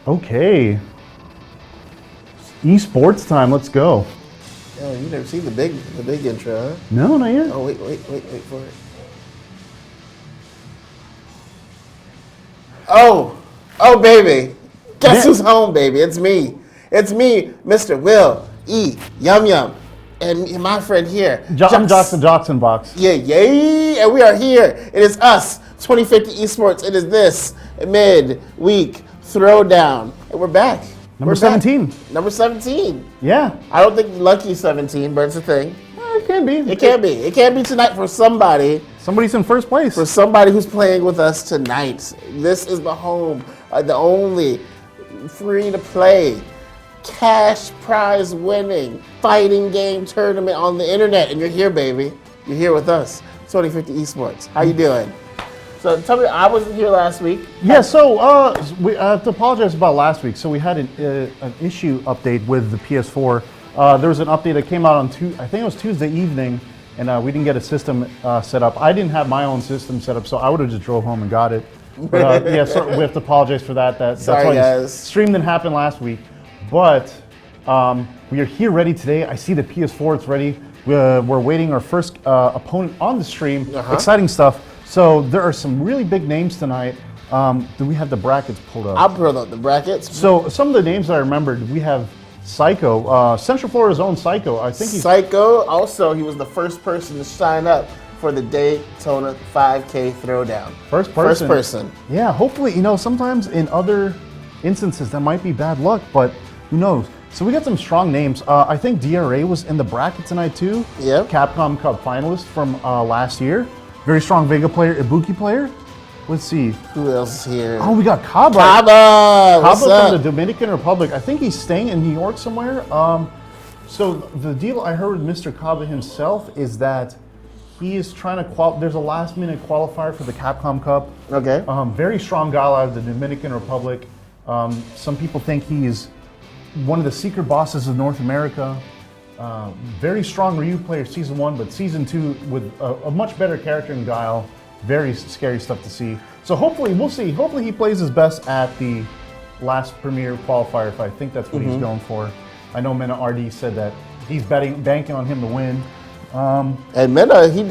Okay. Esports time, let's go. Oh, you never seen the big intro, huh? No, not yet. Oh, wait for it. Oh, baby. Guess who's home, baby? It's me, Mr. Will E. Yum Yum, and my friend here. I'm Jackson Box. Yeah, and we are here. It is us, 2050 Esports. It is this Midweek Throwdown, and we're back. Number 17. Number 17. Yeah. I don't think lucky 17, but it's a thing. It can be. It can be tonight for somebody. Somebody's in first place. For somebody who's playing with us tonight. This is the home, the only free-to-play, cash prize winning fighting game tournament on the internet. And you're here, baby. You're here with us, 2050 Esports. How you doing? So tell me, I wasn't here last wewe have to apologize about last week. So we had an issue update with the PS4. There was an update that came out on I think it was Tuesday evening, and we didn't get a system set up. I didn't have my own system set up, so I would have just drove home and got it. But so we have to apologize for that. That's why guys. Stream didn't happen last week. But we are here ready today. I see the PS4, it's ready. We're waiting our first opponent on the stream. Exciting stuff. So there are some really big names tonight. Do we have the brackets pulled up? I'll pull up the brackets. So some of the names that I remembered, we have Psycho, Central Florida's own Psycho. I think he's Psycho. Also, he was the first person to sign up for the Daytona 5K Throwdown. First person. Yeah, hopefully, sometimes in other instances that might be bad luck, but who knows? So we got some strong names. I think DRA was in the bracket tonight too. Yeah. Capcom Cup finalist from last year. Very strong Vega player, Ibuki player. Let's see. Who else is here? Oh, we got Kaba. Kaba from the Dominican Republic. I think he's staying in New York somewhere. So the deal I heard with Mr. Kaba himself is that he is trying to there's a last minute qualifier for the Capcom Cup. Okay. Very strong guy out of the Dominican Republic. Some people think he's one of the secret bosses of North America. Very strong Ryu player season 1, but season 2 with a much better character and guile. Very scary stuff to see. So hopefully, we'll see. Hopefully he plays his best at the last Premier qualifier, if I think that's what he's going for. I know Mena RD said that he's banking on him to win. And Mena, he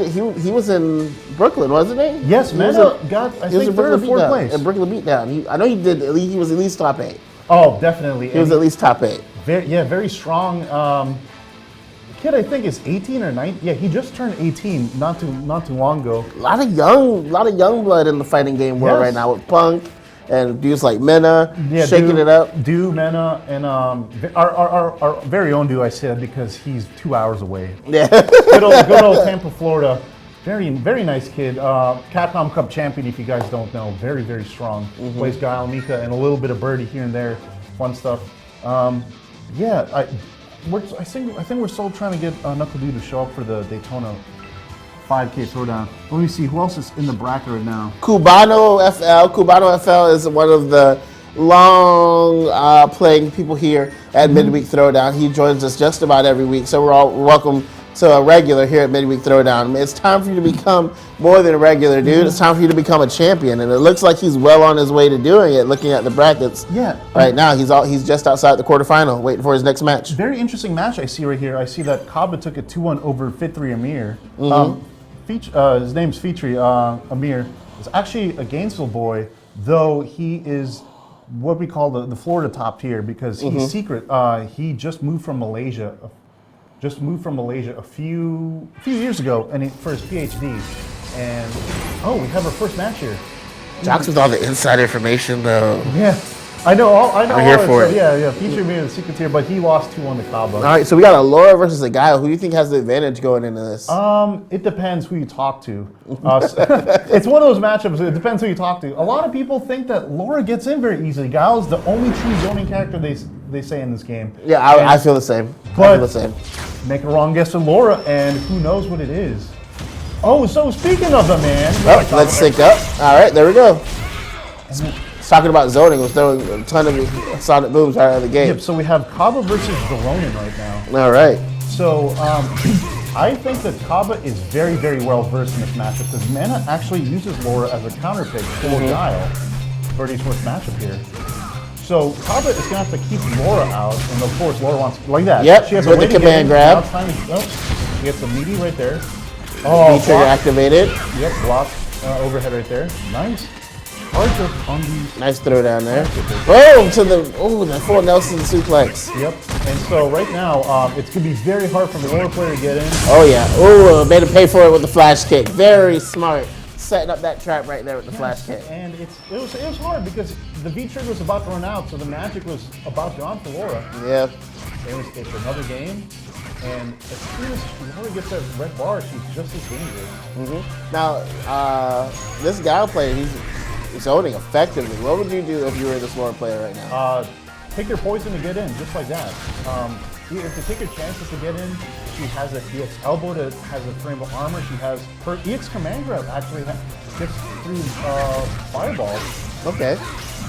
was in Brooklyn, wasn't he? Yes, Mena got, I think, third or fourth place. In Brooklyn Beatdown. I know he was at least top 8. Oh, definitely. He was at least top 8. Very strong. Kid, I think is 18 or 19. Yeah, he just turned 18 not too long ago. A lot of young blood in the fighting game world right now with Punk and dudes like Mena shaking it up. Mena, and our very own Do I said because he's 2 hours away. Yeah. good old Tampa, Florida. Very nice kid. Capcom Cup champion, if you guys don't know. Very, very strong. Plays Guile, Mika, and a little bit of Birdie here and there. Fun stuff. I think we're still trying to get Knuckle Dude to show up for the Daytona 5K Throwdown. Let me see, who else is in the bracket right now? Cubano FL. Cubano FL is one of the long playing people here at Midweek Throwdown. He joins us just about every week, so we're all welcome to a regular here at Midweek Throwdown. It's time for you to become more than a regular, dude. It's time for you to become a champion, and it looks like he's well on his way to doing it. Looking at the brackets, right now he's just outside the quarterfinal, waiting for his next match. Very interesting match I see right here. I see that Kaba took a 2-1 over Fitri Amir. His name's Fitri Amir. Is actually a Gainesville boy, though he is what we call the Florida top tier because he's secret. He just moved from Malaysia. A few years ago, and for his PhD. And we have our first match here. Jocks with all the inside information, though. Yeah, I know. I'm here for it. Yeah. Feature me in the secret tier, but he lost 2-1 to Kaba. All right, so we got a Laura versus a guy. Who do you think has the advantage going into this? It depends who you talk to. It's one of those matchups. It depends who you talk to. A lot of people think that Laura gets in very easily. Guile is the only true zoning character they say in this game. Yeah, I feel the same. Make a wrong guess with Laura, and who knows what it is. Oh, so speaking of the man. Let's sync up. All right, there we go. Talking about zoning, was throwing a ton of sonic booms right out of the game. Yep, so we have Kaba versus Veronin right now. All right. So I think that Kaba is very, very well versed in this matchup because Mana actually uses Laura as a counter pick for Guile for his first matchup here. So Kaba is going to have to keep Laura out, and of course Laura wants like that. Yep, she has with the command grab. She gets the meaty right there. Oh, trigger activated. Yep, block overhead right there. Nice. Hard on these. Nice throw down there. Oh, to the full Nelson suplex. Yep. And so right now, it's going to be very hard for the Laura player to get in. Oh yeah. Oh, made him pay for it with the flash kick. Very smart. Setting up that trap right there with the flash kick. And it was hard because the V trigger was about to run out, so the magic was about to on for Laura. Yep. It's another game, and as soon as Laura gets that red bar, she's just as dangerous. Now, this Guile player, he's zoning effectively. What would you do if you were this Laura player right now? Take your poison to get in, just like that. If you take your chances to get in, she has a EX elbow that has a frame of armor. She has her EX command grab actually gets through fireballs. Okay.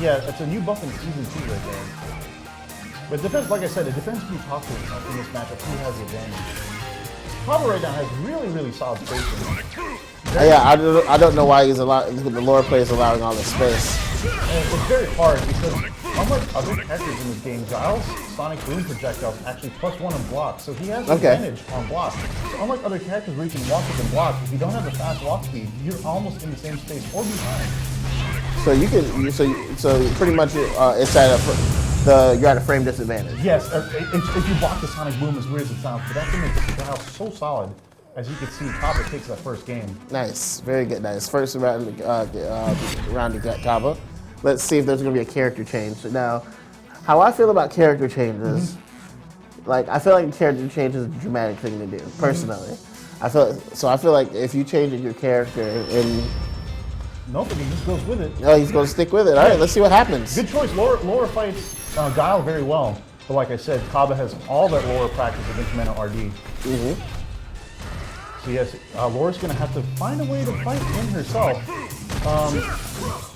Yeah, it's a new buff in season 2 right there. But it depends, like I said, it depends who you talk to in this matchup, who has the advantage. Kaba right now has really, really solid spacing. Yeah, I don't know why the Laura player is allowing all this space. And it's very hard because unlike other characters in this game, Giles' Sonic Boom projectiles actually +1 on block, so he has an advantage on block. So unlike other characters where you can walk up and block, if you don't have a fast walk speed, you're almost in the same space or behind. So you can, so pretty much it's you're at a frame disadvantage. Yes, if you block the Sonic Boom, as weird as it sounds, but that can make the Giles so solid. As you can see, Kaba takes that first game. Nice, very good, nice. First round to get Kaba. Let's see if there's going to be a character change. Now, how I feel about character changes, I feel like character change is a dramatic thing to do, personally. I feel like if you change your character and... Nope, he just goes with it. No, he's going to stick with it. All right, let's see what happens. Good choice. Laura fights Guile very well. But like I said, Kaba has all that Laura practice against Mana RD. So yes, Laura's going to have to find a way to fight in herself.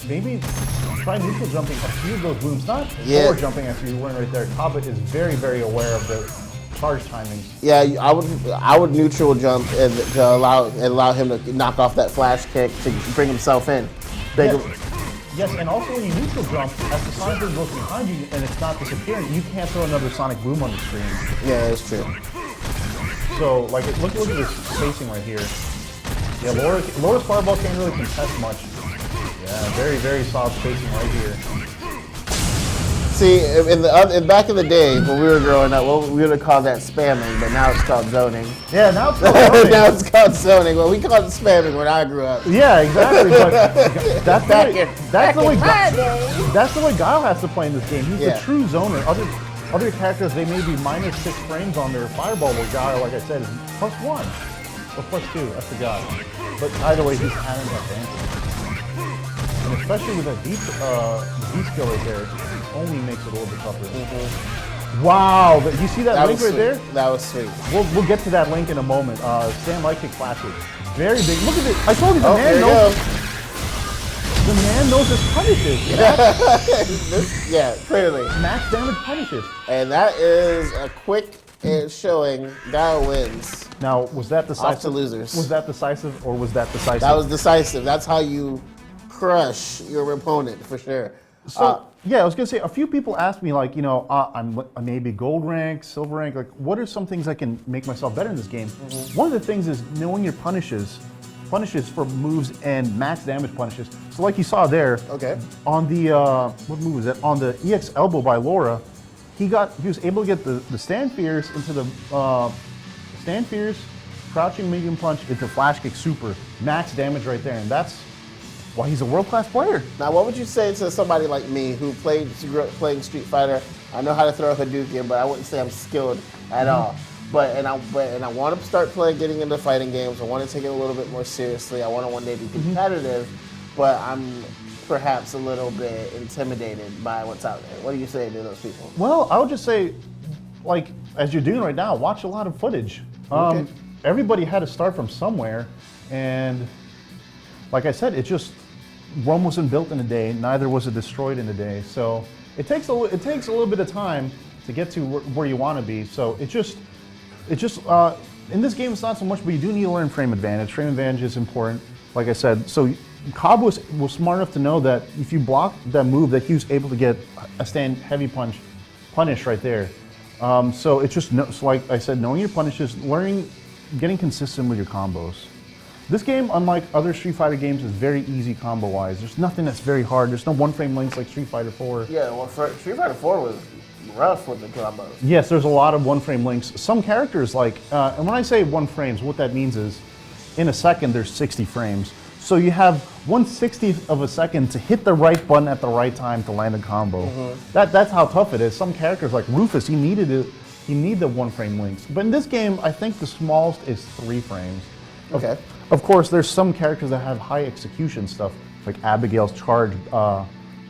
Maybe try neutral jumping a few of those booms, not forward jumping after you win right there. Kaba is very, very aware of the charge timings. Yeah, I would neutral jump and to allow him to knock off that flash kick to bring himself in. Yes, and also when you neutral jump, as the Sonic Boom goes behind you and it's not disappearing, you can't throw another Sonic Boom on the screen. Yeah, that's true. So, look at this spacing right here. Yeah, Laura's fireball can't really contest much. Yeah, very, very solid spacing right here. See, back in the day when we were growing up, we would have called that spamming, but now it's called zoning. Yeah, now it's called zoning. Now it's called zoning. Well, we called it spamming when I grew up. Yeah, exactly. But that's the way Guile has to play in this game. He's the true zoner. Other characters, they may be -6 frames on their fireball, where Guile, like I said, is +1 or +2. I forgot. But either way, he's had an advantage. And especially with that D skill right there, it only makes it a little bit tougher. Wow, you see that link right there? That was sweet. We'll get to that link in a moment. Stand Light Kick Classic. Very big. Look at it. I told you the man knows. The man knows his punishes. Yeah, clearly. Max damage punishes. And that is a quick It's showing Guile wins. Now, was that decisive? Off to losers. Was that decisive, or was that decisive? That was decisive. That's how you crush your opponent, for sure. So, yeah, I was gonna say, a few people asked me, like, I'm maybe gold rank, silver rank, like, what are some things I can make myself better in this game? One of the things is knowing your punishes for moves and max damage punishes. So like you saw there, Okay. on the, what move was that? On the EX elbow by Laura, he was able to get the stand fears into the, stand fears, crouching medium punch into flash kick super, max damage right there, and that's why he's a world-class player. Now, what would you say to somebody like me who grew up playing Street Fighter? I know how to throw a Hadouken, but I wouldn't say I'm skilled at all. But I want to start getting into fighting games. I want to take it a little bit more seriously. I want to one day be competitive, but I'm perhaps a little bit intimidated by what's out there. What do you say to those people? Well, I would just say, like, as you're doing right now, watch a lot of footage. Okay. Everybody had to start from somewhere, and like I said, Rome wasn't built in a day, neither was it destroyed in a day. So it takes a little bit of time to get to where you want to be. So in this game, it's not so much, but you do need to learn frame advantage. Frame advantage is important, like I said. So Cobb was smart enough to know that if you block that move, that he was able to get a stand heavy punish right there. So it's just, so like I said, knowing your punishes, getting consistent with your combos. This game, unlike other Street Fighter games, is very easy combo-wise. There's nothing that's very hard. There's no one-frame links like Street Fighter 4. Yeah, well, Street Fighter 4 was rough with the combos. Yes, there's a lot of one-frame links. Some characters, like, and when I say one frames, what that means is, in a second, there's 60 frames. So you have 1/60th of a second to hit the right button at the right time to land a combo. That's how tough it is. Some characters, like Rufus, he needed the one-frame links. But in this game, I think the smallest is 3 frames. Okay. Of course, there's some characters that have high execution stuff, like Abigail's charge,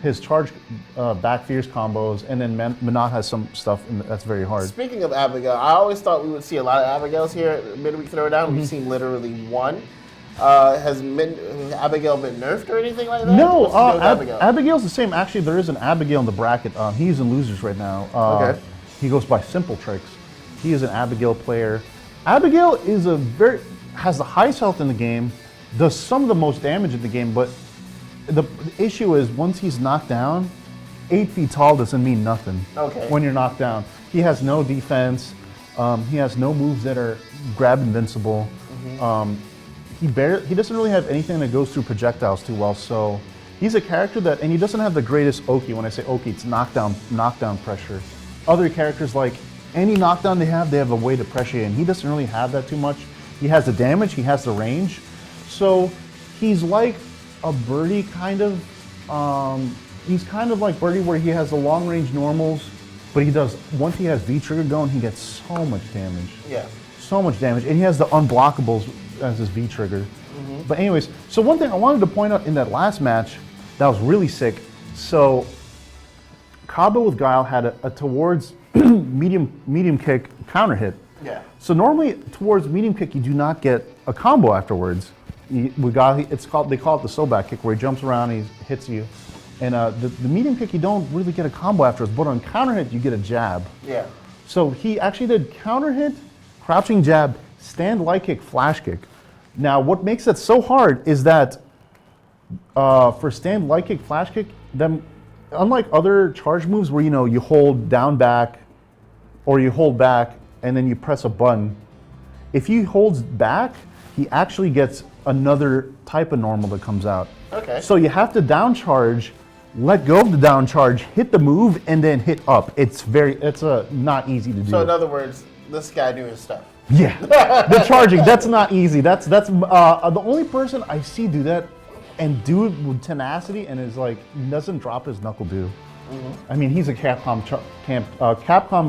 his charge back fierce combos, and then Manat has some stuff that's very hard. Speaking of Abigail, I always thought we would see a lot of Abigails here at Midweek Throwdown. We've seen literally one. Has Abigail been nerfed or anything like that? No, What's the deal with Abigail? Abigail's the same. Actually, there is an Abigail in the bracket. He's in losers right now. Okay. He goes by Simple Tricks. He is an Abigail player. Abigail has the highest health in the game, does some of the most damage in the game, but the issue is once he's knocked down, 8 feet tall doesn't mean nothing. Okay. When you're knocked down. He has no defense. He has no moves that are grab invincible. He doesn't really have anything that goes through projectiles too well, so he's a character and he doesn't have the greatest Oki. When I say Oki, it's knockdown pressure. Other characters, like any knockdown they have a way to pressure you, and he doesn't really have that too much. He has the damage, he has the range. So he's like a Birdie kind of. He's kind of like Birdie where he has the long range normals, but once he has V-trigger going, he gets so much damage. Yeah. So much damage. And he has the unblockables as his V-trigger. But anyways, so one thing I wanted to point out in that last match that was really sick. So Cabo with Guile had a towards medium kick counter hit. Yeah. So normally towards medium kick, you do not get a combo afterwards. They call it the Sobak kick, where he jumps around and he hits you. And the medium kick, you don't really get a combo afterwards, but on counter hit, you get a jab. Yeah. So he actually did counter hit, crouching jab, stand light kick, flash kick. Now, what makes it so hard is that for stand light kick, flash kick, unlike other charge moves where you hold down back, or you hold back and then you press a button, if he holds back, he actually gets another type of normal that comes out. Okay. So you have to down charge, let go of the down charge, hit the move, and then hit up. It's not easy to do. So in other words, this guy doing stuff. Yeah, the charging, that's not easy. That's the only person I see do that and do it with tenacity and is like, doesn't drop his knuckle do. I mean, he's a Capcom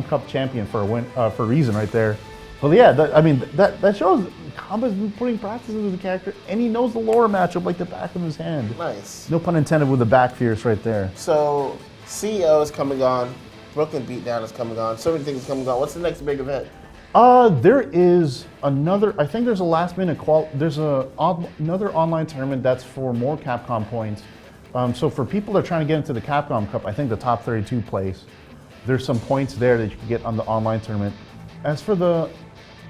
Cup champion for a reason right there. But yeah, that shows Kamba's been putting practices with the character, and he knows the lower matchup like the back of his hand. Nice. No pun intended with the back fierce right there. So CEO is coming on, Brooklyn Beatdown is coming on, so many things are coming on. What's the next big event? There is another. I think there's a last minute There's another online tournament that's for more Capcom points. So for people that are trying to get into the Capcom Cup, I think the top 32 place. There's some points there that you can get on the online tournament. As for the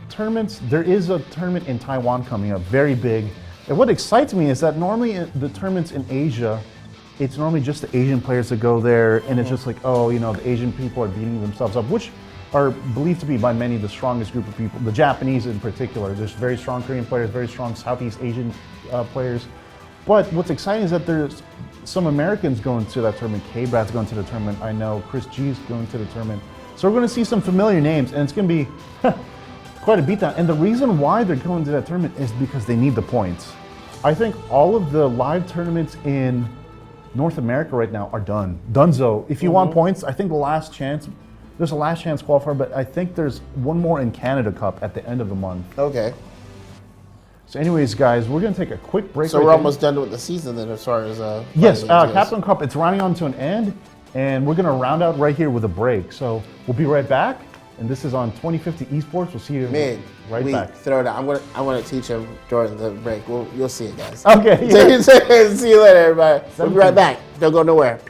tournaments, there is a tournament in Taiwan coming up, very big. And what excites me is that normally the tournaments in Asia, it's normally just the Asian players that go there, and it's just like, oh, you know, the Asian people are beating themselves up, which are believed to be by many the strongest group of people, the Japanese in particular. There's very strong Korean players, very strong Southeast Asian players. But what's exciting is that there's some Americans going to that tournament. K-Brad's going to the tournament. I know Chris G's going to the tournament. So we're going to see some familiar names, and it's going to be quite a beatdown. And the reason why they're going to that tournament is because they need the points. I think all of the live tournaments in North America right now are done. Dunzo. If you want points, I think the last chance, there's a last chance qualifier, but I think there's one more in Canada Cup at the end of the month. Okay. So anyways, guys, we're going to take a quick break. So we're almost done with the season then, as far as yes, Captain Cup, it's rounding on to an end, and we're going to round out right here with a break. So we'll be right back, and this is on 2050 Esports. We'll see you right back. Throwdown. I want to teach him during the break. You'll see it, guys. Okay. Yeah. See you later, everybody. We'll be right back. Don't go nowhere.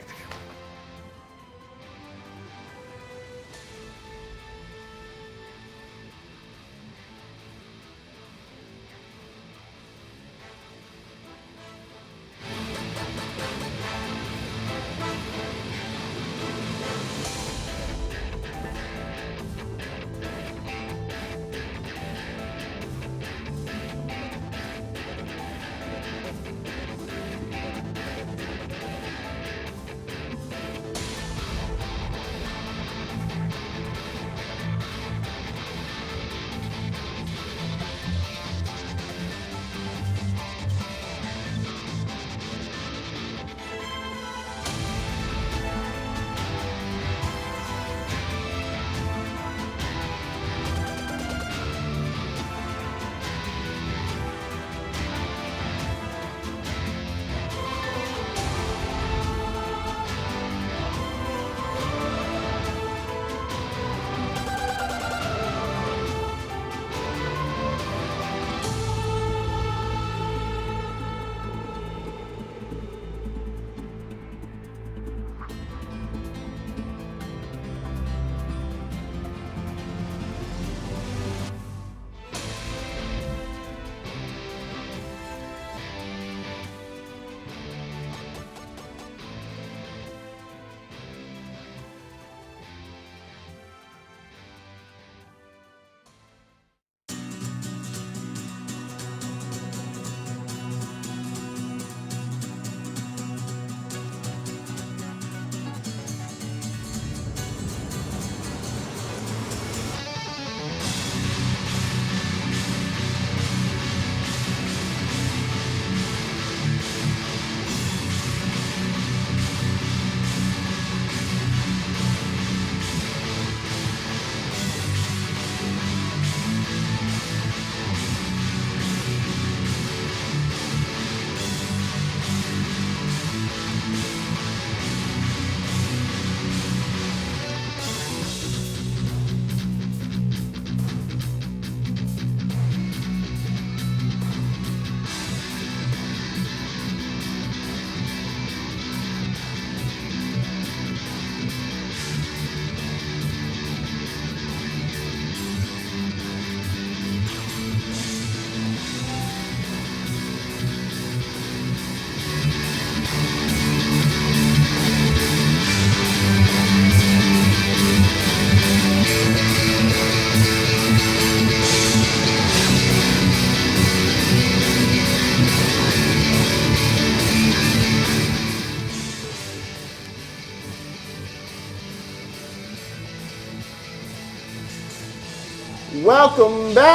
Welcome back!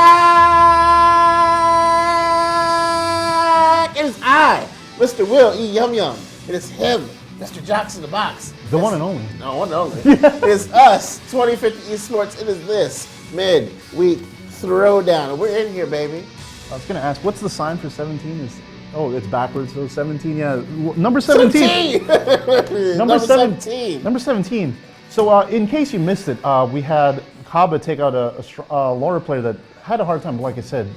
It is I, Mr. Will E. Yum Yum. It is him, Mr. Jocks in the Box. The one and only. No, one and only. It is us, 2050 Esports. It is this Midweek Throwdown. And we're in here, baby. I was going to ask, what's the sign for 17? Oh, it's backwards, so 17, yeah. Number 17! Number 17. Number 17. So in case you missed it, we had Kaba take out a Laura player that had a hard time. But like I said,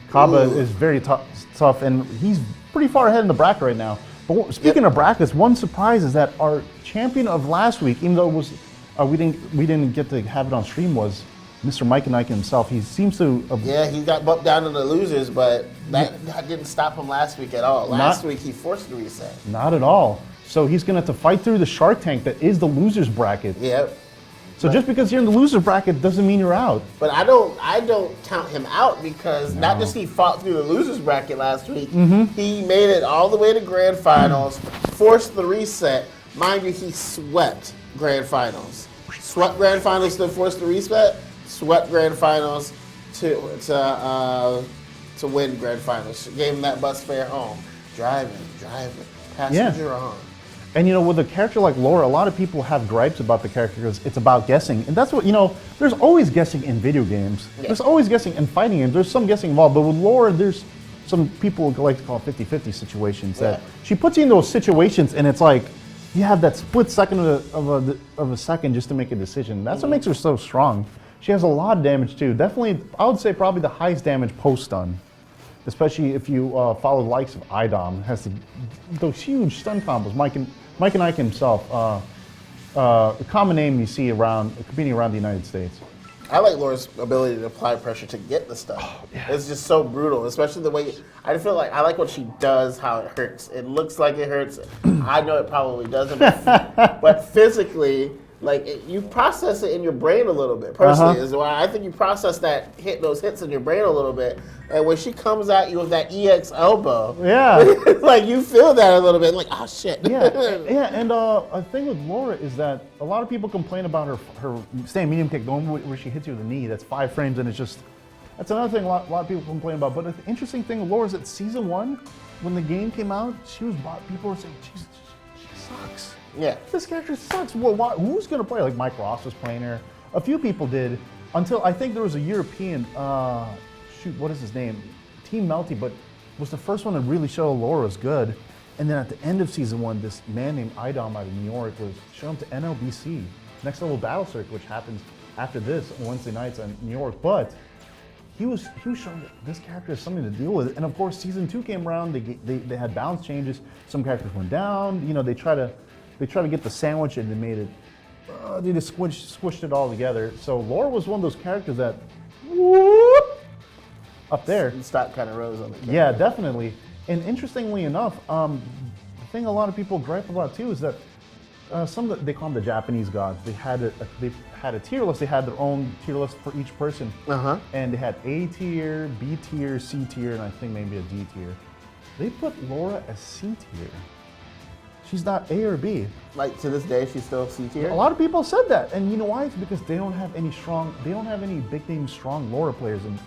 Kaba is very tough, and he's pretty far ahead in the bracket right now. But speaking of brackets, one surprise is that our champion of last week, even though it was we didn't get to have it on stream, was Mr. Mike and Ike himself, he seems to. Yeah, he got bumped down to the losers, but that didn't stop him last week at all. Last week he forced the reset. Not at all. So he's going to have to fight through the Shark Tank that is the losers bracket. Yep. So just because you're in the loser bracket doesn't mean you're out. But I don't count him out because not just he fought through the losers bracket last week, he made it all the way to grand finals, forced the reset. Mind you, he swept grand finals. Swept grand finals to force the reset, swept grand finals to win grand finals. Gave him that bus fare home. Driving, passenger on. And with a character like Laura, a lot of people have gripes about the character because it's about guessing. And that's what, there's always guessing in video games. Yeah. There's always guessing in fighting games. There's some guessing involved. But with Laura, there's some people like to call 50-50 situations that she puts you in those situations and it's like you have that split second of a second just to make a decision. That's what makes her so strong. She has a lot of damage too. Definitely, I would say probably the highest damage post-stun. Especially if you follow the likes of IDOM, has those huge stun combos. Mike and Ike himself, a common name you see competing around the United States. I like Laura's ability to apply pressure to get the stuff. Oh, yeah. It's just so brutal, especially the way, I feel like I like what she does, how it hurts. It looks like it hurts. I know it probably doesn't, but physically, you process it in your brain a little bit. Personally, is why I think you process those hits in your brain a little bit. And when she comes at you with that EX elbow, you feel that a little bit, oh shit. And a thing with Laura is that a lot of people complain about her staying medium kick, the one where she hits you with the knee. That's 5 frames, and that's another thing a lot of people complain about. But the interesting thing with Laura is that season 1, when the game came out, people were saying, "Jeez, she sucks." Yeah. This character sucks. Well, who's going to play? Like Mike Ross was playing her. A few people did until I think there was a European, what is his name? Team Melty, but was the first one to really show Laura was good. And then at the end of season 1, this man named IDOM out of New York was shown to NLBC, Next Level Battle Circuit, which happens after this on Wednesday nights in New York. But he was showing that this character has something to deal with. And of course, season 2 came around. They had balance changes. Some characters went down. They try to get the sandwich and they made it, they just squished it all together. So Laura was one of those characters that, up there. The stock kind of rose on the character. Yeah, definitely. And interestingly enough, the thing a lot of people gripe about too is that they call them the Japanese gods. They had a tier list. They had their own tier list for each person. And they had A tier, B tier, C tier, and I think maybe a D tier. They put Laura as C tier. She's not A or B. To this day, she's still C tier? A lot of people said that, and you know why? It's because they don't have any big name strong Laura players in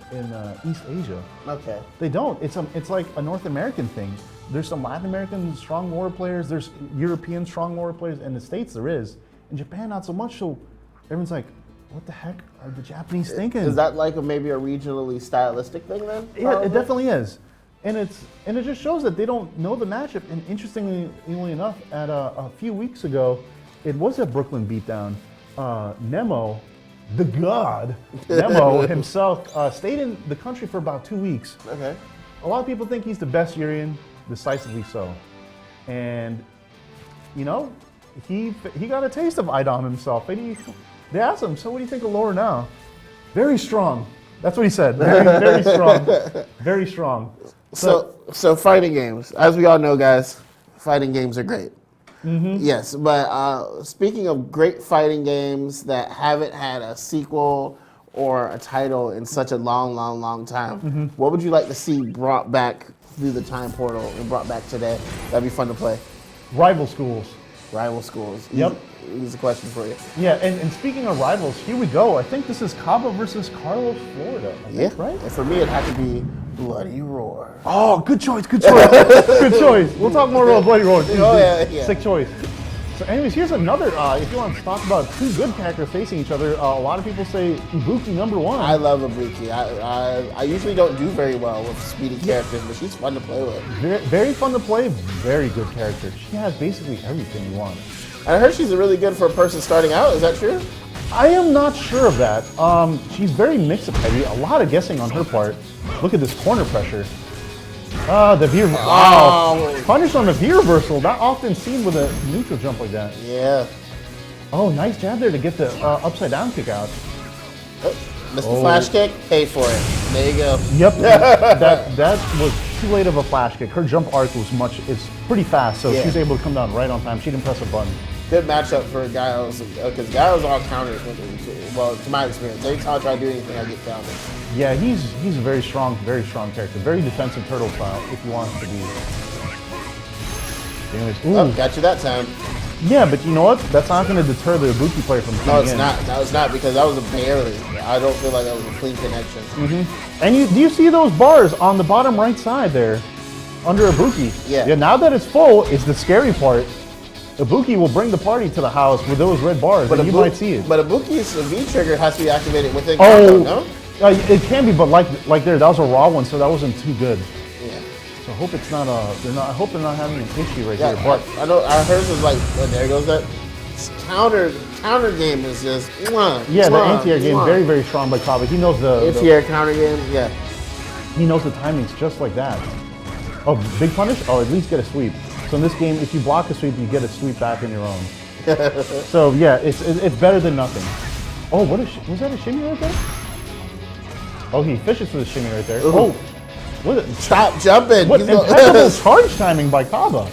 East Asia. Okay. They don't. It's like a North American thing. There's some Latin American strong Laura players. There's European strong Laura players. In the States, there is. In Japan, not so much. So everyone's like, what the heck are the Japanese thinking? Is that maybe a regionally stylistic thing then? Yeah, it definitely is. And it just shows that they don't know the matchup. And interestingly enough, at a few weeks ago, it was a Brooklyn beatdown. Nemo, the god, Nemo himself, stayed in the country for about 2 weeks. Okay. A lot of people think he's the best Urian, decisively so. And, he got a taste of IDOM himself. And they asked him, so what do you think of Laura now? Very strong. That's what he said. Very, very strong. Very strong. So fighting games, as we all know, guys, fighting games are great. Yes, but speaking of great fighting games that haven't had a sequel or a title in such a long time, what would you like to see brought back through the time portal and brought back today? That'd be fun to play. Rival schools. Rival schools. Yep. Here's a question for you. Yeah, and speaking of rivals, here we go. I think this is Cabo versus Carlos, Florida. Right? And for me, it had to be Bloody Roar. Oh, good choice. Good choice. We'll talk more about Bloody Roar. Yeah. Sick choice. So anyways, here's another, if you want to talk about 2 good characters facing each other, a lot of people say Ibuki number 1. I love Ibuki. I usually don't do very well with speedy characters, but she's fun to play with. Very fun to play, very good character. She has basically everything you want. I heard she's really good for a person starting out. Is that true? I am not sure of that. She's very mix-up heavy. A lot of guessing on her part. Look at this corner pressure. The V reversal. Wow. Punish on the V reversal. Not often seen with a neutral jump like that. Yeah. Oh, nice jab there to get the upside down kick out. Mr. Flash kick, pay for it. There you go. Yep, that was too late of a flash kick. Her jump arc was it's pretty fast, so she was able to come down right on time. She didn't press a button. Good matchup for Giles, because Giles all counters with him. Well, to my experience, every time I try to do anything, I get countered. Yeah, he's a very strong character. Very defensive turtle style, if he wants to be. Anyways, ooh. Oh, got you that time. Yeah, but you know what? That's not going to deter the Ibuki player from coming in. No, it's not. That was not, because that was a barely. I don't feel like that was a clean connection. And do you see those bars on the bottom right side there, under Ibuki? Yeah. Now that it's full, it's the scary part. Ibuki will bring the party to the house with those red bars, and you might see it. But Ibuki's V-trigger has to be activated within combo, no? It can be, but like there, that was a raw one, so that wasn't too good. Yeah. So I hope it's not I hope they're not having an issue right here. But I know hers is like, oh, there goes that counter game is just yeah, the anti-air game very, very strong by Kaba. He knows the anti-air counter game. Yeah. He knows the timings just like that. Oh, big punish? Oh, at least get a sweep. So in this game, if you block a sweep, you get a sweep back on your own. So yeah, it's better than nothing. Oh, was that a shimmy right there? Oh, he fishes for the shimmy right there. Ooh. Oh, what? Stop jumping. What impeccable charge timing by Kaba.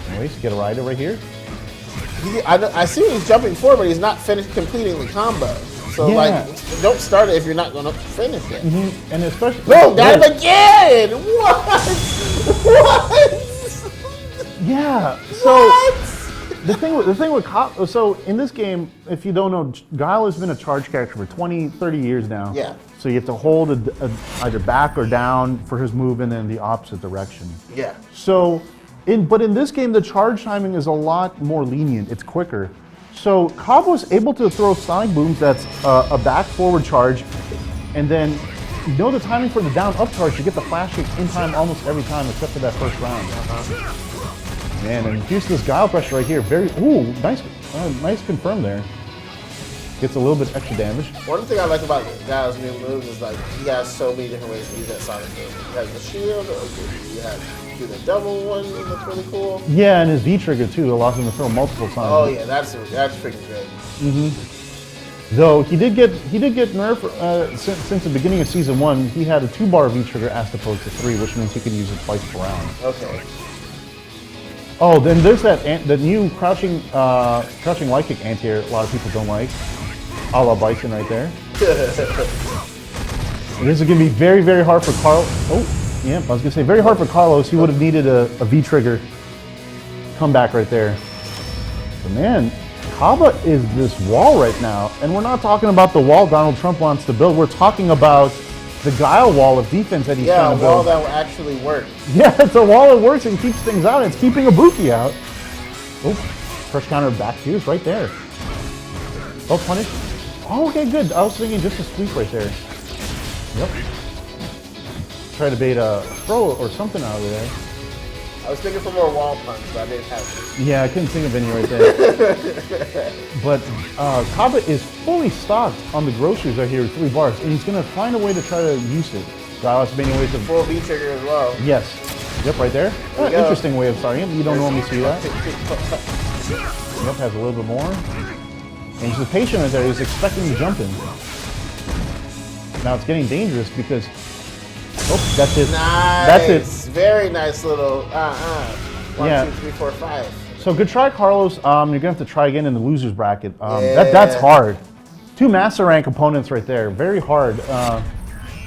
Anyways, get a rider right here. I see what he's jumping for, but he's not completing the combo. So don't start it if you're not going to finish it. And especially got him again. What? Yeah. So the thing with Kaba, so in this game, if you don't know, Guile has been a charge character for 20, 30 years now. Yeah. So you have to hold either back or down for his move, and then the opposite direction. Yeah. So, but in this game, the charge timing is a lot more lenient. It's quicker. So Kaba was able to throw sonic booms that's a back forward charge, and then you know the timing for the down up charge. You get the flash kick in time almost every time, except for that first round. Man, and here's this Guile pressure right here. Nice confirm there. Gets a little bit extra damage. One thing I like about Guile's new moves is like he has so many different ways to use that sonic boom. He has the shield, you have do the double one that's really cool. Yeah, and his V trigger too allows him to throw multiple times. Oh yeah, that's freaking good. Though he did get nerfed since the beginning of season 1. He had a 2-bar V trigger as opposed to 3, which means he could use it twice per round. Okay. Oh, then there's the new crouching light kick anti-air. A lot of people don't like. A la Bison right there. This is going to be very, very hard for Carlos. Oh, yeah, I was going to say very hard for Carlos. He would have needed a V trigger comeback right there. But man, Kaba is this wall right now, and we're not talking about the wall Donald Trump wants to build. We're talking about the Guile wall of defense that he's trying to build. Yeah, a wall that will actually work. Yeah, it's a wall that works and keeps things out. It's keeping Ibuki out. Oh, first counter back here's right there. Oh, punish. Oh, okay, good. I was thinking just a sweep right there. Yep. Try to bait a throw or something out of there. I was thinking for more wall punch, but I didn't have it. Yeah, I couldn't think of any right there. But Kaba is fully stocked on the groceries right here with 3 bars, and he's going to find a way to try to use it. Guile has many ways to... Full V trigger as well. Yes. Yep, right there. Interesting way of starting it. You don't normally see that. Yep, has a little bit more. And he's just patient right there. He's expecting to jump in. Now it's getting dangerous because... Oh, that's it. Nice. That's it. Very nice little 1, 2, 3, 4, 5. So good try, Carlos. You're gonna have to try again in the losers bracket. That's hard. 2 master rank opponents right there. Very hard.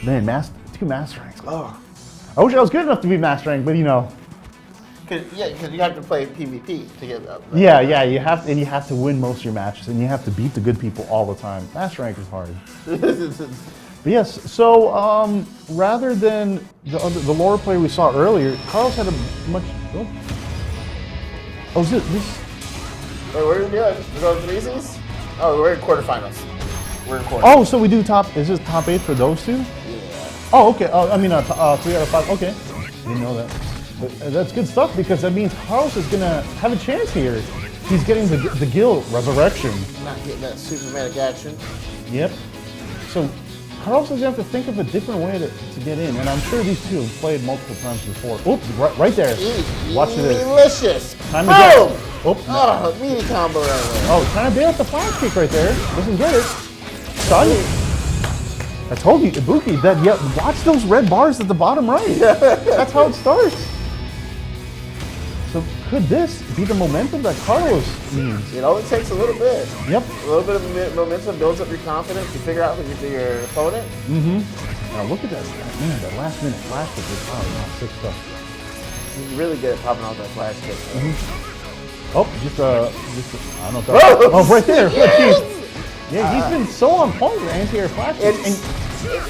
Man, 2 master ranks. Oh, I wish I was good enough to be master rank, but you know. Because you have to play PvP to get up. Right? Yeah, you have to win most of your matches, and you have to beat the good people all the time. Master rank is hard. But yes, so rather than the lower player we saw earlier, Carlos had a much. Oh, is this? Wait, what are we doing? We're going threesies? Oh, we're in quarterfinals. We're in quarterfinals. Oh, so we do is this top 8 for those 2? Yeah. Oh, okay. I mean, 3 out of 5. Okay. Didn't know that. But that's good stuff because that means Carlos is gonna have a chance here. He's getting the Gil Resurrection. Not getting that supermatic action. Yep. So Carlos is gonna have to think of a different way to get in, and I'm sure these 2 have played multiple times before. Oops, right there. Watch this. Delicious. Time to get. Oops. Oh, meaty combo right there. Oh, trying to bail out the flash kick right there. Doesn't get it. Stun. I told you, Ibuki, that, yeah, watch those red bars at the bottom right. That's how it starts. So could this be the momentum that Carlos needs? It only takes a little bit. Yep. A little bit of momentum builds up your confidence. You figure out your opponent. Now look at that, man, that last minute flash kick was sick stuff. He's really good at popping off that flash kick. Oh, just I don't know if that, oh, right there. Yes! Yeah, he's been so on point with anti-air flash kicks. And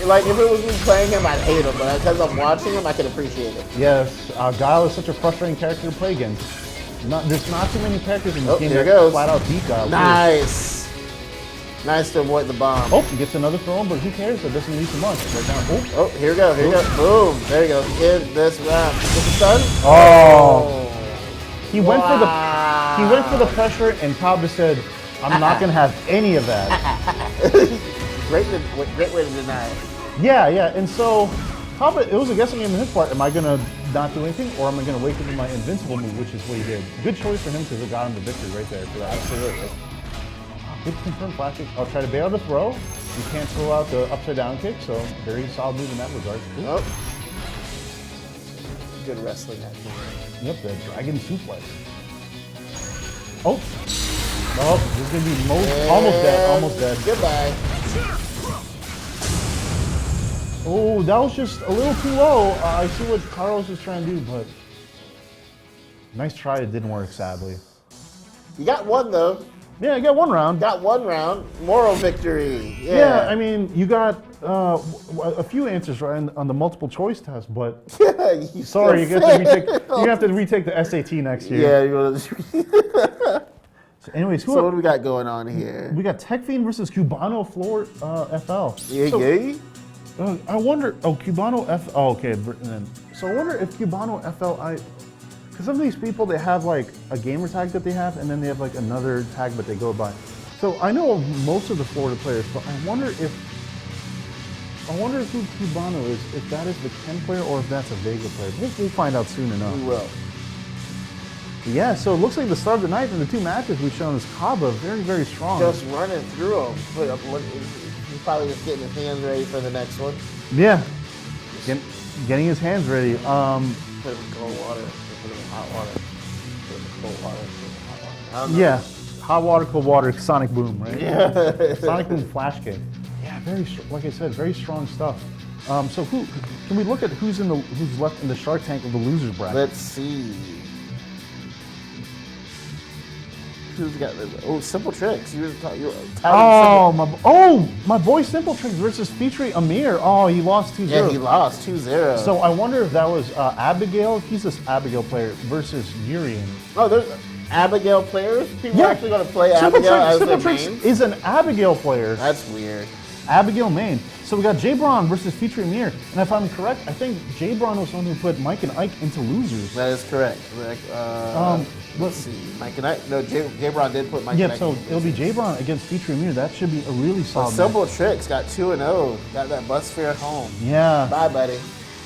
Like, if it was me playing him, I'd hate him, but because I'm watching him, I can appreciate it. yes, Guile is such a frustrating character to play against. There's not too many characters in this game here that goes. flat out beat Guile. Nice. Nice to avoid the bomb. Oh, he gets another throw, but who cares? That doesn't lead to much. Right now. Oh, here we go. Here we go. Boom. There you go. In this round. Is it done? Oh. He went for the pressure, and Cobb said, "I'm not gonna have any of that." Great way to deny it. Yeah, and so Cobb, it was a guessing game on his part. Am I gonna not do anything, or am I gonna wait to do my invincible move, which is what he did? Good choice for him because it got him the victory right there for that. Absolutely. Good confirmed flash kick. I'll try to bail the throw. You can't throw out the upside down kick, so very solid move in that regard. Ooh. Oh. Good wrestling action. Yep, the dragon suplex. Oh, this is gonna be almost dead. Goodbye. Oh, that was just a little too low. I see what Carlos was trying to do, but nice try. It didn't work, sadly. You got one though. Yeah, I got one round. Got one round. Moral victory. Yeah, I mean, you got a few answers right on the multiple choice test, but sorry, you're gonna have to retake the SAT next year. Yeah, you're gonna. So anyways, So what do we got going on here? We got Tech Fiend versus Cubano Floor FL. Yeah. I wonder. Oh, Cubano F. Oh, okay. So I wonder if Cubano FL. Because some of these people, they have like a gamer tag that they have, and then they have like another tag that they go by. So I know most of the Florida players, but I wonder who Cubano is. If that is the Ken player or if that's a Vega player. We'll find out soon enough. We will. Yeah. So it looks like the start of the night and the two matches we've shown is Kaba very, very strong. Just running through them. He's probably just getting his hands ready for the next one. Yeah. Getting his hands ready. Put him in cold water. Put him in hot water. Put him in cold water. Put him in hot water. I don't know. Yeah. Hot water, cold water, Sonic Boom, right? Yeah. Sonic Boom flash kick. Yeah, like I said, very strong stuff. So can we look at who's left in the Shark Tank of the losers bracket? Let's see. Who's got this? Oh, Simple Tricks. You were My boy Simple Tricks versus featuring Amir. Oh, he lost 2-0. Yeah, he lost 2-0. So I wonder if that was Abigail. He's this Abigail player versus Urian. Oh, there's Abigail players? People are actually going to play Abigail as their Simple Tricks main? is an Abigail player. That's weird. Abigail main. So we got J Braun versus featuring Amir. And if I'm correct, I think J Braun was the one who put Mike and Ike into losers. That is correct. Let's see. Mike and Ike. No, J Braun did put Mike and Ike. Yeah, so it'll be J Braun against featuring Amir. That should be a really solid match. Simple Tricks got 2-0. Got that bus fare home. Yeah. Bye, buddy.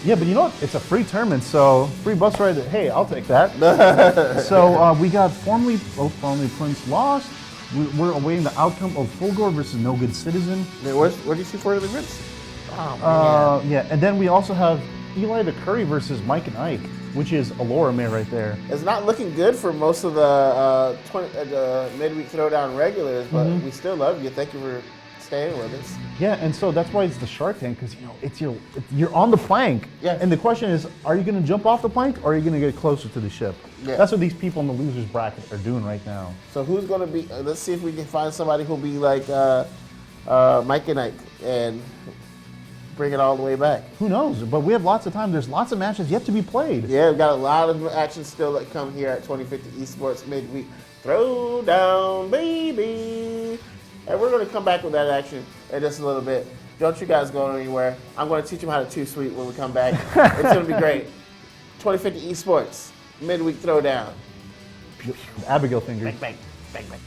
Yeah, but you know what? It's a free tournament, so free bus ride. Hey, I'll take that. So we got formerly Prince lost. We're awaiting the outcome of Fulgore versus No Good Citizen. Where do you see for the Prince? Oh, man. Yeah, and then we also have Eli the Curry versus Mike and Ike, which is Allura May right there. It's not looking good for most of the midweek throwdown regulars, but we still love you. Thank you for staying with us. Yeah, and so that's why it's the Shark Tank, because you're on the plank. Yeah. And the question is, are you going to jump off the plank or are you going to get closer to the ship? Yeah. That's what these people in the losers bracket are doing right now. So who's going to be? Let's see if we can find somebody who'll be like Mike and Ike and bring it all the way back. Who knows? But we have lots of time. There's lots of matches yet to be played. Yeah, we've got a lot of action still that come here at 2050 Esports Midweek Throwdown, baby. And we're going to come back with that action in just a little bit. Don't you guys go anywhere. I'm going to teach them how to two-sweep when we come back. It's going to be great. 2050 Esports Midweek Throwdown. Abigail fingers. Bang, bang, bang, bang.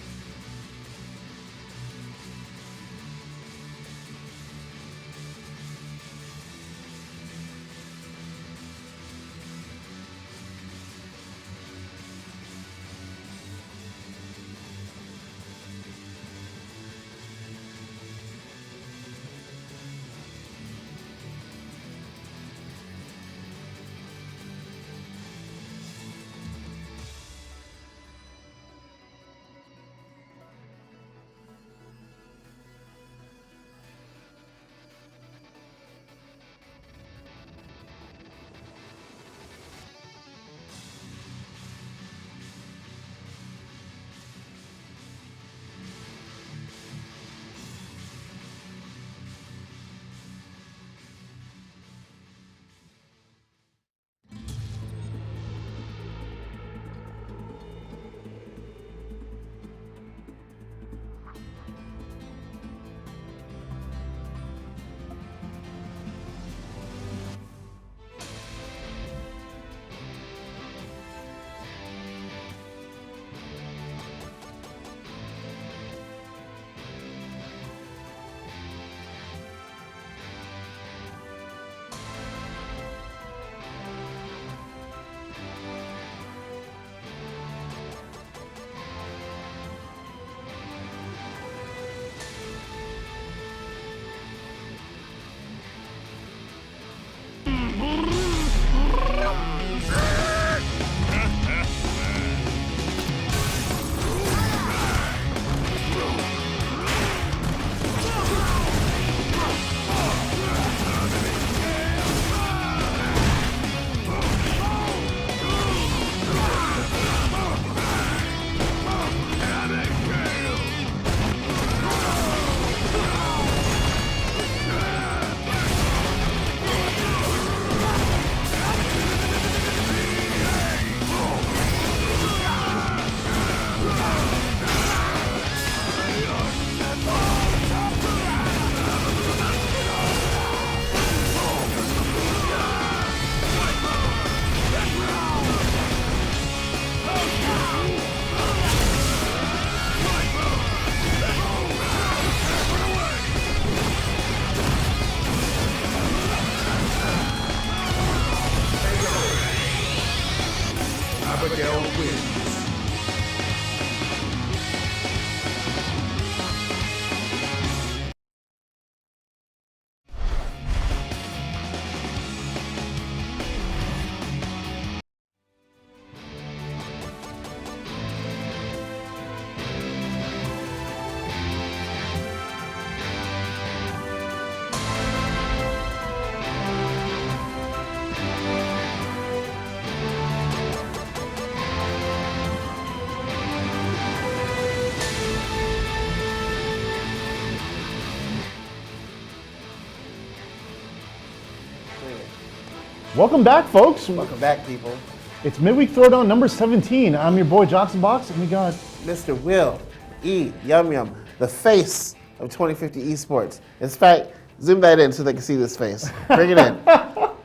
Welcome back, folks. Welcome back, people. It's Midweek Throwdown number 17. I'm your boy Johnson Box, and we got Mr. Will E. Yum Yum, the face of 2050 esports. In fact, zoom that in so they can see this face. Bring it in.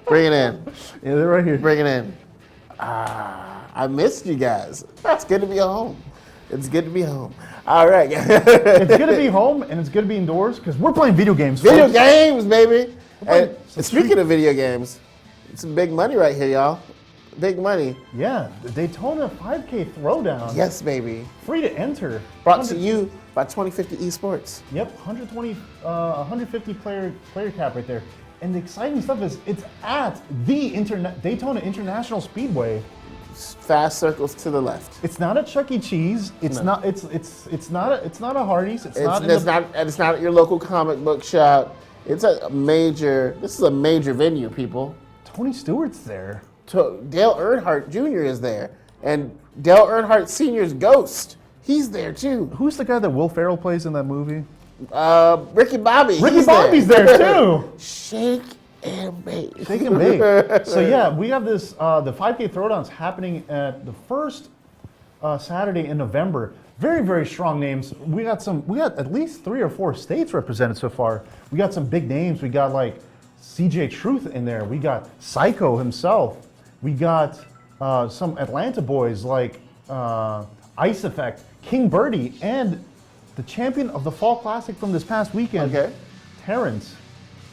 Bring it in. Yeah, they're right here. Bring it in. I missed you guys. It's good to be home. It's good to be home. All right. It's good to be home, and it's good to be indoors because we're playing video games. Video folks. games, baby. playing And some speaking of video games, it's some big money right here, y'all. Big money. Yeah, the Daytona 5K Throwdown. Yes, baby. Free to enter. Brought to you by 2050 Esports. Yep, 150 player cap right there. And the exciting stuff is it's at the Daytona International Speedway. Fast circles to the left. It's not at Chuck E. Cheese. It's not. It's not a Hardee's. It's not at your local comic book shop. It's a major. This is a major venue, people. Tony Stewart's there. Dale Earnhardt Jr. is there, and Dale Earnhardt Sr.'s ghost. He's there too. Who's the guy that Will Ferrell plays in that movie? Ricky Bobby. Ricky Bobby's there too. Shake and bake. Shake and bake. So yeah, we have this. The 5K Throwdown's happening at the first Saturday in November. Very, very strong names. We got at least 3 or 4 states represented so far. We got some big names. We got like CJ Truth in there. We got Psycho himself. We got some Atlanta boys like Ice Effect, King Birdie, and the champion of the Fall Classic from this past weekend, Terrence.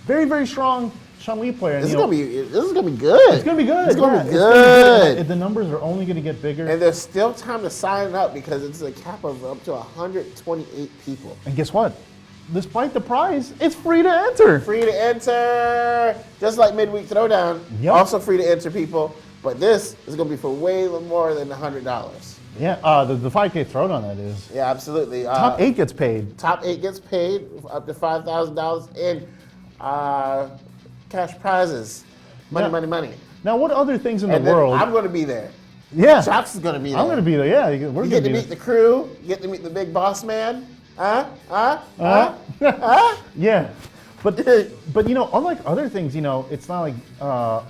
Very, very strong Sean Lee player. This is gonna be good. It's gonna be good. It's gonna be It's good. the numbers are only gonna get bigger. And there's still time to sign up because it's a cap of up to 128 people. And guess what? Despite the prize, it's free to enter. Free to enter, just like Midweek Throwdown. Yep. Also free to enter, people. But this is gonna be for way more than $100. Yeah, the 5K Throwdown, that is. Yeah, absolutely. Top 8 gets paid. Top 8 gets paid up to $5,000 in cash prizes. Money. Now, what other things in And the then world? I'm going to be there. Yeah. Chops is going to be there. I'm going to be there, yeah. You get to meet the crew. You get to meet the big boss man. Yeah. But you know, unlike other things, you know, it's not like,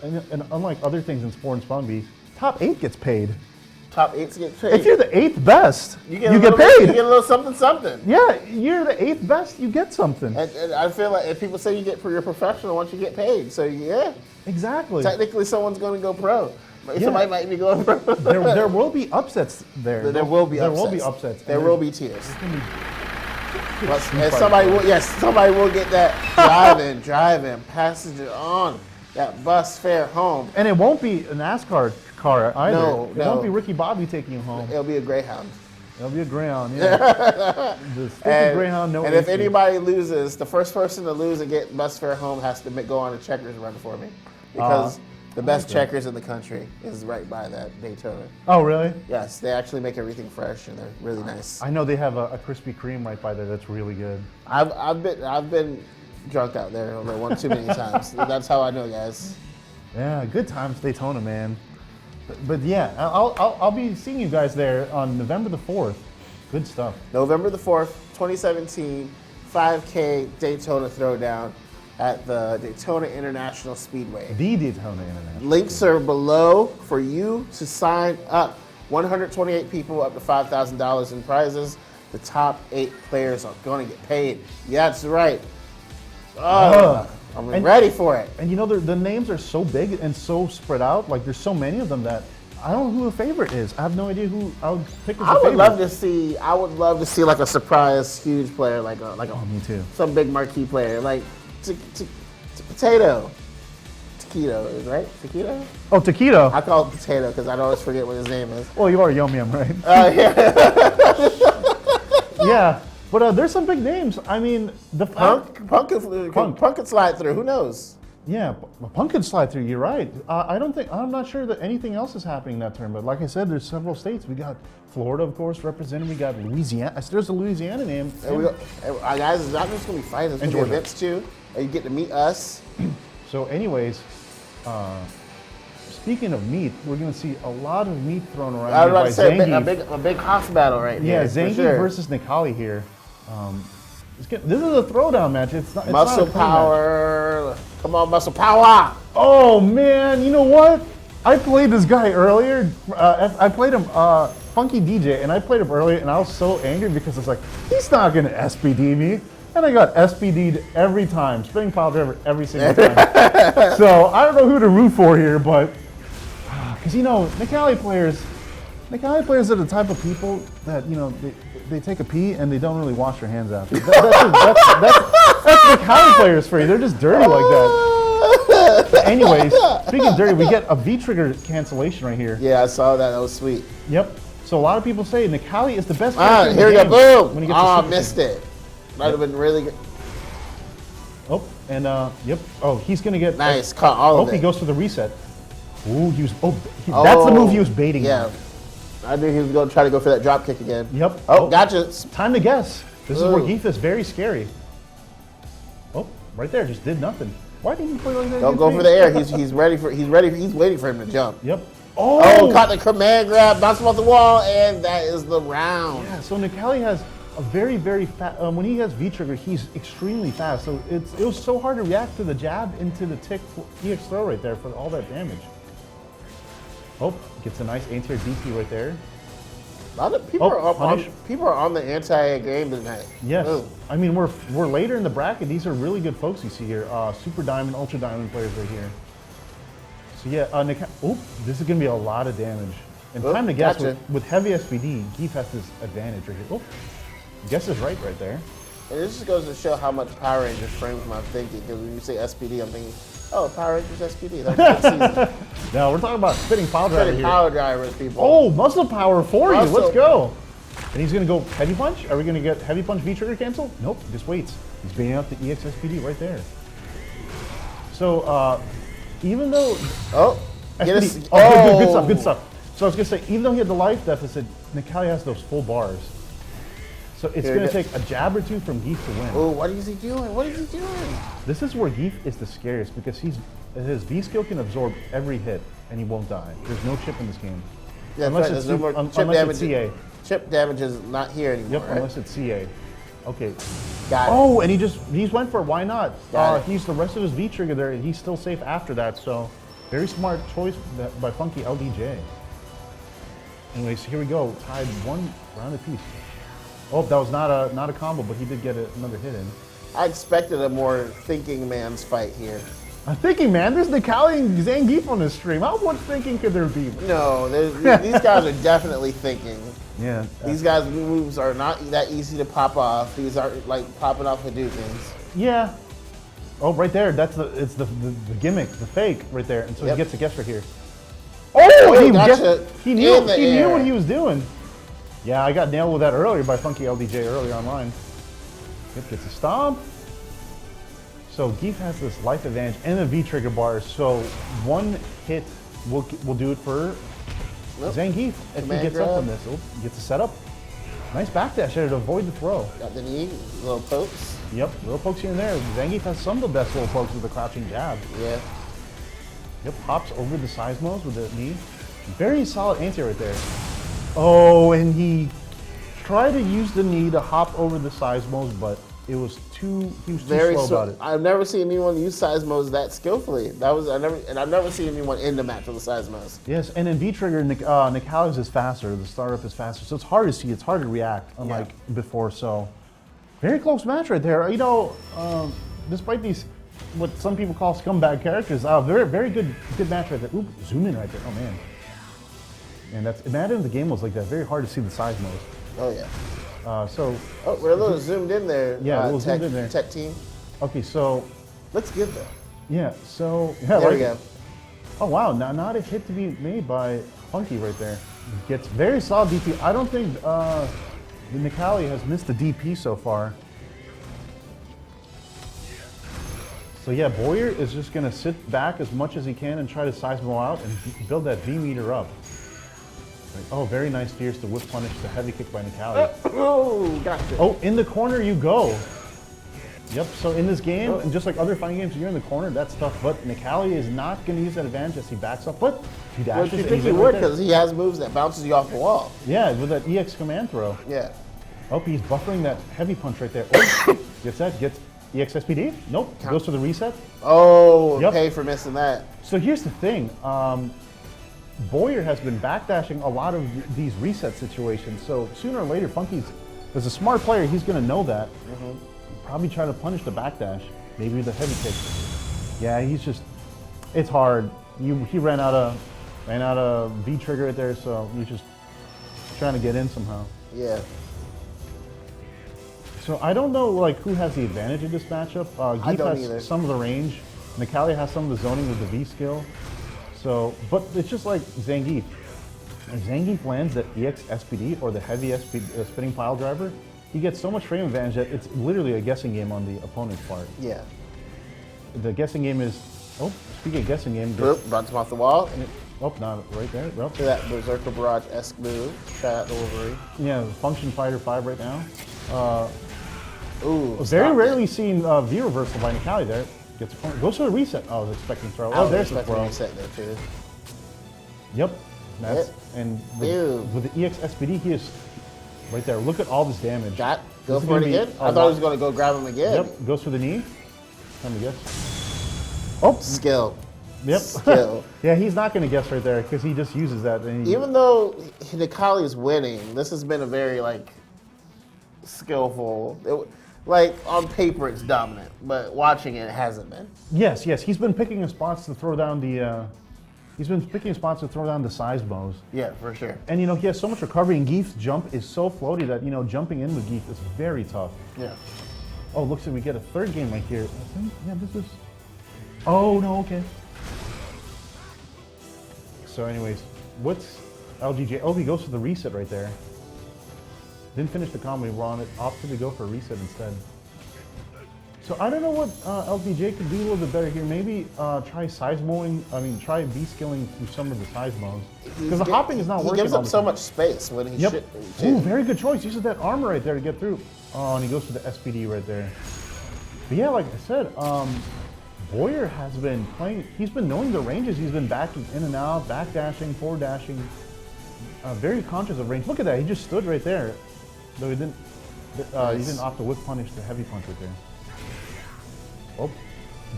and unlike other things in Sport and Spawnbee, top 8 gets paid. Top 8 get paid. If you're the 8th best, you get paid. paid. You get a little something. Yeah, you're the 8th best, you get something. And I feel like if people say you get for your professional once you get paid, so yeah. Exactly. Technically, someone's going to go pro. Somebody might be going pro. There will be upsets there. There will be upsets. There will be tears. And somebody will get that driving passenger on that bus fare home. And it won't be a NASCAR car either. No. It won't be Ricky Bobby taking you home. It'll be a Greyhound. It'll be a Greyhound, yeah. The stupid Greyhound, no And if AC. anybody loses, the first person to lose and get bus fare home has to go on a checkers run for me. Because the best checkers in the country is right by that Daytona. Oh, really? Yes, they actually make everything fresh and they're really nice. I know they have a Krispy Kreme right by there that's really good. I've been drunk out there one too many times. That's how I know, guys. Yeah, good times Daytona, man. But yeah, I'll be seeing you guys there on November the 4th. Good stuff. November the 4th, 2017, 5K Daytona Throwdown at the Daytona International Speedway. The Daytona International. Links are below for you to sign up. 128 people, up to $5,000 in prizes. The top 8 players are going to get paid. Yeah, that's right. I'm ready for it. And you know, the names are so big and so spread out. Like, there's so many of them that I don't know who a favorite is. I have no idea who I would pick as a favorite. I would love to see like a surprise huge player, like a me too. Some big marquee player, like Potato. Taquito, right? Taquito? Oh, Taquito. I call it Potato because I always forget what his name is. Well, you are Yum Yum, right? Yeah. Yeah. But there's some big names. I mean, the Punk could slide through. Who knows? Yeah, Punk could slide through. You're right. I'm not sure that anything else is happening in that term. But like I said, there's several states. We got Florida, of course, represented. We got Louisiana. There's a Louisiana name. Guys, it's not just going to be fighting. It's going to be events too. You get to meet us. So anyways, speaking of meat, we're going to see a lot of meat thrown around. I was about to say a big house battle right here. Yeah, Zangief versus Nikali here. This is a throwdown match. It's not. It's Muscle not a clean match. power. Come on, muscle power. Oh man, you know what? I played this guy earlier. I played him, Funky DJ, and I played him earlier, and I was so angry because it's like he's not gonna SPD me, and I got SPD'd every time, spinning pile driver every single time. So I don't know who to root for here, but because Necalli players are the type of people that they take a pee and they don't really wash their hands after. That's Necalli players for you. They're just dirty like that. But anyways, speaking of dirty, we get a V-trigger cancellation right here. Yeah, I saw that. That was sweet. Yep. So a lot of people say Necalli is the best. Here we go. Boom. When he gets the super missed it. Might have been really good. Oh, and yep. Oh, he's gonna get nice. Caught all of it. He goes for the reset. Ooh, that's the move he was baiting. Yeah. I knew he was going to try to go for that drop kick again. Yep. Oh, gotcha. Time to guess. This is where Geef is very scary. Oh, right there, just did nothing. Why didn't he play like that? Don't go for the air. He's ready. He's waiting for him to jump. Yep. Oh, caught the command grab, bounced him off the wall, and that is the round. Yeah. So Necalli has a very, very fast. When he has V trigger, he's extremely fast. So it was so hard to react to the jab into the tick EX throw right there for all that damage. Oh, gets a nice anti-air DP right there. A lot of people are on the anti-game tonight. Yes. Ooh. I mean, we're later in the bracket. These are really good folks you see here. Super Diamond, Ultra Diamond players right here. So yeah, this is going to be a lot of damage. And time to guess, with heavy SPD, Geef has this advantage right here. Oh, guess is right there. And this just goes to show how much Power Rangers frames my thinking. Because when you say SPD, I'm thinking, oh, Power Rangers SPD. That's a season. No, we're talking about spinning power driver here. Power drivers, people. Oh, muscle power for you. Let's go. And he's going to go heavy punch. Are we going to get heavy punch V trigger cancel? Nope, just waits. He's baiting out the EX SPD right there. So even though SPD, good stuff. So I was going to say, even though he had the life deficit, Necalli has those full bars. So it's going to take a jab or two from Geef to win. Oh, what is he doing? What is he doing? This is where Geef is the scariest because his V skill can absorb every hit and he won't die. There's no chip in this game. Yeah, unless it's CA. Chip damage is not here anymore. Yep, unless it's CA. Okay. Got it. Oh, and he went for it. Why not? He used the rest of his V trigger there, and he's still safe after that. So, very smart choice by Funky LDJ. Anyways, here we go. Tied one round apiece. Oh, that was not a combo, but he did get another hit in. I expected a more thinking man's fight here. I'm thinking, man, there's Necalli and Zangief on this stream. How much thinking could there be? No, these guys are definitely thinking. Yeah. These guys' moves are not that easy to pop off. These are like popping off Hadoukens. Yeah. Oh, right there. It's the gimmick, the fake right there. And so he gets a guess right here. Oh, he knew what he was doing. Yeah, I got nailed with that earlier by Funky LDJ earlier online. Yep, gets a stomp. So Geef has this life advantage and a V trigger bar. So one hit will do it for Zangief if he gets up on this. Oh, gets a setup. Nice backdash there to avoid the throw. Got the knee, little pokes. Yep, little pokes here and there. Zangief has some of the best little pokes with the crouching jab. Yeah. Yep, hops over the seismos with the knee. Very solid anti right there. Oh, and he tried to use the knee to hop over the seismos, but he was too slow about it. I've never seen anyone use seismos that skillfully. I've never seen anyone end the match with the seismos. Yes, and in V trigger, Necalli's is faster. The startup is faster, so it's hard to see. It's hard to react, unlike before. So, very close match right there. Despite these, what some people call scumbag characters, very good match right there. Oop, zoom in right there. Oh man. And imagine the game was like that. Very hard to see the seismos. Oh yeah. We're a little zoomed in there. Yeah, a little zoomed in there. Tech team. Okay, so looks good though. Yeah. So there we go. Oh wow, not a hit to be made by Funky right there. Gets very solid DP. I don't think Necalli has missed a DP so far. So yeah, Boyer is just gonna sit back as much as he can and try to seismo out and build that V meter up. Oh, very nice fierce to whip punish the heavy kick by Necalli. Gotcha. Oh, in the corner you go. Yep, so in this game, and just like other fighting games, you're in the corner, that's tough. But Necalli is not going to use that advantage as he backs up, but he dashes. Well, you think he would, because he has moves that bounces you off the wall. Yeah, with that EX command throw. Yeah. Oh, he's buffering that heavy punch right there. Oh, gets that, gets EXSPD? Nope, goes for the reset. Oh, Yep. pay for missing that. So here's the thing. Boyer has been backdashing a lot of these reset situations. So sooner or later, Funky's, as a smart player, he's going to know that. Probably try to punish the backdash, maybe the heavy kick. Yeah, he's just, it's hard. He ran out of V trigger right there, so he's just trying to get in somehow. Yeah. So I don't know like who has the advantage in this matchup. I Geef don't has either. some of the range. Nikali has some of the zoning with the V skill. So, but it's just like Zangief. If Zangief lands that EX SPD or the heavy spinning pile driver, he gets so much frame advantage that it's literally a guessing game on the opponent's part. Yeah. The guessing game is, oh, speaking of guessing game. Boop, bounce him off the wall. Oh, not right there. Well, To that Berserker Barrage-esque move. Shout out to Wolverine. yeah, Function Fighter 5 right now. Ooh, Very stop rarely it. seen V reversal by Nikali there. Gets a point. Goes for a reset. Oh, I was expecting throw. I Oh, was there's the expecting throw. a reset there too. Yep. That's Yep. and Ew. with the EX SPD, he is right there. Look at all this damage. Got. Go This is for it gonna be again. a I thought lot. he was going to go grab him again. Yep. Goes for the knee. Time to guess. Oh. Skill. Yep. Skill. Yeah, he's not going to guess right there because he just uses that. And he, Even though Nikali is winning, this has been a very skillful. Like on paper, it's dominant, but watching it hasn't been. yes, he's been picking spots to throw down the. He's been picking spots to throw down the size bows. Yeah, for sure. And he has so much recovery, and Geef's jump is so floaty that jumping in with Geef is very tough. Yeah. Oh, looks like we get a third game right here. I think, yeah, this is. Oh no, okay. So, anyways, what's LGJ? Oh, he goes for the reset right there. Didn't finish the combo. He opted to go for a reset instead. So I don't know what LGJ could do a little bit better here. Maybe try size mowing. I mean, try V-skilling through some of the size modes. Because the hopping is not working. He gives all up the so time. much space when he Yep. should. Ooh, very good choice. Uses that armor right there to get through. Oh, and he goes for the SPD right there. But yeah, like I said, Boyer has been playing. He's been knowing the ranges. He's been backing in and out, back dashing, forward dashing. Very conscious of range. Look at that. He just stood right there. Though he didn't. Nice. He didn't opt to whip punish the heavy punch right there. Oh,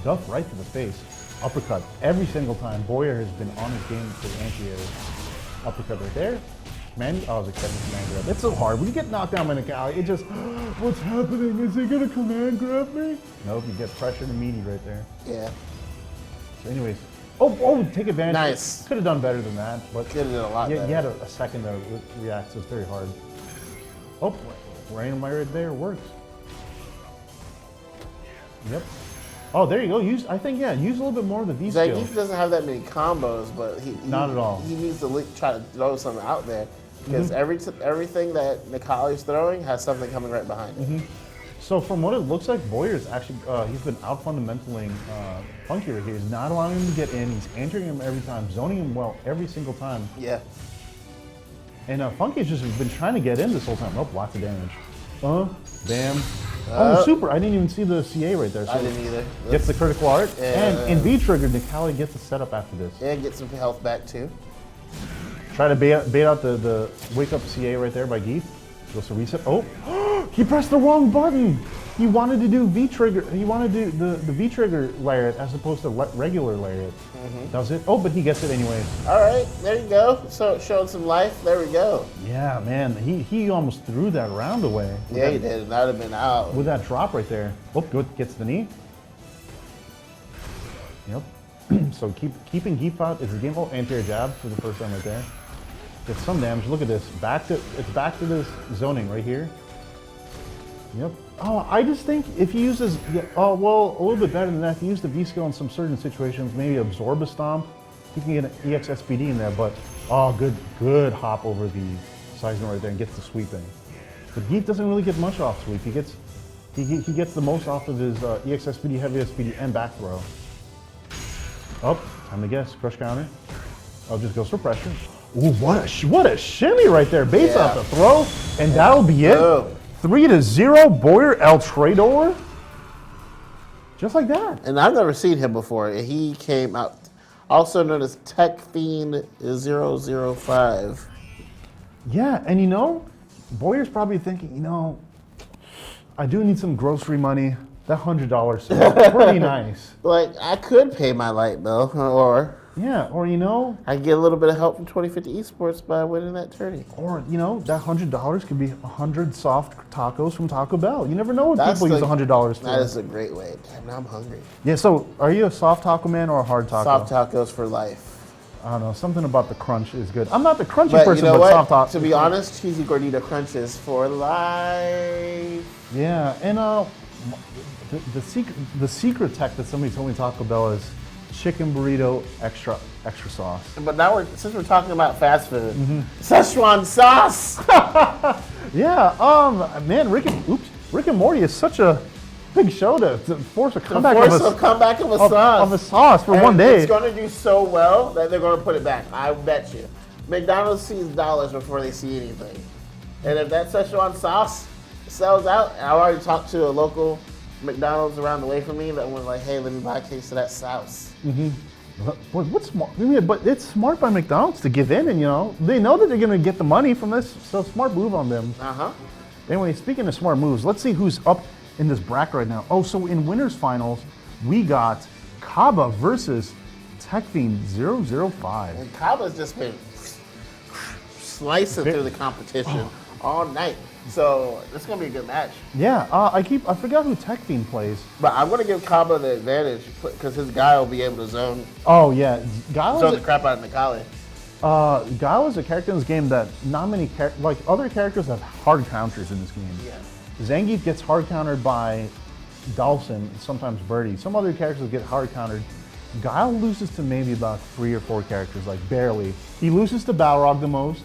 duff right to the face. Uppercut every single time. Boyer has been on his game for the anti-air. Uppercut right there. Man, I was expecting command grab. It's so hard. When you get knocked down by Nikali, it just, what's happening? Is he gonna command grab me? Nope, you get pressured immediately right there. Yeah. So anyways, oh, take advantage. Nice. Could have done better than that, but Could have done a lot you better. had a second to react, so it's very hard. Oh, Rain right there works. Yep. Oh, there you go. Use a little bit more of the V skill. Zangief doesn't have that many combos, but he Not at all. He needs to try to throw something out there because Mm-hmm. everything that Nikali's throwing has something coming right behind it. Mm-hmm. So from what it looks like, Boyer's actually, he's been out fundamentaling Funky right here. He's not allowing him to get in. He's entering him every time, zoning him well every single time. Yeah. And Funky's just been trying to get in this whole time. Oh, lots of damage. Bam. Oh, super. I didn't even see the CA right there. So I didn't either. gets the critical art. Yeah. And in V trigger, Nikali gets the setup after this. And get some health back too. Try to bait out the wake up CA right there by Geef. Goes to reset. Oh, he pressed the wrong button. He wanted to do V trigger. He wanted to do the V trigger lariat as opposed to regular lariat. Does it? Oh, but he gets it anyway. All right, there you go. So showing some life. There we go. Yeah, man. He almost threw that round away. With Yeah, that, he did. That would have been out. with that drop right there. Oh, good. Gets the knee. Yep. So keeping Geef out is the game. Oh, anti-air jab for the first time right there. Gets some damage. Look at this. It's back to this zoning right here. Yep. Oh, I just think if he uses, a little bit better than that. If he used the V skill in some certain situations, maybe absorb a stomp, he can get an EX SPD in there. But good hop over the size right there and gets the sweeping. But Geef doesn't really get much off sweep. He gets the most off of his EX SPD, heavy SPD, and back throw. Oh, time to guess. Crush counter. Oh, just goes for pressure. Ooh, what a shimmy right there. Base off the throw, and that'll be it. Boom. 3-0, Boyer El Trador. Just like that. And I've never seen him before. He came out, also known as Tech Fiend 005. Yeah, and Boyer's probably thinking, I do need some grocery money. That $100 seems pretty nice. Like, I could pay my light bill, or Yeah, or I get a little bit of help from 2050 Esports by winning that tourney. Or, that $100 could be 100 soft tacos from Taco Bell. You never know what That's people use $100 for. That is a great way. Damn, now I'm hungry. Yeah, so are you a soft taco man or a hard taco? Soft tacos for life. I don't know, something about the crunch is good. I'm not the crunchy But person, you know but what? soft taco. To be honest, cheesy gordita crunches for life. Yeah, and the secret tech that somebody told me Taco Bell is chicken burrito extra sauce. But now since we're talking about fast food, Szechuan sauce. Yeah, man, Rick and Morty is such a big show to force a comeback Comeback of a sauce. Of a sauce for and one day. It's going to do so well that they're going to put it back. I bet you. McDonald's sees dollars before they see anything. And if that Szechuan sauce sells out, and I've already talked to a local McDonald's around the way from me that was like, hey, let me buy a case of that sauce. What's smart? But it's smart by McDonald's to give in, and they know that they're going to get the money from this. So smart move on them. Anyway, speaking of smart moves, let's see who's up in this bracket right now. Oh, so in winners finals, we got Kaba versus TechFiend 005. And Kaba's just been slicing through the competition all night. So it's gonna be a good match. Yeah, I forgot who TechFiend plays. But I'm gonna give Kaba the advantage because his guy will be able to zone Yeah, zone the crap out of Nikali. Guile is a character in this game that not many other characters have hard counters in this game. Yeah. Zangief gets hard countered by Dawson, sometimes Birdie. Some other characters get hard countered. Guile loses to maybe about 3 or 4 characters, like barely. He loses to Balrog the most,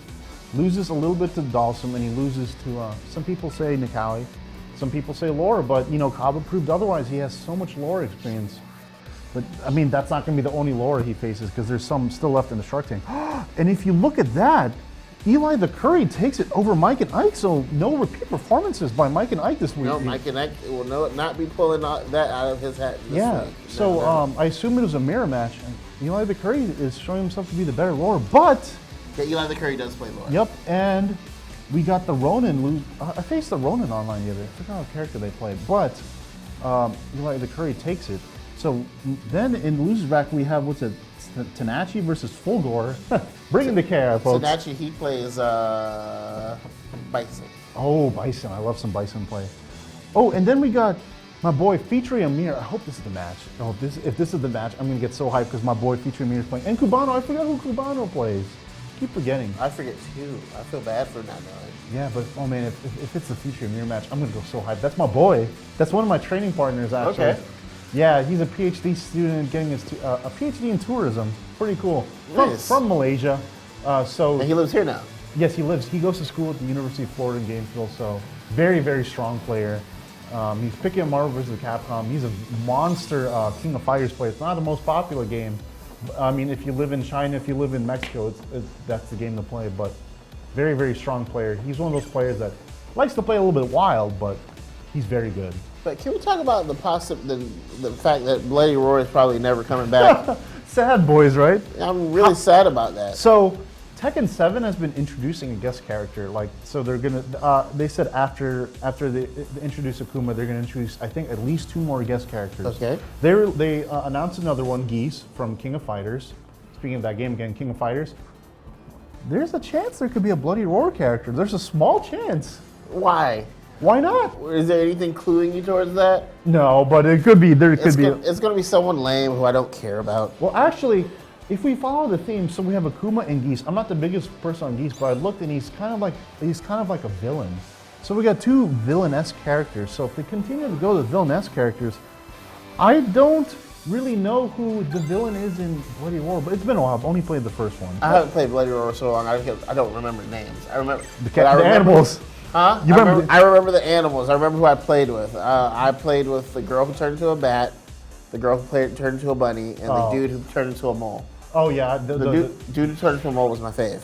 loses a little bit to Dawson, and he loses to, some people say Nikali, some people say Laura, but Kaba proved otherwise. He has so much Laura experience. But I mean, that's not going to be the only Laura he faces because there's some still left in the Shark Tank. And if you look at that, Eli the Curry takes it over Mike and Ike, so no repeat performances by Mike and Ike this week. No, Mike and Ike will not be pulling that out of his hat this week. So I assume it was a mirror match, and Eli the Curry is showing himself to be the better Laura, but... Yeah, Eli the Curry does play Laura. Yep, and we got the Ronin I faced the Ronin online the other day. I forgot what character they played, but Eli the Curry takes it. So then in losers back we have, Tanachi versus Fulgore. Bringing the care, folks. Tanachi, he plays Bison. Oh, Bison. I love some Bison play. Oh, and then we got my boy Featuring Amir. I hope this is the match. Oh, if this is the match, I'm going to get so hyped because my boy Featuring Amir is playing. And Cubano, I forgot who Cubano plays. Keep forgetting. I forget too. I feel bad for not knowing. Yeah, but oh man, if it's the Featuring Amir match, I'm going to go so hyped. That's my boy. That's one of my training partners, actually. Okay. Yeah, he's a PhD student getting his a PhD in tourism. Pretty cool. Nice. From Malaysia. And he lives here now. Yes, he goes to school at the University of Florida in Gainesville, so very, very strong player. He's picking up Marvel vs. Capcom. He's a monster King of Fighters player. It's not the most popular game. I mean, if you live in China, if you live in Mexico, that's the game to play, but very, very strong player. He's one of those players that likes to play a little bit wild, but he's very good. But can we talk about the fact that Bloody Roar is probably never coming back? Sad boys, right? I'm really sad about that. So Tekken 7 has been introducing a guest character. So they're gonna. They said after they introduce Akuma, they're gonna introduce, I think, at least 2 more guest characters. Okay. They announced another one, Geese from King of Fighters. Speaking of that game again, King of Fighters. There's a chance there could be a Bloody Roar character. There's a small chance. Why? Why not? Is there anything cluing you towards that? No, but it could be. It's going to be someone lame who I don't care about. Well, actually, if we follow the theme, so we have Akuma and Geese. I'm not the biggest person on Geese, but I looked and he's kind of like a villain. So we got 2 villainous characters. So if they continue to go to villainous characters, I don't really know who the villain is in Bloody Roar, but it's been a while. I've only played the first one. I haven't played Bloody Roar so long. I don't remember names. I remember the animals. Huh? I remember the animals. I remember who I played with. I played with the girl who turned into a bat, the girl who turned into a bunny, and the dude who turned into a mole. Oh yeah, the dude who turned into a mole was my fave.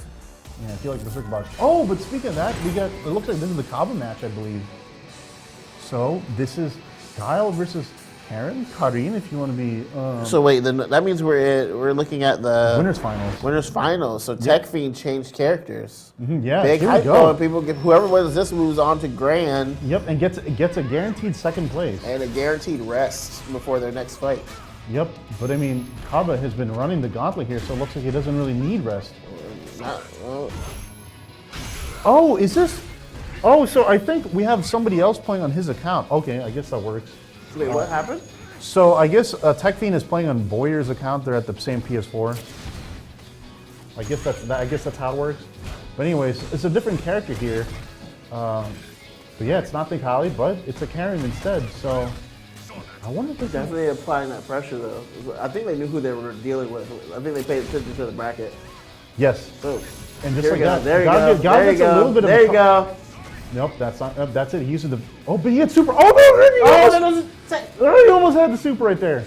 Yeah, I feel like the Berserk Box. Oh, but speaking of that, it looks like this is the Kaba match, I believe. So this is Guile versus Karen, Karin, if you want to be. So wait, then that means we're looking at the Winners finals. Winners finals. So Tech Fiend changed characters. Yeah, Big here we hype go. going. People get whoever wins this moves on to Grand Yep, and gets a guaranteed second place. and a guaranteed rest before their next fight. Yep, but I mean, Kaba has been running the gauntlet here, so it looks like he doesn't really need rest. Oh, is this? Oh, so I think we have somebody else playing on his account. Okay, I guess that works. Wait, what happened? So I guess Tech Fiend is playing on Boyer's account. They're at the same PS4. I guess that's how it works. But anyways, it's a different character here. But yeah, it's not Big Holly, but it's a Karen instead. So I wonder if they're Definitely applying that pressure though. I think they knew who they were dealing with. I think they paid attention to the bracket. Yes. So And just here like we go. that, There you God go. God There you gets a little go. bit of There you go. Nope, that's not. That's it. He uses the. Oh, but he had super. Oh no! that doesn't say. He almost had the super right there.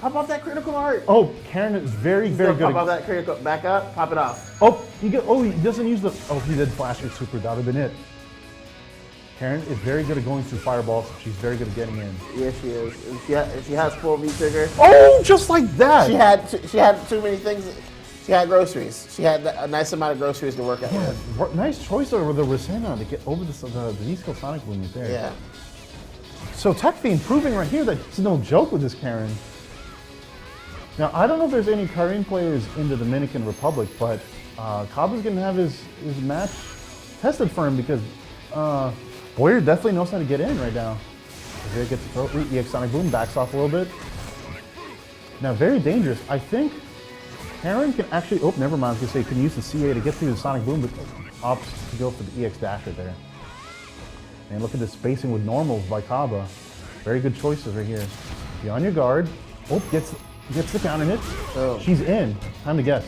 Pop off that critical art. Oh, Karen is very good. Pop off that critical. Back up. Pop it off. Oh, he doesn't use the. Oh, he did flash your super. That would have been it. Karen is very good at going through fireballs. She's very good at getting in. Yes, she is. And she has full V trigger. Oh, just like that. She had too many things. She had groceries. She had a nice amount of groceries to work out with. Nice choice over the Rosanna to get over the V-Skill Sonic Boom right there. Yeah. So Tech Fiend proving right here that he's no joke with this Karen. Now, I don't know if there's any Karen players in the Dominican Republic, but Kaba's going to have his match tested for him because Boyer definitely knows how to get in right now. Here he gets the throw. EX Sonic Boom backs off a little bit. Now, very dangerous. I think Karen can actually, oh, never mind. I was going to say, can use the CA to get through the Sonic Boom, but opts to go for the EX Dash right there. And look at the spacing with normals by Kaba. Very good choices right here. Be on your guard. Oh, gets the counter hit. Oh. She's in. Time to guess.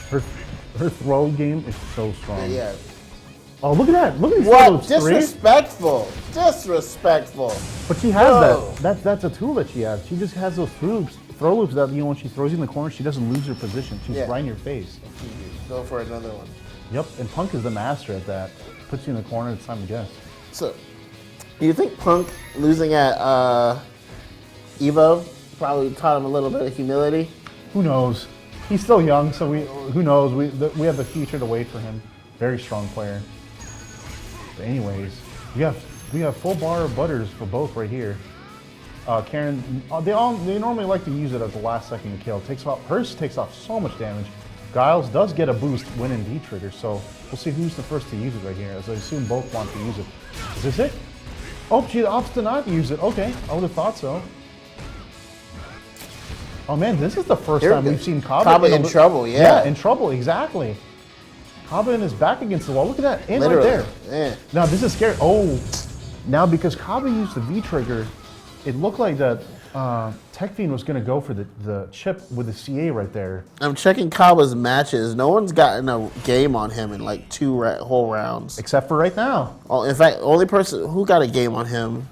Her throw game is so strong. Yeah. Oh, look at that. Look at these What? throws. Disrespectful. Disrespectful. But she has Whoa. that. That's a tool that she has. She just has those throw loops that, when she throws you in the corner, she doesn't lose her position. She's right in your face. Go for another one. Yep, and Punk is the master at that. Puts you in the corner, it's time to guess. So, do you think Punk losing at Evo probably taught him a little bit of humility? Who knows? He's still young, so who knows? We have the future to wait for him. Very strong player. But anyways, we have full bar of butters for both right here. Karen, they normally like to use it as the last second kill. Hers takes off so much damage. Giles does get a boost when in D trigger, so we'll see who's the first to use it right here, as I assume both want to use it. Is this it? Oh, she opts to not use it. Okay, I would have thought so. Oh man, this is the first time we've seen Kaba in trouble, yeah. Yeah, in trouble, exactly. Kaba in his back against the wall. Look at that, in Literally. right there. Yeah. Now this is scary. Oh, now because Kaba used the V trigger, it looked like that Tech Fiend was going to go for the chip with the CA right there. I'm checking Kaba's matches. No one's gotten a game on him in like two whole rounds. Except for right now. Oh, in fact, only person who got a game on him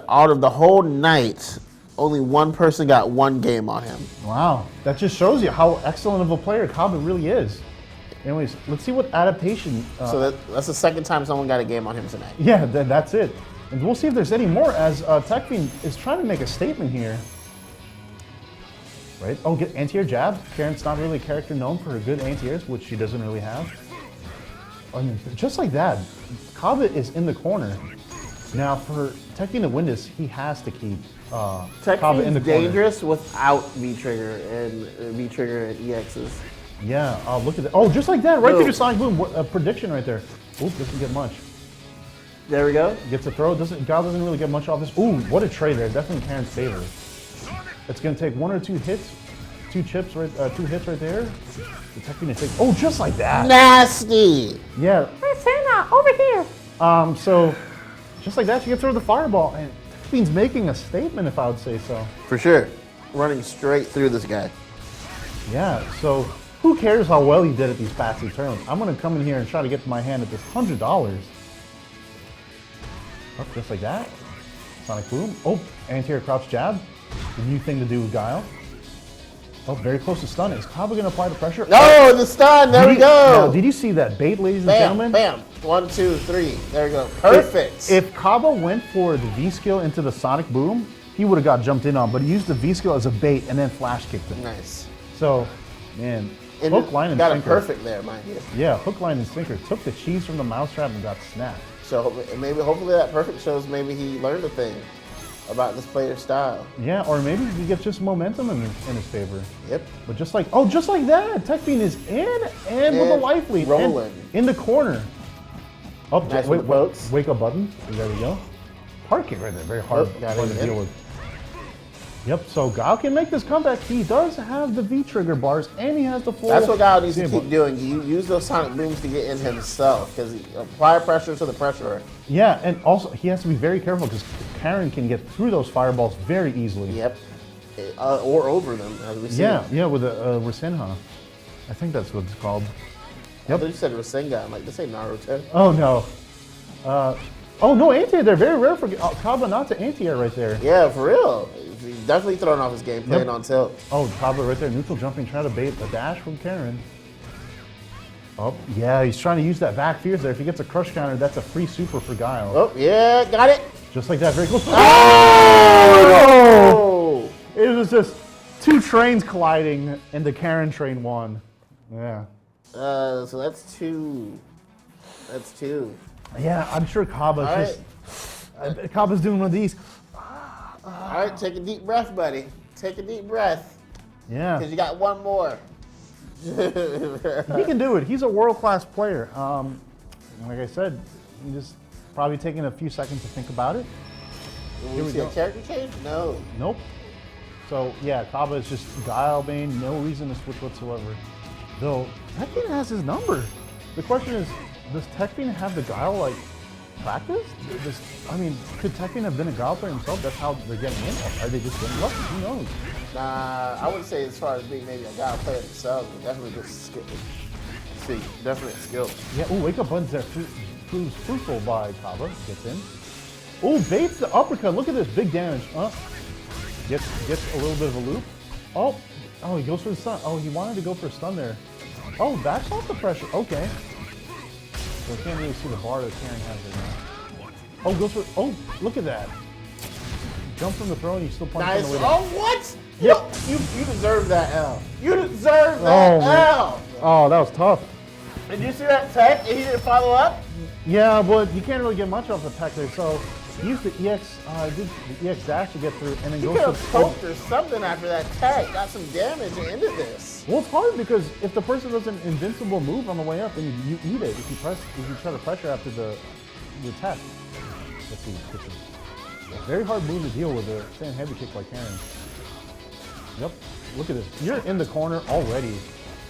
out of the whole night, only one person got one game on him. Wow, that just shows you how excellent of a player Kaba really is. Anyways, let's see what adaptation. So that's the second time someone got a game on him tonight. Yeah, that's it. And we'll see if there's any more as Tech Fiend is trying to make a statement here. Right? Oh, get anti-air jab. Karen's not really a character known for her good anti-airs, which she doesn't really have. I mean, just like that, Kaba is in the corner. Now, for Tech Fiend to win this, he has to keep Tech Kaba in the Fiend's corner. dangerous without V-Trigger and EXs. Yeah, look at that. Oh, just like that, right Boom. through the Sonic Boom. A prediction right there. Oop, doesn't get much. There we go. Gets a throw. Gal doesn't really get much off this. Ooh, what a trade there. Definitely Karen's favor. It's going to take one or two hits. Two hits right there. The Tech Fiend takes. Oh, just like that. Nasty. Yeah. Hey, Santa, over here. So, just like that, you can throw the fireball. And Tech Fiend's making a statement, if I would say so. For sure. Running straight through this guy. Yeah, so who cares how well he did at these past two tournaments? I'm going to come in here and try to get my hand at this $100. Oh, just like that. Sonic Boom. Oh, anti-air crouch jab. The new thing to do with Guile. Oh, very close to stun. Is Kaba going to apply the pressure? No, the stun. There we go. Now, did you see that bait, ladies and Bam, gentlemen? bam. 1, 2, 3. There we go. Perfect. If Kaba went for the V skill into the Sonic Boom, he would have got jumped in on, but he used the V skill as a bait and then flash kicked him. Nice. So, man, And hook, line, and got sinker. it perfect there, mind you. Yeah, hook, line, and sinker. Took the cheese from the mousetrap and got snapped. So hopefully that perfect shows maybe he learned a thing about this player's style. Yeah, or maybe he gets just momentum in his favor. Yep. But just like that, Tech Fiend is in and with a life lead. Rolling. And in the corner. Oh, Nice with the boats. Wake up button. There we go. Hard kick right there. Very hard, got hard it to in. deal with. Yep, so Gao can make this comeback. He does have the V trigger bars and he has the full. That's what Guile needs to Yeah, keep doing. You use those sonic booms to get in himself because apply pressure to the pressurer. Yeah, and also he has to be very careful because Karen can get through those fireballs very easily. Yep. Or over them, as we see. Yeah, with a Rasenha. I think that's what it's called. I thought you said Rasengan. I'm like, this ain't Naruto. Oh no. Oh no, anti-air there. Very rare for Kaba not to anti-air right there. Yeah, for real. He's definitely throwing off his game, playing on tilt. Oh, Kaba right there, neutral jumping, trying to bait a dash from Karen. Oh, yeah, he's trying to use that back fierce there. If he gets a crush counter, that's a free super for Guile. Oh, yeah, got it. Just like that, very close. Oh! It was just two trains colliding and the Karen train won. Yeah. So that's 2. That's 2. Yeah, I'm sure Kaba's All just... Kaba's doing one of these. All right, take a deep breath, buddy. Take a deep breath. Yeah. Because you got one more. He can do it. He's a world-class player. Like I said, he just probably taking a few seconds to think about it. Will we see a character change? No. Nope. So yeah, Kaba is just Guile Bane, no reason to switch whatsoever. Though Tech Fiend has his number. The question is, does Tech Fiend have the Guile like practiced? I mean, could Tech Fiend have been a Guile player himself? That's how they're getting in. Or are they just getting lucky? Who knows? Nah, I wouldn't say as far as being maybe a guy player themselves, but definitely just skill. See, definitely skill. Yeah. Oh, wake up buttons there. Proves fruitful by Kaba. Gets in. Oh, baits the uppercut. Look at this big damage. Gets a little bit of a loop. Oh, he goes for the stun. Oh, he wanted to go for a stun there. Oh, backs off the pressure. Okay. So I can't really see the bar that Karen has right now. Oh, goes for. Oh, look at that. Jump from the throw and you still punch Nice. on the way down. Oh, what? Yep. You deserve that L. You deserve that L. Oh, that was tough. Did you see that tech and he didn't follow up? Yeah, but you can't really get much off the tech there. So he used the EX, did the EX dash to get through, and then You goes could have to poked or something after that tech. Got some damage and ended this. Well, it's hard because if the person does an invincible move on the way up, then you eat it. If you try to pressure after the tech. Let's see. Very hard move to deal with a stand heavy kick like Karen. Yep. Look at this. You're in the corner already.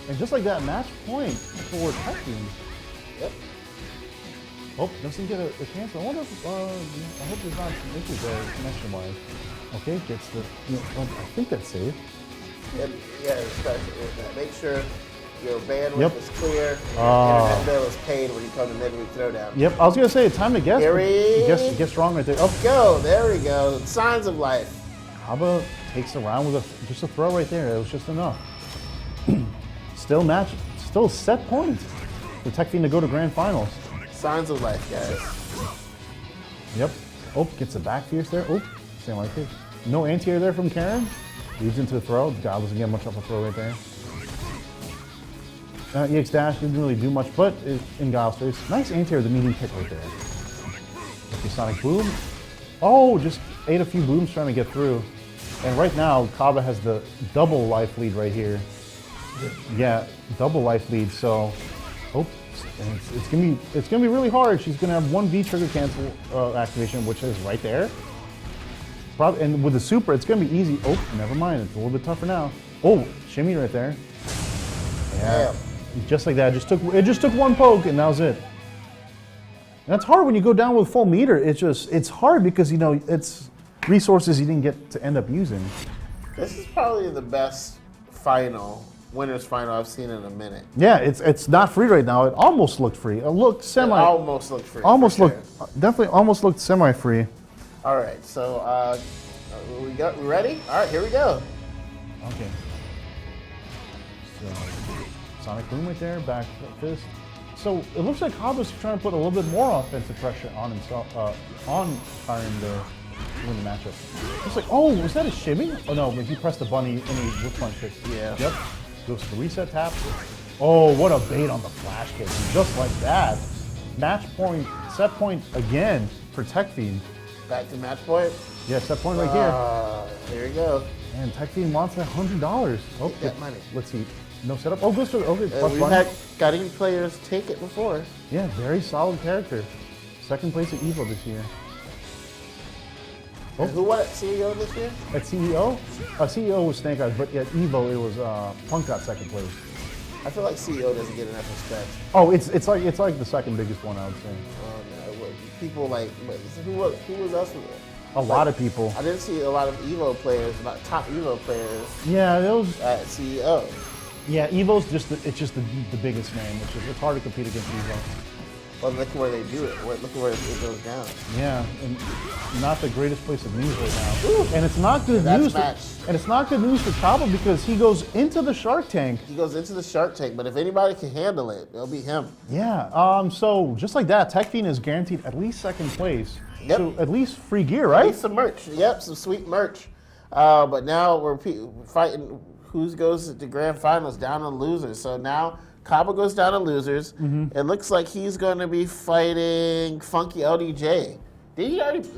And just like that, match point for Tech Fiend. Yep. Oh, doesn't get a cancel. I wonder if, I hope there's not some issues there connection-wise. Okay, gets the, I think that's safe. Yep. Yeah, especially make sure your bandwidth Yep. is clear. Your internet bill is paid when you come to Midweek Throwdown. Yep, I was going to say, time to guess. Gary. Guess wrong right there. Oh, Go. There we go. Signs of life. Kaba takes the round with just a throw right there. It was just enough. Still set points for Tech Fiend to go to Grand Finals. Signs of life, guys. Yep. Oh, gets the back fierce there. Oh, same like it. No anti-air there from Karen. Leads into the throw. God doesn't get much off a throw right there. EX dash didn't really do much, but in Guile's face. Nice anti-air, the medium kick right there. Okay, Sonic Boom. Oh, just ate a few booms trying to get through. And right now, Kaba has the double life lead right here. Yeah, double life lead. So, and it's gonna be really hard. She's gonna have one V trigger cancel activation, which is right there. And with the super, it's gonna be easy. Oh, never mind. It's a little bit tougher now. Oh, shimmy right there. Yeah, just like that. It just took one poke, and that was it. And that's hard when you go down with full meter. It's hard because it's resources you didn't get to end up using. This is probably the best winners final I've seen in a minute. Yeah, it's not free right now. It almost looked free. It looked semi. It almost looked free. Definitely almost looked semi-free. All right, so we ready? All right, here we go. Okay. Sonic Boom right there, back fist. So it looks like Kaba's trying to put a little bit more offensive pressure on himself, on Kyron to win the matchup. It's like, oh, was that a shimmy? Oh no, but he pressed the bunny and he whip punch kick. Yeah. Yep. Goes to the reset tap. Oh, what a bait on the flash kick. Just like that. Match point, set point again for Tech Fiend. Back to match point. Yeah, set point right here. Here we go. And Tech Fiend wants that $100. Oh, Get that money. Let's see. No setup. Oh, goes to okay. Plus We've one. had Guardian players take it before. Yeah, very solid character. Second place at EVO this year. And who won at CEO this year? At CEO? CEO was Snake Eyes, but at EVO it was Punk got second place. I feel like CEO doesn't get enough respect. Oh, it's like the second biggest one, I would say. People like, who was us? A lot of people. I didn't see a lot of EVO players, not top EVO players Yeah, those. at CEO. Yeah, EVO's just the biggest name. It's hard to compete against EVO. Well, look where they do it. Look where it goes down. Yeah, and not the greatest place of news right now. Ooh. And it's not good That's news. match. And it's not good news for Kaba because he goes into the Shark Tank. He goes into the Shark Tank, but if anybody can handle it, it'll be him. Yeah. So just like that, Tech Fiend is guaranteed at least second place. Yep. So at least free gear, right? Need some merch. Yep, some sweet merch. But now we're fighting who goes to the grand finals, down to losers. So now Kaba goes down to losers. Mm-hmm. It looks like he's going to be fighting Funky LDJ. Did he already?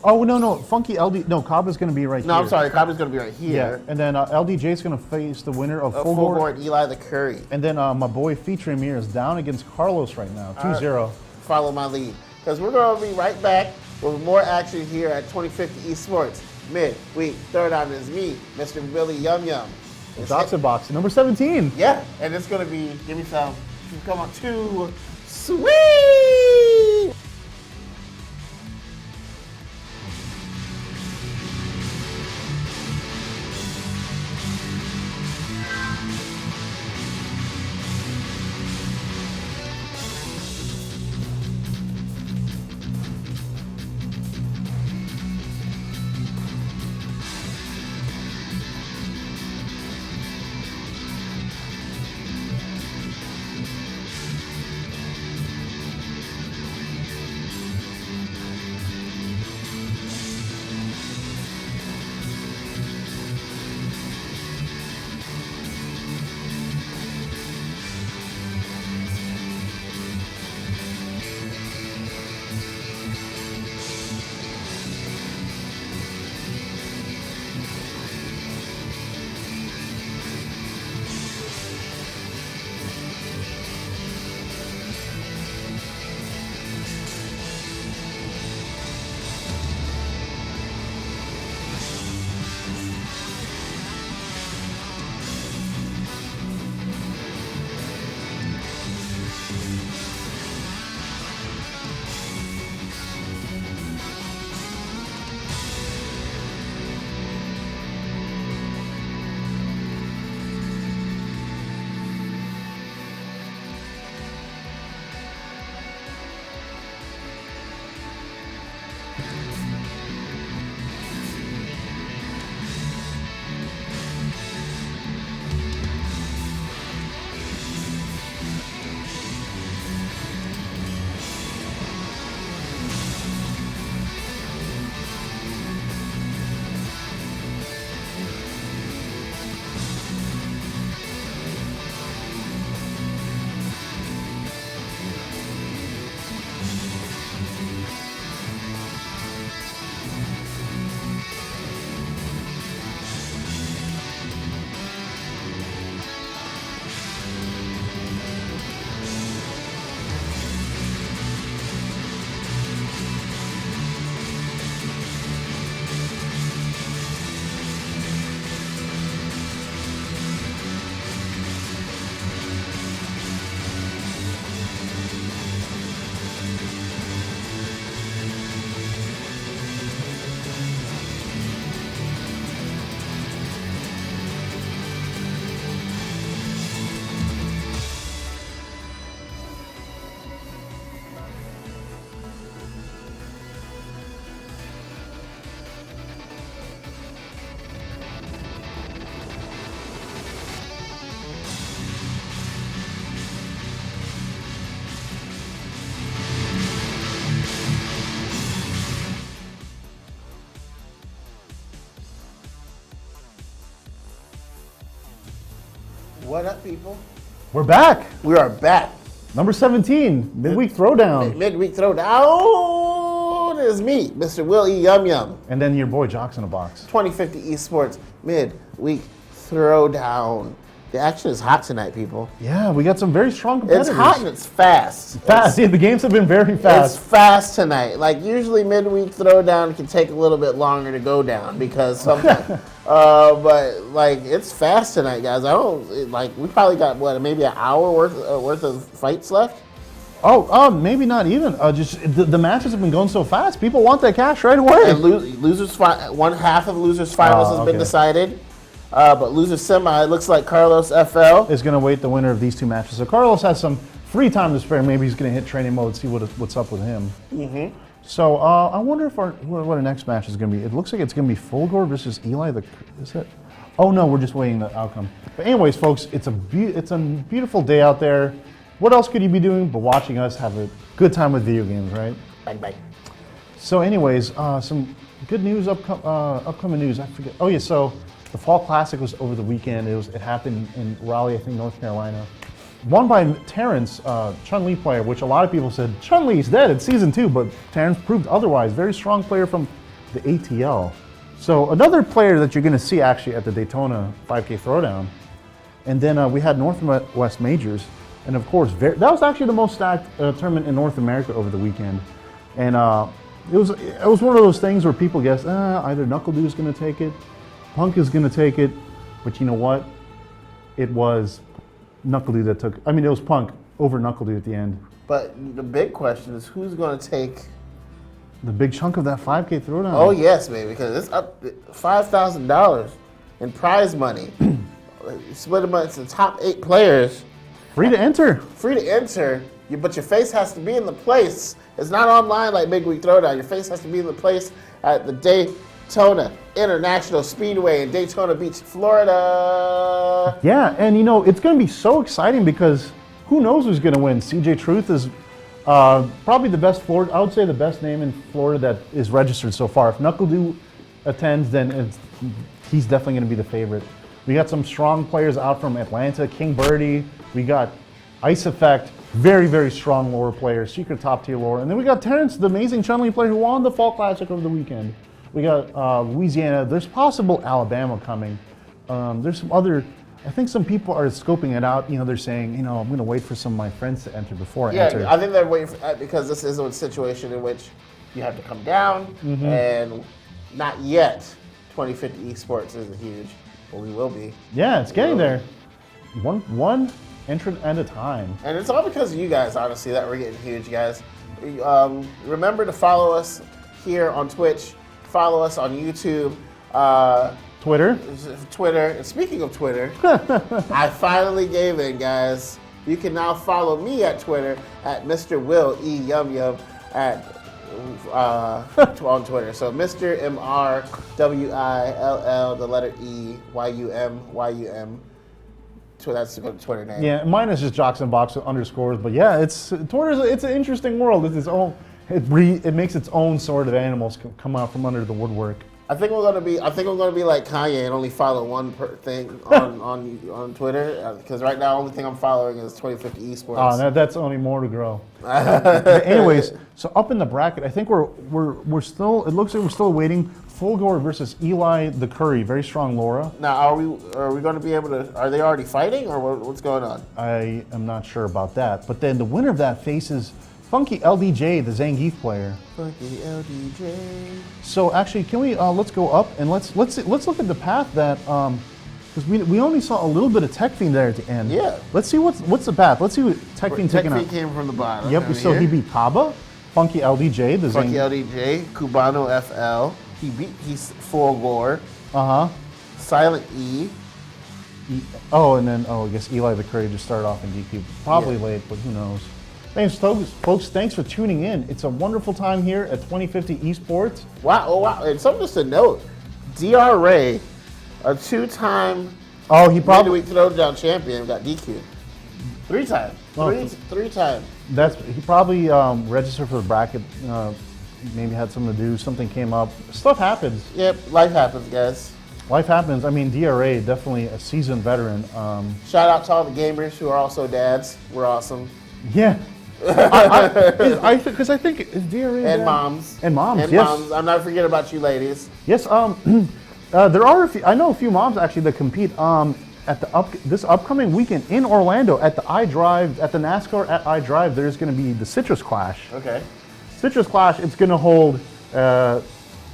Oh no, Funky LD. No, Kaba's going to be right here. No, I'm sorry. Kaba's going to be right here. Yeah, and then LDJ is going to face the winner of Full Fulgore. Board Eli the Curry. And then my boy Feature Amir is down against Carlos right now, 2-0. Follow my lead. Because we're going to be right back with more action here at 2050 Esports. Midweek Throwdown is me, Mr. Billy Yum Yum. Doxer Box, number 17. Yeah, and it's going to be, give me some, come on, too sweet! What up, people? We're back. We are back. Number 17, Midweek Throwdown. Midweek Throwdown. It is me, Mr. Will E. Yum Yum. And then your boy, Jocks in a Box. 2050 Esports Midweek Throwdown. The action is hot tonight, people. Yeah, we got some very strong competitors. It's hot and it's fast. Fast. Yeah, the games have been very It's fast. fast tonight. Like usually Midweek Throwdown can take a little bit longer to go down because something. But like it's fast tonight, guys. We probably got maybe an hour worth of fights left. Maybe not even. Just the matches have been going so fast. People want that cash right away. And one half of losers finals has been decided. But loser semi, it looks like Carlos FL is going to wait the winner of these two matches. So Carlos has some free time to spare. Maybe he's going to hit training mode, see what's up with him. Mm-hmm. So I wonder if what our next match is going to be. It looks like it's going to be Fulgore versus Eli. Is it? Oh no, we're just waiting the outcome. But anyways, folks, it's a beautiful day out there. What else could you be doing but watching us have a good time with video games, right? Bang bang. So anyways, some good news, upcoming news. I forget. Oh yeah, so the Fall Classic was over the weekend. It happened in Raleigh, I think, North Carolina. Won by Terrence, Chun-Li player, which a lot of people said, Chun-Li's dead in Season 2, but Terrence proved otherwise. Very strong player from the ATL. So another player that you're going to see actually at the Daytona 5K Throwdown. And then we had Northwest Majors. And of course, that was actually the most stacked tournament in North America over the weekend. And it was one of those things where people guess, either Knuckle Dude's going to take it, Punk is going to take it, but you know what? It was Knuckle Dude that took. I mean, it was Punk over Knuckle Dude at the end. But the big question is, who's going to take the big chunk of that 5K Throwdown? Oh yes, baby, because it's up $5,000 in prize money. Split amongst the top 8 players. Free to enter. Free to enter, but your face has to be in the place. It's not online like Midweek Throwdown. Your face has to be in the place at the Daytona International Speedway in Daytona Beach, Florida. Yeah, and it's going to be so exciting because who knows who's going to win? CJ Truth is probably the best Florida. I would say the best name in Florida that is registered so far. If Knuckle Dude attends, then he's definitely going to be the favorite. We got some strong players out from Atlanta. King Birdie. We got Ice Effect. Very, very strong lore player. Secret top tier lore. And then we got Terrence, the amazing Chun-Li player who won the Fall Classic over the weekend. We got Louisiana. There's possible Alabama coming. There's some other. I think some people are scoping it out. They're saying, I'm going to wait for some of my friends to enter before I enter. Yeah, I think they're waiting for, because this is a situation in which you have to come down, and not yet. 2050 Esports isn't huge, but we will be. Yeah, it's getting there. One entrant at a time. And it's all because of you guys, honestly, that we're getting huge, guys. Remember to follow us here on Twitch. Follow us on YouTube. Twitter. And speaking of Twitter, I finally gave in, guys. You can now follow me at Twitter at Mr. Will E Yum Yum on Twitter. So Mr. MRWILL, the letter E YUM. So that's the Twitter name. Yeah, mine is just Jocks and Box with underscores. But yeah, Twitter's an interesting world. It's its own. It makes its own sort of animals come out from under the woodwork. I think we're gonna be like Kanye and only follow one thing on Twitter, because right now the only thing I'm following is 2050 Esports. Oh, that's only more to grow. Anyways, so up in the bracket, I think we're still. It looks like we're still waiting. Fulgore versus Eli the Curry, very strong Laura. Now, are we going to be able to? Are they already fighting, or what's going on? I am not sure about that. But then the winner of that faces Funky LDJ, the Zangief player. Funky LDJ. So actually, can we let's go up and let's look at the path that because we only saw a little bit of Tech Fiend there at the end. Yeah. Let's see what's the path. Let's see what Tech Fiend taking out. Tech Fiend came from the bottom. Yep. So he beat Kaba, Funky LDJ, the Funky LDJ, Cubano FL. He's Fulgore. Silent E. I guess Eli the Curry just started off in DQ. Probably late, but who knows. Thanks, folks. Thanks for tuning in. It's a wonderful time here at 2050 Esports. Wow. And something just to note, DR Ray, a 2-time Midweek Throwdown champion, got DQ'd. 3 times. Three times. He probably registered for the bracket. Maybe had something to do. Something came up. Stuff happens. Yep, life happens, guys. life happens. I mean, DRA, definitely a seasoned veteran. Shout out to all the gamers who are also dads. We're awesome. Yeah. Because I think is DRA And dad? moms. And moms, And yes. moms. I'm not forgetting about you ladies. Yes, there are a few, I know a few moms actually that compete at this upcoming weekend in Orlando at the iDrive, at the NASCAR at iDrive. There's going to be the Citrus Clash. Okay. Citrus Clash, it's going to hold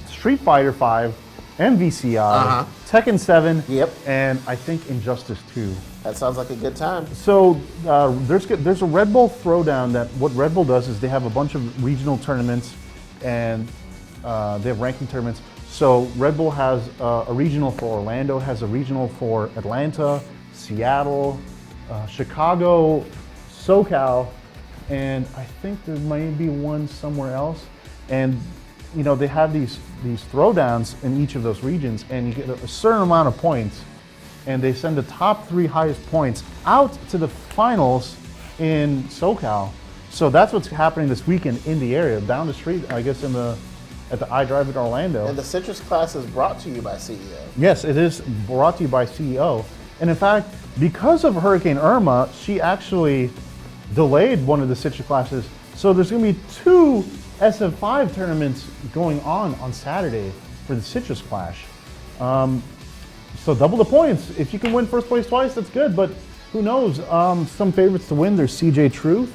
Street Fighter 5, MVCI, Tekken 7, Yep. and I think Injustice 2. That sounds like a good time. So there's a Red Bull Throwdown that what Red Bull does is they have a bunch of regional tournaments and they have ranking tournaments. So Red Bull has a regional for Orlando, has a regional for Atlanta, Seattle, Chicago, SoCal, and I think there might be one somewhere else. And you know, they have these throwdowns in each of those regions, and you get a certain amount of points, and they send the top 3 highest points out to the finals in SoCal. So that's what's happening this weekend in the area, down the street, I guess, at the iDrive in Orlando. And the Citrus Class is brought to you by CEO. Yes, it is brought to you by CEO. And in fact, because of Hurricane Irma, she actually delayed one of the Citrus classes. So there's going to be 2 SF5 tournaments going on Saturday for the Citrus Clash. So double the points. If you can win first place twice, that's good. But who knows? Some favorites to win. There's CJ Truth.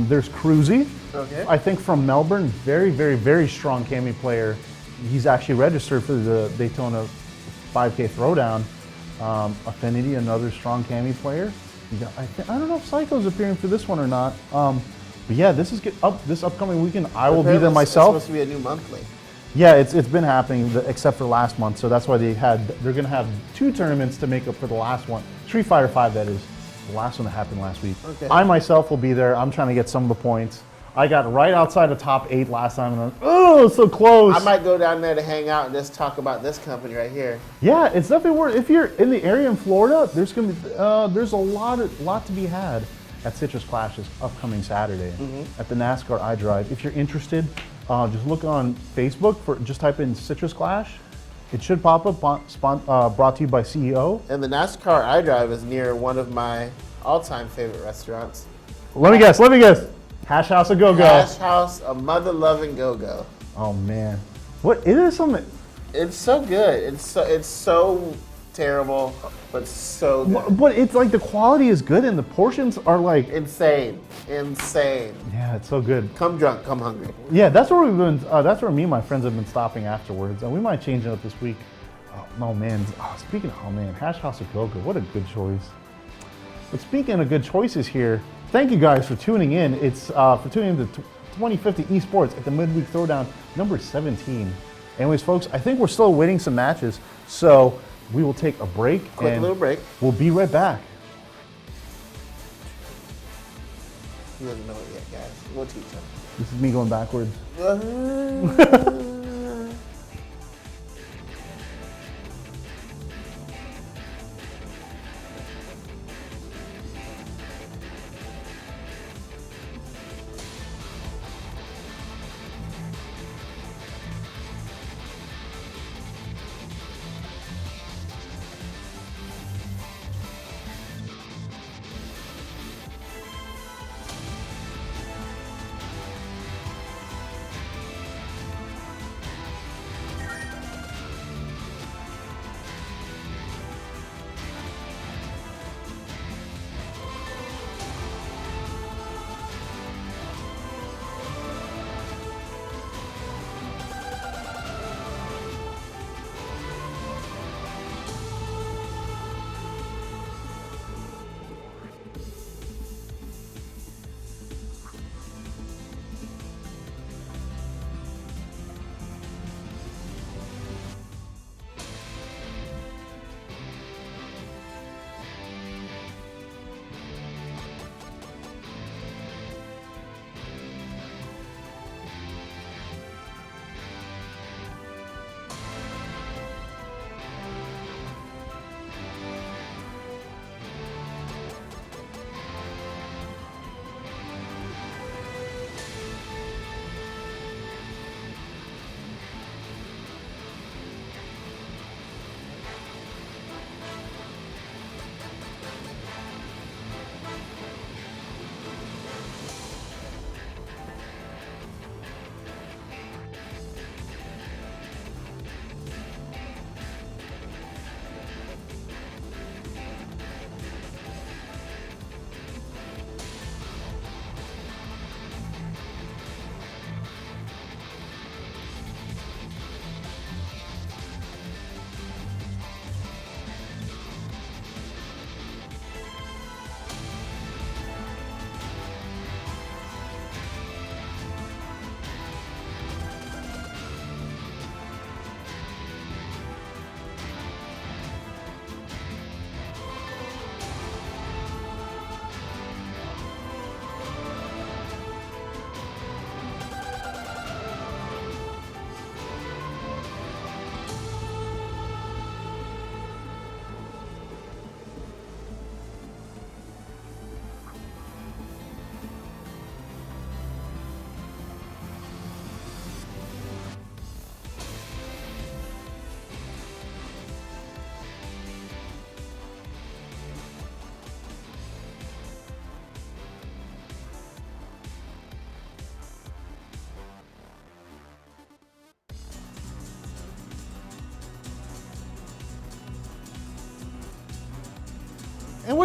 There's Cruzy. Okay. I think from Melbourne, very, very, very strong Cami player. He's actually registered for the Daytona 5K Throwdown. Affinity, another strong Cami player. I don't know if Psycho's appearing for this one or not. But yeah, this upcoming weekend. I will be there myself. It's supposed to be a new monthly. Yeah, it's been happening except for last month, so that's why they're going to have 2 tournaments to make up for the last one. Street Fighter 5, that is, the last one that happened last week. Okay. I myself will be there. I'm trying to get some of the points. I got right outside the top 8 last time, and I was, oh, so close. I might go down there to hang out and just talk about this company right here. Yeah, it's definitely worth. If you're in the area in Florida, there's going to be there's a lot to be had at Citrus Clash this upcoming Saturday at the NASCAR iDrive. If you're interested, just look on Facebook just type in Citrus Clash. It should pop up. Brought to you by CEO. And the NASCAR iDrive is near one of my all-time favorite restaurants. Let me guess. Hash House a Go-Go. Hash House, a mother-loving go-go. Oh man, what it is something. It's so good. It's so terrible, but so good. But it's like the quality is good and the portions are like Insane. yeah, it's so good. Come drunk, come hungry. Yeah, that's where we've been. That's where me and my friends have been stopping afterwards, and we might change it up this week. Oh man, Hash House a Go-Go, what a good choice. But speaking of good choices here, thank you guys for tuning in. It's for tuning in to 2050 Esports at the Midweek Throwdown number 17. Anyways, folks, I think we're still waiting some matches, so we will take a break. Quick little break. We'll be right back. He doesn't know it yet, guys. We'll teach him. This is me going backwards.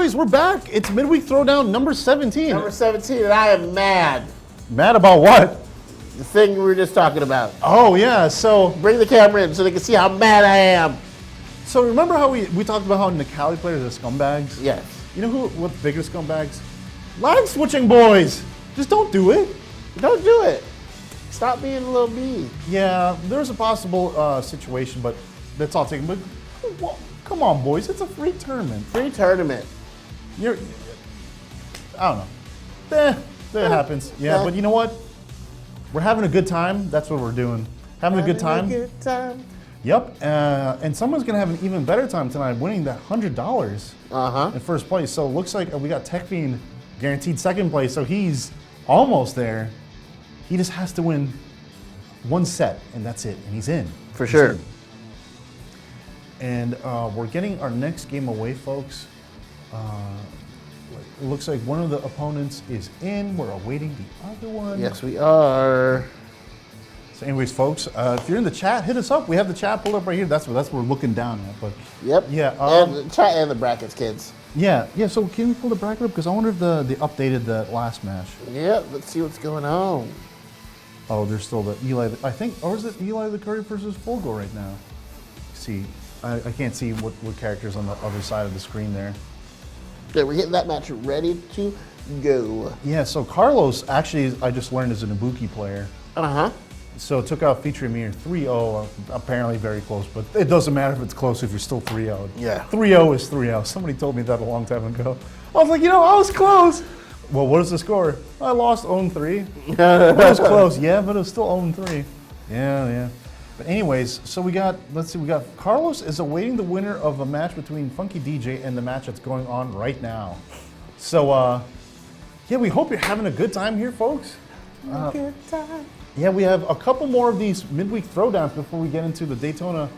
boys, we're back. It's Midweek Throwdown number 17. Number 17, and I am mad. Mad about what? The thing we were just talking about. Oh, yeah. So Bring the camera in so they can see how mad I am. remember how we talked about how Nicali players are scumbags? Yes. You know what the biggest scumbags? Lag switching boys. Just don't do it. Don't do it. Stop being a little bee. Yeah, there's a possible situation, but that's all taken. But well, come on, boys. It's a free tournament. Free tournament. I don't know. That happens. Yeah, but you know what? We're having a good time. That's what we're doing. Having a good time. Good time. Yep. And someone's going to have an even better time tonight winning that $100 in first place. So it looks like we got Tech Fiend guaranteed second place. So he's almost there. He just has to win one set, and that's it. And he's in. For sure. And we're getting our next game away, folks. It looks like one of the opponents is in. We're awaiting the other one. Yes, we are. So anyways, folks, if you're in the chat, hit us up. We have the chat pulled up right here. That's what we're looking down at. But Yep. yeah, and the chat and the brackets, kids. yeah. So can we pull the bracket up? Because I wonder if they updated the last match. Yep. Let's see what's going on. Oh, there's still the Eli. I think, or is it Eli the Curry versus Fulgo right now? See, I can't see what characters on the other side of the screen there. Yeah, we're getting that match ready to go. Yeah. So Carlos actually, I just learned is an Ibuki player. So took out Feature Amir 3-0, apparently very close, but it doesn't matter if it's close if you're still 3-0. Yeah. 3-0 is 3-0. Somebody told me that a long time ago. I was like, I was close. Well, what is the score? I lost 0-3. It was close, yeah, but it was still 0-3. Yeah. But anyways, so we got Carlos is awaiting the winner of a match between Funky DJ and the match that's going on right now. So, yeah, we hope you're having a good time here, folks. Good time. Yeah, we have a couple more of these midweek throwdowns before we get into the Daytona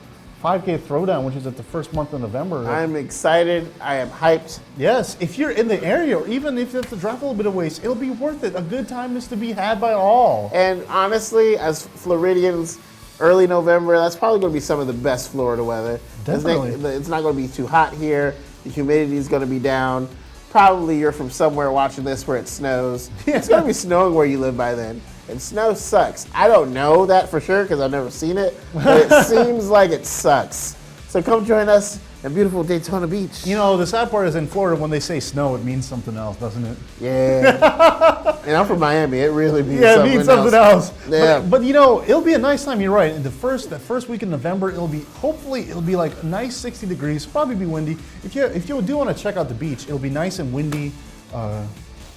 5K throwdown, which is at the first month of November. I'm excited. I am hyped. Yes, if you're in the area, or even if you have to drive a little bit of ways, it'll be worth it. A good time is to be had by all. And honestly, as Floridians, early November, that's probably going to be some of the best Florida weather. Definitely. It's not going to be too hot here. The humidity is going to be down. Probably you're from somewhere watching this where it snows. It's going to be snowing where you live by then. And snow sucks. I don't know that for sure because I've never seen it, but it seems like it sucks. So come join us in beautiful Daytona Beach. The sad part is in Florida, when they say snow, it means something else, doesn't it? Yeah. And I'm from Miami. It really means Yeah, it means something else. Yeah. But it'll be a nice time. You're right. The first week in November, hopefully it'll be like a nice 60 degrees. Probably be windy. If you do want to check out the beach, it'll be nice and windy.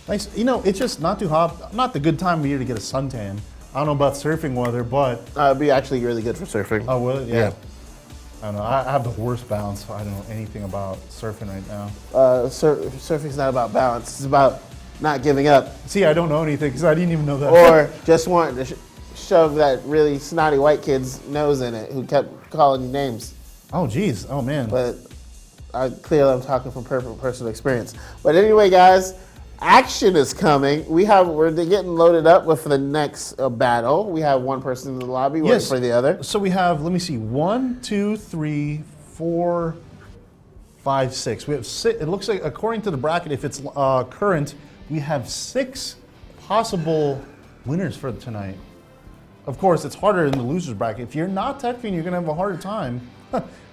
Nice. It's just not too hot. Not the good time of year to get a suntan. I don't know about surfing weather, but It'd be actually really good for surfing. oh, will it? Yeah. I don't know. I have the worst balance, so I don't know anything about surfing right now. Surfing's not about balance. It's about not giving up. See, I don't know anything because I didn't even know that. Or just wanting to shove that really snotty white kid's nose in it who kept calling you names. Oh, geez. Oh, man. But clearly I'm talking from personal experience. But anyway, guys, action is coming. We're getting loaded up with the next battle. We have one person in the lobby waiting for the other. So we have, let me see, 1, 2, 3, 4, 5, 6. We have six. It looks like, according to the bracket, if it's current, we have 6 possible winners for tonight. Of course, it's harder in the losers bracket. If you're not Tech Fiend, you're going to have a harder time.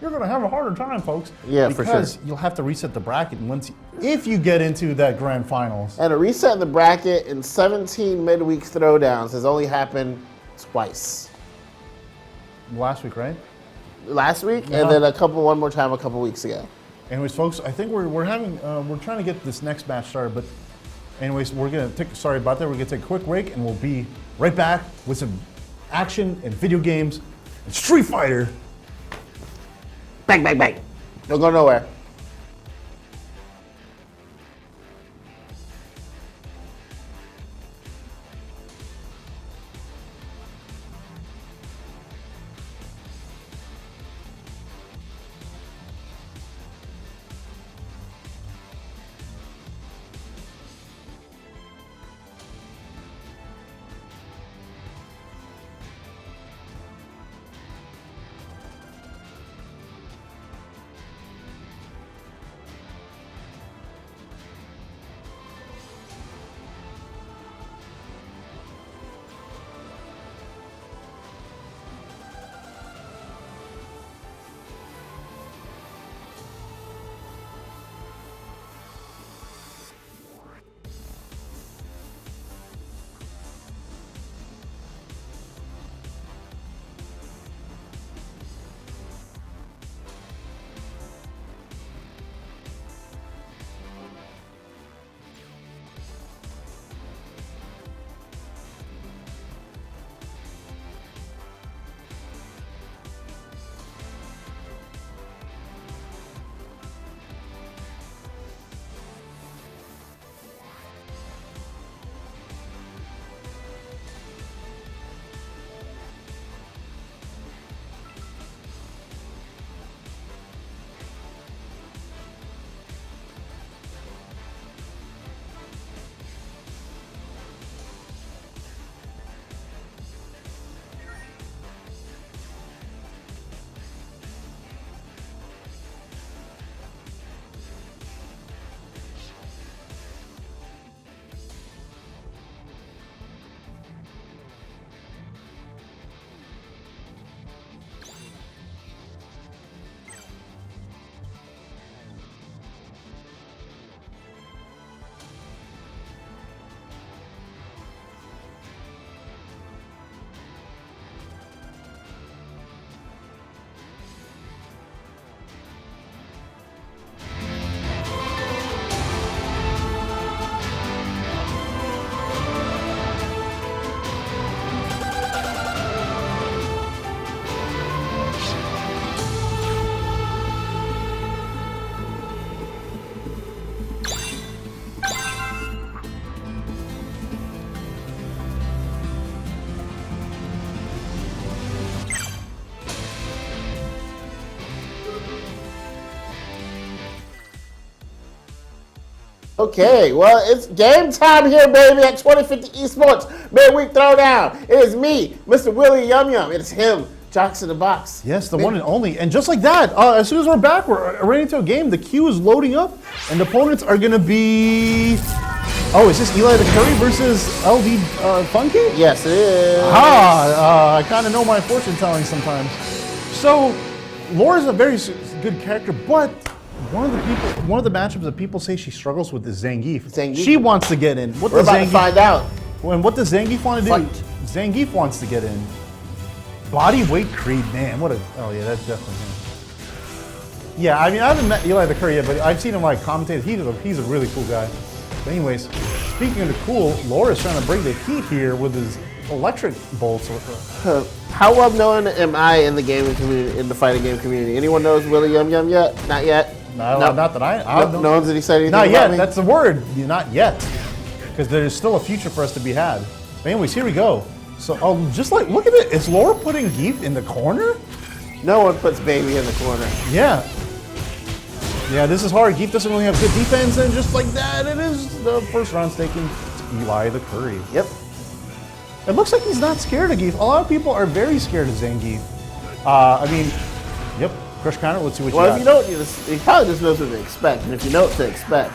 You're going to have a harder time, folks. Yeah, for sure. Because you'll have to reset the bracket if you get into that grand finals. And a reset in the bracket in 17 midweek throwdowns has only happened twice. Last week, right? Last week, and then one more time a couple weeks ago. Anyways, folks, I think we're trying to get this next match started, but anyways, we're gonna sorry about that. We're gonna take a quick break, and we'll be right back with some action and video games and Street Fighter. Bang, bang, bang. Don't go nowhere. Okay, well, it's game time here, baby, at 2050 Esports Midweek Throwdown. It is me, Mr. Willie Yum Yum. It is him, Jocks in the Box. Yes, the one and only. And just like that, as soon as we're back, we're ready to a game. The queue is loading up, and the opponents are going to be... Oh, is this Eli the Curry versus LD Funky? Yes, it is. I kind of know my fortune telling sometimes. So, Laura's a very good character, but one of the matchups that people say she struggles with is Zangief. She wants to get in. We're about to find out. And what does Zangief want to do? Fight. Zangief wants to get in. Body weight Creed, man, what a... Oh yeah, that's definitely him. Yeah, I mean, I haven't met Eli the Curry yet, but I've seen him like commentate. He's a really cool guy. But anyways, speaking of the cool, Laura's trying to bring the heat here with his electric bolts. How well known am I in the gaming community, in the fighting game community? Anyone knows Willie Yum Yum yet? Not yet. No, not that I don't. No one's excited. Not yet. That's the word. Not yet, because there's still a future for us to be had. But anyways, here we go. So, just like, look at it. Is Laura putting Geef in the corner? No one puts baby in the corner. Yeah. Yeah, this is hard. Geef doesn't really have good defense, and just like that, it is the first round taken to Eli the Curry. Yep. It looks like he's not scared of Geef. A lot of people are very scared of Zangief. I mean, yep, crush counter. Let's see what you got. Well, if you know, he probably just knows what to expect, and if you know what to expect,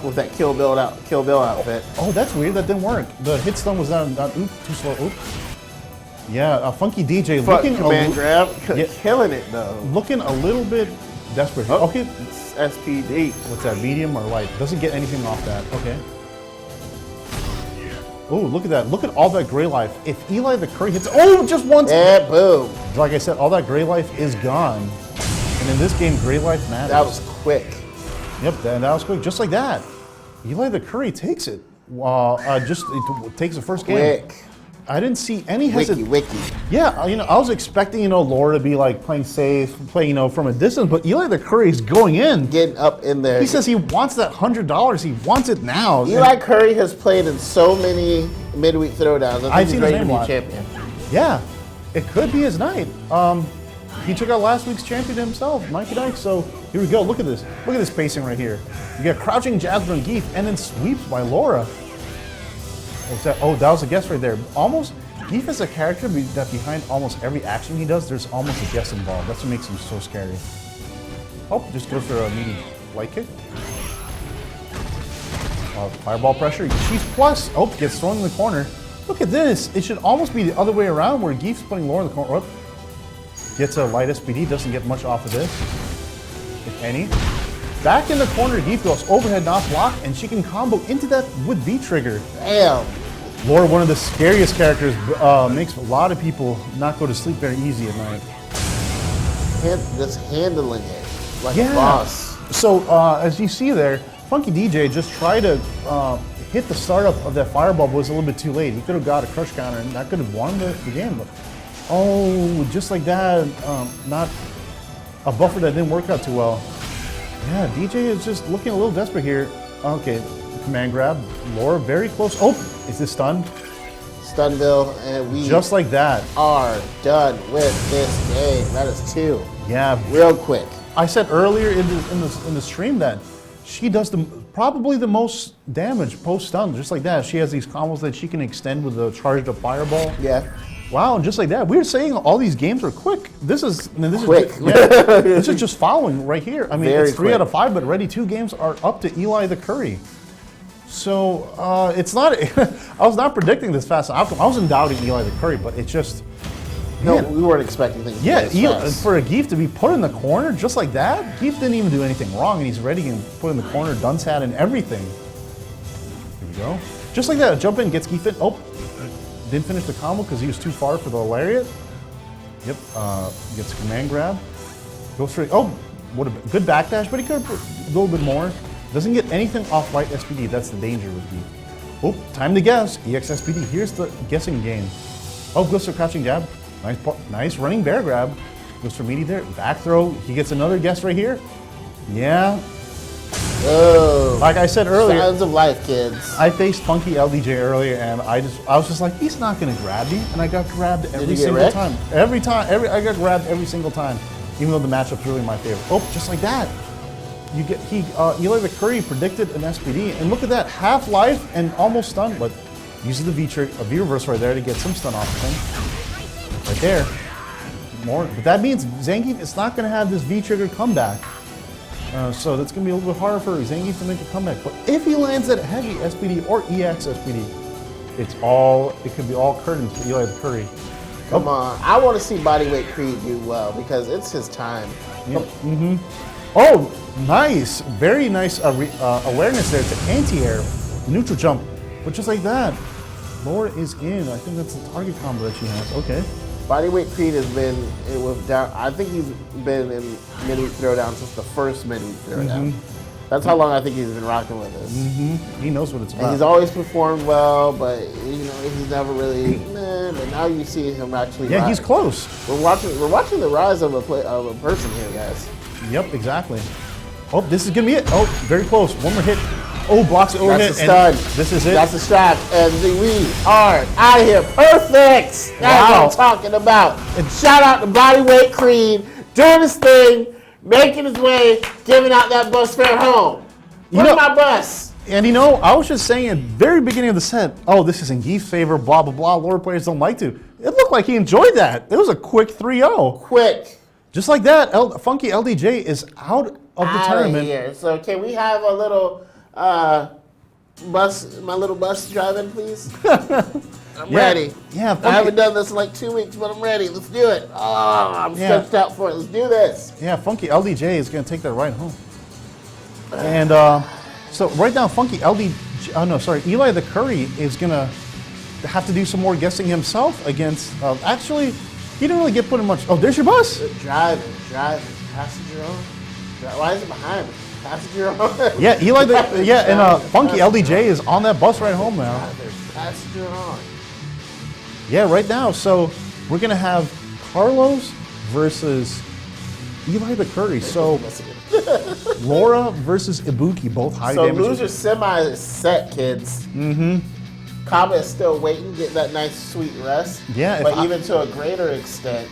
with that Kill Bill outfit. Oh, that's weird. That didn't work. The hit stun was not too slow. Oop. Yeah, Funky DJ looking command grab, killing it though. Looking a little bit desperate. Oh, okay. It's SPD. What's that? Medium or light? Doesn't get anything off that. Okay. Oh, look at that. Look at all that gray life. If Eli the Curry hits... Oh, just once. Yeah, boom. Like I said, all that gray life is gone. And in this game, gray life matters. That was quick. Yep, that was quick. Just like that. Eli the Curry takes it. It takes the first game. Quick. I didn't see any hesitation. Wiki. Yeah, I was expecting, Laura to be like playing safe, playing, from a distance, but Eli the Curry is going in. Getting up in there. He says he wants that $100. He wants it now. Eli Curry has played in so many midweek throwdowns. I've seen his name a lot. Champion. Yeah, it could be his night. He took out last week's champion himself, Mikey Dyke. So here we go. Look at this. Look at this pacing right here. You got crouching jabs from Geef and then sweeps by Laura. Oh, that was a guess right there. Almost, Geef is a character that behind almost every action he does, there's almost a guess involved. That's what makes him so scary. Oh, just goes for a mini light kick. Fireball pressure. She's plus. Oh, gets thrown in the corner. Look at this. It should almost be the other way around where Geef's putting Laura in the corner. Gets a light SPD. Doesn't get much off of this, if any. Back in the corner, Geef goes overhead not block, and she can combo into that with V-trigger. Damn. Laura, one of the scariest characters, makes a lot of people not go to sleep very easy at night. Just handling it like a boss. So as you see there, Funky DJ just tried to hit the startup of that fireball, but was a little bit too late. He could have got a crush counter, and that could have won the game. But just like that, not a buffer that didn't work out too well. Yeah, DJ is just looking a little desperate here. Okay, command grab. Laura very close. Oh, is this stunned? Stunville, and we just like that are done with this game. That is 2. Yeah, real quick. I said earlier in the stream that she does probably the most damage post stun. Just like that, she has these combos that she can extend with the charged up fireball. Yeah. Wow, and just like that, we're saying all these games are quick. This is quick. This is just following right here. I mean, it's 3 out of 5, but already 2 games are up to Eli the Curry. So it's not. I was not predicting this fast outcome. I wasn't doubting Eli the Curry, but it's just. No, we weren't expecting things. Yeah, for a Geef to be put in the corner just like that, Geef didn't even do anything wrong, and he's ready and put in the corner, Dunce hat and everything. Here we go. Just like that, jump in, gets Geef in. Oh. Didn't finish the combo because he was too far for the lariat. Yep, gets a command grab. Goes straight. Oh, what a good backdash, but he could have put a little bit more. Doesn't get anything off light SPD. That's the danger with Geef. Oh, time to guess. EX SPD. Here's the guessing game. Oh, goes for crouching jab. Nice running bear grab. Goes for meaty there. Back throw. He gets another guess right here. Yeah. Oh, like I said earlier, signs of life, kids. I faced Funky LDJ earlier, and I was just like, he's not gonna grab me, and I got grabbed every single time. I got grabbed every single time, even though the matchup's really my favorite. Oh, just like that. you get Eli the Curry predicted an SPD, and look at that, half life and almost stunned, but uses the V reverse right there to get some stun off of him. Right there. More, but that means Zangief is not going to have this V trigger comeback. So that's going to be a little bit harder for Zangief to make a comeback. But if he lands at heavy SPD or EX SPD, it could be all curtains for Eli the Curry. Come on, I want to see Bodyweight Creed do well because it's his time. Yeah. Oh, nice, very nice awareness there to anti-air, neutral jump, but just like that, Laura is in. I think that's the target combo that she has. Okay. Bodyweight Creed has been with down. I think he's been in Midweek Throwdown since the first Midweek Throwdown. That's how long I think he's been rocking with us. He knows what it's about. And he's always performed well, but he's never really. But now you see him actually. Yeah, he's close. We're watching the rise of a person here, guys. Yep, exactly. Oh, this is gonna be it. Oh, very close. One more hit. Oh, blocks it over That's hit. the stun. This is it. That's the strap. And we are out of here. Perfect. That's what I'm talking about. And shout out to Bodyweight Creed doing his thing, making his way, giving out that bus fare home. Where's my bus? And I was just saying at the very beginning of the set, oh, this is in Geef's favor, blah, blah, blah. Lower players don't like to. It looked like he enjoyed that. It was a quick 3-0. Quick. Just like that, Funky LDJ is out of the tournament. Here. So can we have a little my little bus driving, please? I'm ready. Yeah, I haven't done this in like 2 weeks, but I'm ready. Let's do it. Oh, I'm stretched out for it. Let's do this. Yeah, Funky LDJ is going to take that ride home. And so right now, Funky Eli the Curry is going to have to do some more guessing himself against, actually, he didn't really get put in much. Oh, there's your bus. Driving, passenger on. Why is it behind me? Passenger on. Yeah, Funky LDJ is on that bus right home now. Passenger on. Yeah, right now. So we're gonna have Carlos versus Eli the Curry. So Laura versus Ibuki, both high damage. So loser semi is set, kids. Kaba is still waiting, get that nice sweet rest. Yeah, but even to a greater extent,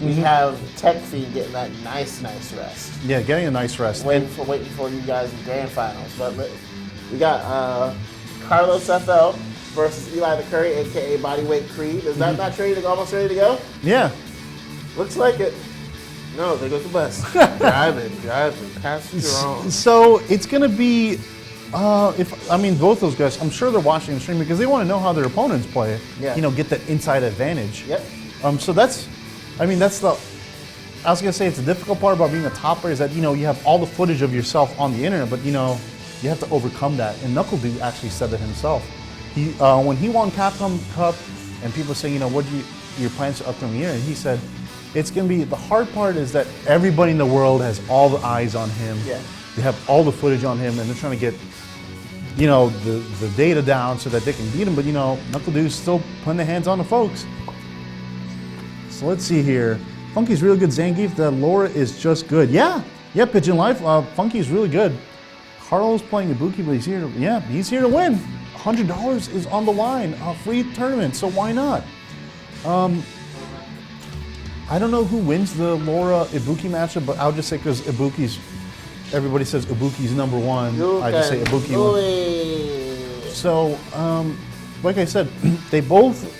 we have Tech Feed getting that nice rest. Yeah, getting a nice rest. Waiting for you guys in grand finals. But we got Carlos FL versus Eli the Curry, aka Bodyweight Creed. Is that not almost ready to go? Yeah. Looks like it. No, there goes the bus. driving, passenger on. So it's gonna be. Both those guys, I'm sure they're watching the stream because they want to know how their opponents play. Yeah. Get the inside advantage. Yep. So that's I was gonna say it's the difficult part about being a top player is that you have all the footage of yourself on the internet, but you have to overcome that. And Knuckle Dude actually said that himself. He when he won Capcom Cup, and people say, what your plans for upcoming year, and he said, it's gonna be the hard part is that everybody in the world has all the eyes on him. Yeah. They have all the footage on him, and they're trying to get the data down so that they can beat him. But Knuckle Dude's still putting their hands on the folks. So let's see here. Funky's really good. Zangief. The Laura is just good. Yeah, Pigeon Life. Funky's really good. Carlos playing Ibuki, but he's here to win. $100 is on the line. A free tournament, so why not? I don't know who wins the Laura Ibuki matchup, but I'll just say because everybody says Ibuki's number one. I just say Ibuki wins. So, like I said, they both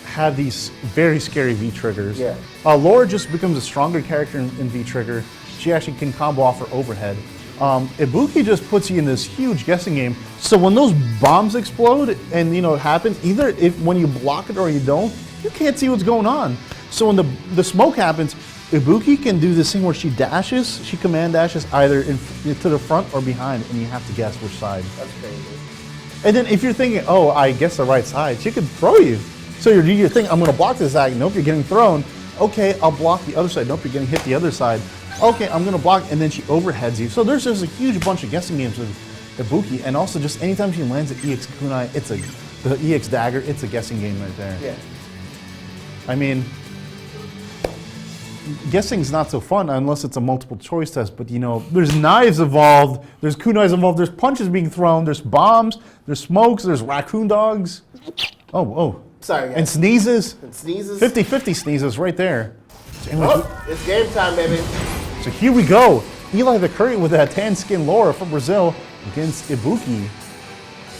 have these very scary V triggers. Yeah. Laura just becomes a stronger character in V trigger. She actually can combo off her overhead. Ibuki just puts you in this huge guessing game. So when those bombs explode and it happens, either when you block it or you don't, you can't see what's going on. So when the smoke happens, Ibuki can do this thing where she command dashes either to the front or behind, and you have to guess which side. That's crazy. And then if you're thinking, oh, I guess the right side, she could throw you. So you do your thing, I'm gonna block this side, nope, you're getting thrown. Okay, I'll block the other side, nope, you're getting hit the other side. Okay, I'm gonna block, and then she overheads you. So there's just a huge bunch of guessing games with Ibuki, and also just anytime she lands an EX kunai, the EX dagger, it's a guessing game right there. Yeah. I mean, guessing's not so fun unless it's a multiple choice test, but there's knives involved, there's kunais involved, there's punches being thrown, there's bombs, there's smokes, there's raccoon dogs. Oh. Sorry, guys. And sneezes. 50-50 sneezes right there. Oh, it's game time, baby. So here we go. Eli the Curry with that tan skin Laura from Brazil against Ibuki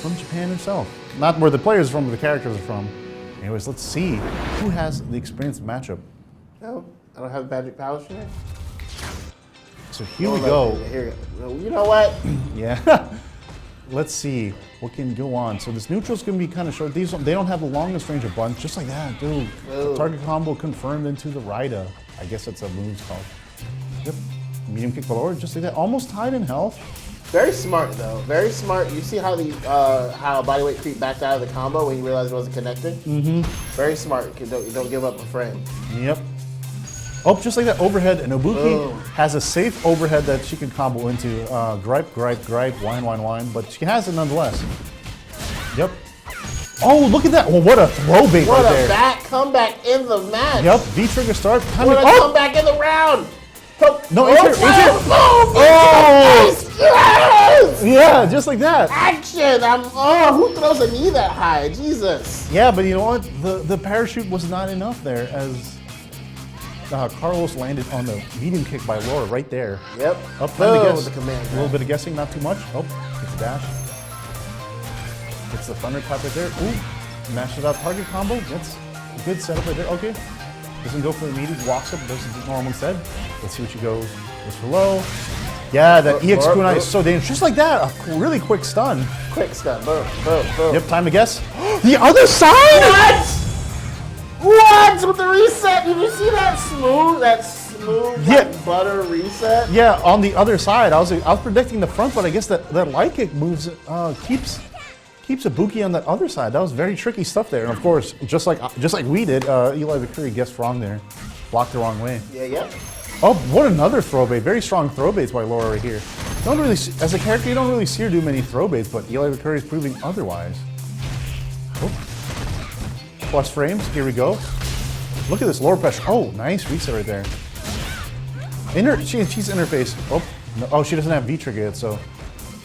from Japan herself. Not where the players are from, where the characters are from. Anyways, let's see who has the experienced matchup. No, I don't have magic powers today. So here we go. Here, you know what? Yeah. Let's see what can go on. So this neutral's gonna be kind of short. They don't have the longest range of buttons, just like that, dude. Target combo confirmed into the Raida. I guess that's a move's called. Yep. Medium kick below, just like that. Almost tied in health. Very smart though. Very smart. You see how the how bodyweight creep backed out of the combo when you realized it wasn't connecting? Mm-hmm. Very smart. You don't give up a frame. Yep. Oh, just like that overhead, and Ibuki has a safe overhead that she can combo into. Gripe, whine, whine, but she has it nonetheless. Yep. Oh, look at that. Well, what a throw bait right there. What a back comeback in the match. Yep, V-trigger start. What a comeback in the round. No, Yes! Yeah, just like that. Action! Who throws a knee that high? Jesus. Yeah, but you know what? The parachute was not enough there as Carlos landed on the medium kick by Laura right there. Yep. Up time to guess. The command, a little bit of guessing, not too much. Oh, it's a dash. It's the thunderclap right there. Ooh, mashes out target combo. That's a good setup right there. Okay. Doesn't go for the immediate, walks up, does the normal instead. Let's see what she goes. Goes for low. Yeah, that EX kunai is so dangerous. Just like that, a really quick stun. Quick stun, boom, boom, boom. Yep, time to guess. The other side? What? With the reset, did you see that smooth like butter reset? Yeah, on the other side. I was predicting the front, but I guess that light kick moves keeps Ibuki on that other side. That was very tricky stuff there. And of course, just like we did, Eli the Curry guessed wrong there. Blocked the wrong way. Yeah. Oh, what another throw bait. Very strong throw baits by Laura right here. Don't really, as a character, you don't really see her do many throw baits, but Eli the Curry is proving otherwise. Oh. Plus frames, here we go. Look at this lower pressure. Oh, nice reset right there. She's interface. Oh, no, oh, she doesn't have V-trigger yet, so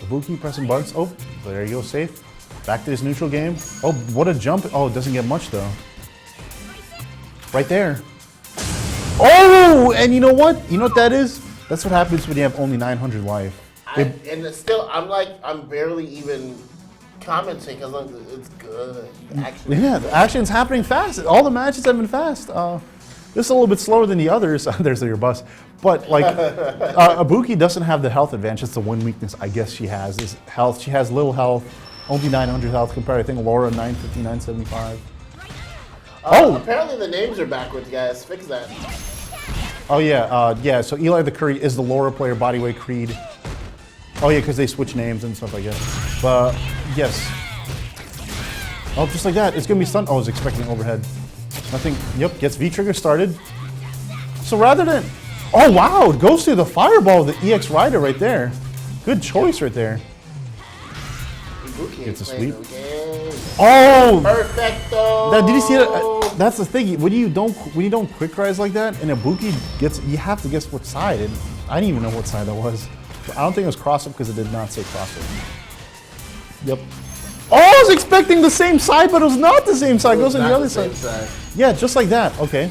Ibuki pressing buttons. Oh, there you go, safe. Back to this neutral game. Oh, what a jump. Oh, it doesn't get much though. Right there. Oh, and you know what? You know what that is? That's what happens when you have only 900 life. I'm barely even commenting because it's good. Yeah, the action's happening fast. All the matches have been fast. This is a little bit slower than the others. There's your bus. But like, Ibuki doesn't have the health advantage. It's the one weakness I guess she has is health. She has little health, only 900 health compared, I think, Laura 950, 975. Apparently the names are backwards, guys. Fix that. Oh yeah, yeah. So Eli the Curry is the Laura player, bodyweight Creed. Oh yeah, because they switch names and stuff like that. But yes. Oh, just like that. It's gonna be stunned. Oh, I was expecting overhead. Nothing. Yep. Gets V-trigger started. So rather than, oh wow, it goes through the fireball of the EX Rider right there. Good choice right there. Gets a sweep. Oh, perfecto. Did you see that? That's the thing. When you don't quick rise like that, and Ibuki gets, you have to guess what side. And I didn't even know what side that was. I don't think it was cross up because it did not say cross up. Yep. Oh, I was expecting the same side, but it was not the same side. It goes on the other side. Yeah, just like that. Okay.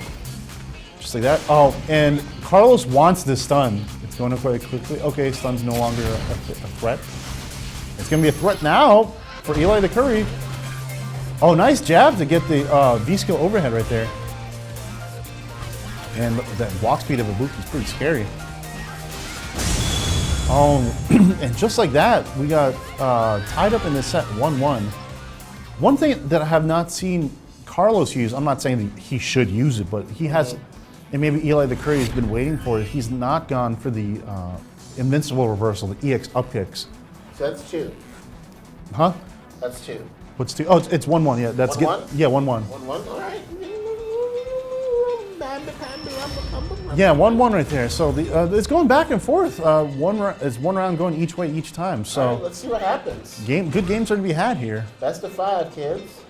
Just like that. Oh, and Carlos wants this stun. It's going up quite quickly. Okay, stun's no longer a threat. It's going to be a threat now for Eli the Curry. Oh, nice jab to get the V-skill overhead right there. And that walk speed of Ibuki is pretty scary. And just like that, we got tied up in this set 1-1. One thing that I have not seen Carlos use, I'm not saying that he should use it, but he has, and maybe Eli the Curry has been waiting for it, he's not gone for the invincible reversal, the EX up kicks. So that's 2. Huh? That's 2. What's 2? Oh, it's 1-1, yeah. That's 1-1? Yeah, 1-1. 1-1, all right. Yeah, 1-1 right there. So it's going back and forth. It's one round going each way each time. So right, let's see what happens. Good games are to be had here. Best of 5, kids.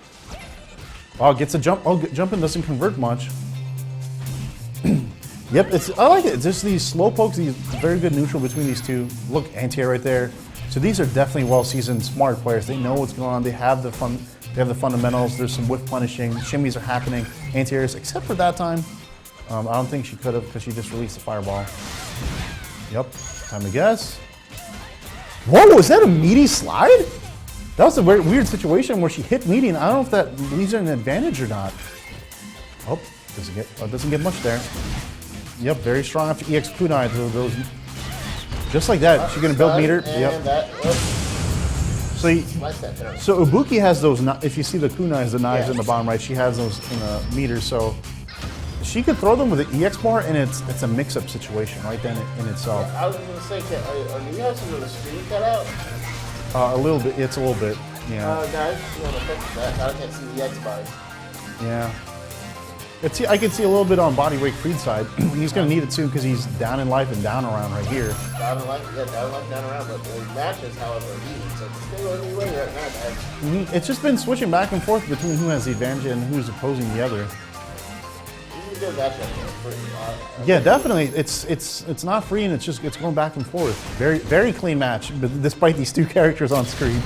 Oh, gets a jump. Oh, jumping doesn't convert much. Yep, I like it. It's just these slow pokes, these very good neutral between these two. Look, anti-air right there. So these are definitely well-seasoned, smart players. They know what's going on. They have the fun. They have the fundamentals. There's some whiff punishing. Shimmies are happening. Anti-airs, except for that time. I don't think she could have because she just released the fireball. Yep. Time to guess. Whoa, is that a meaty slide? That was a weird situation where she hit meaty, and I don't know if that leaves her an advantage or not. Oh, doesn't get much there. Yep, very strong after EX kunai. Those, just like that, she's gonna build meter. Yep. So Ibuki has those. If you see the kunais, the knives in the bottom right, she has those in a meter. So she could throw them with an EX bar, and it's a mix-up situation right then in itself. I was gonna say, do you have some of the screen cut out? A little bit. It's a little bit. Yeah. Guys, you want to fix that? I can't see the EX bars. Yeah. I can see a little bit on body weight Creed side. He's going to need it soon because he's down in life and down around right here. Down in life, down around. But the matches, however, are even. So just stay anyway right now, guys. It's just been switching back and forth between who has the advantage and who's opposing the other. This is a good matchup. Yeah, definitely. It's not free, and it's going back and forth. Very clean match, but despite these two characters on screen.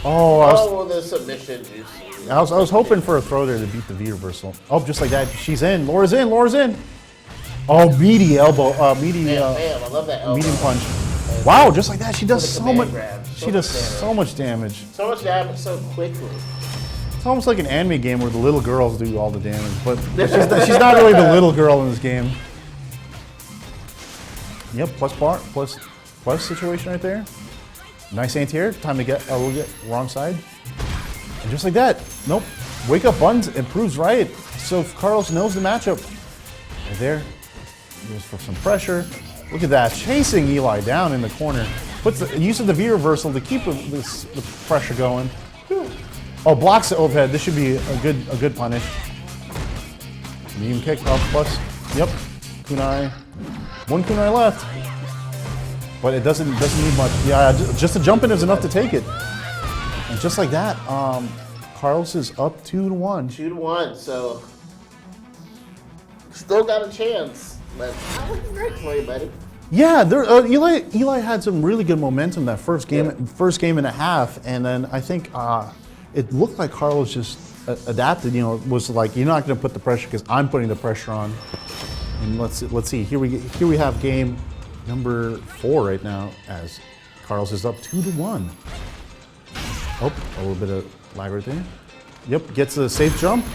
Well, the submission juice. I was hoping for a throw there to beat the V reversal. Oh, just like that, she's in. Laura's in. Oh, meaty elbow. Meaty. I love that elbow. Medium punch. Wow, just like that, she does so much. She does so much damage. So much damage so quickly. It's almost like an anime game where the little girls do all the damage, but she's not really the little girl in this game. Yep, plus situation right there. Nice anti-air. Time to get wrong side. And just like that, nope. Wake up buttons improves right. So Carlos knows the matchup. Right there. Goes for some pressure. Look at that, chasing Eli down in the corner. Puts the use of the V reversal to keep the pressure going. Oh, blocks the overhead. This should be a good punish. Medium kick off plus. Yep. Kunai. One kunai left. But it doesn't need much. Yeah, just a jump in is enough to take it. And just like that, Carlos is up 2-1. 2-1, so still got a chance. But not looking great for you, buddy. Yeah, Eli had some really good momentum that first game and a half, and then I think it looked like Carlos just adapted. Was like, you're not going to put the pressure because I'm putting the pressure on. And let's see. Here we have game number 4 right now as Carlos is up 2-1. Oh, a little bit of lag right there. Yep, gets a safe jump.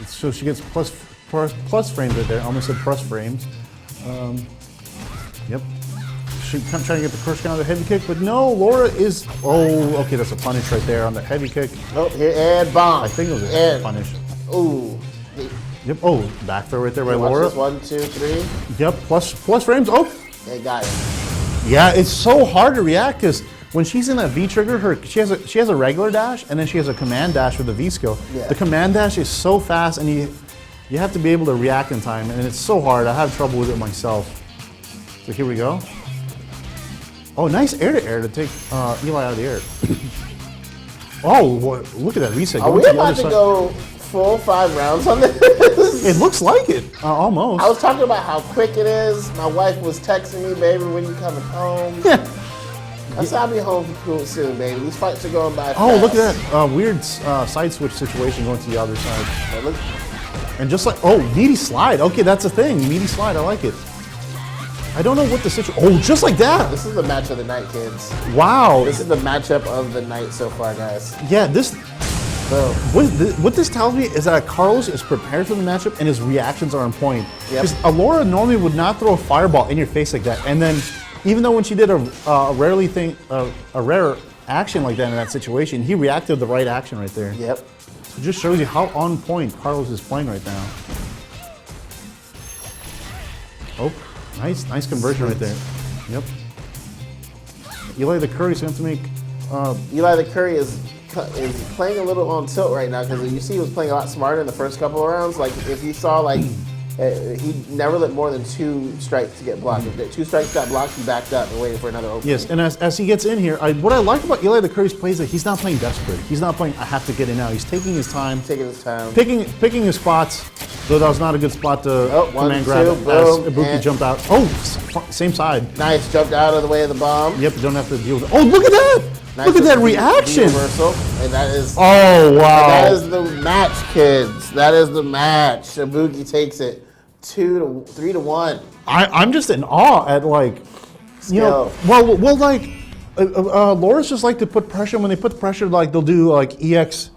So she gets plus frames right there. Almost said plus frames. Yep. Trying to get the first count of the heavy kick, but no, Laura is. Oh, okay, that's a punish right there on the heavy kick. Oh, here, and bomb. I think it was a punish. Ooh. Yep. Oh, back throw right there by Laura. 1, 2, 3. Yep. Plus frames. Oh. They got it. Yeah, it's so hard to react because when she's in that V trigger, she has a regular dash and then she has a command dash with the V skill. Yeah. The command dash is so fast and you have to be able to react in time, and it's so hard. I have trouble with it myself. So here we go. Oh, nice air to take Eli out of the air. Oh, look at that reset. Are we about to go full 5 rounds on this? It looks like it, almost. I was talking about how quick it is. My wife was texting me, baby, when you coming home? I said I'll be home soon, baby. These fights are going by fast. Oh, look at that weird side switch situation going to the other side. And just like, oh, meaty slide. Okay, that's a thing. Meaty slide, I like it. I don't know what the situation. Oh, just like that. This is the match of the night, kids. Wow. This is the matchup of the night so far, guys. Yeah, what this tells me is that Carlos is prepared for the matchup and his reactions are on point. Because Alora normally would not throw a fireball in your face like that. And then, even though when she did a rare action like that in that situation, he reacted the right action right there. Yep. It just shows you how on point Carlos is playing right now. Oh, nice conversion right there. Yep. Eli the Curry's going to make. Eli the Curry is playing a little on tilt right now because you see he was playing a lot smarter in the first couple of rounds. Like if you saw he never let more than 2 strikes to get blocked. If 2 strikes got blocked, he backed up and waited for another opening. Yes, and as he gets in here, what I like about Eli the Curry's play is that he's not playing desperate. He's not playing, I have to get in now. He's taking his time. Picking his spots, though that was not a good spot to command grab as Ibuki jumped out. Oh, same side. Nice, jumped out of the way of the bomb. Yep, you don't have to deal with it. Oh, look at that! Nice. Look at that reaction! Reversal, and that is. Oh wow! That is the match, kids. That is the match. Ibuki takes it 3 to 1. I'm just in awe at like, you know, Skill. well, like, Loris just like to put pressure. When they put the pressure, like they'll do like EX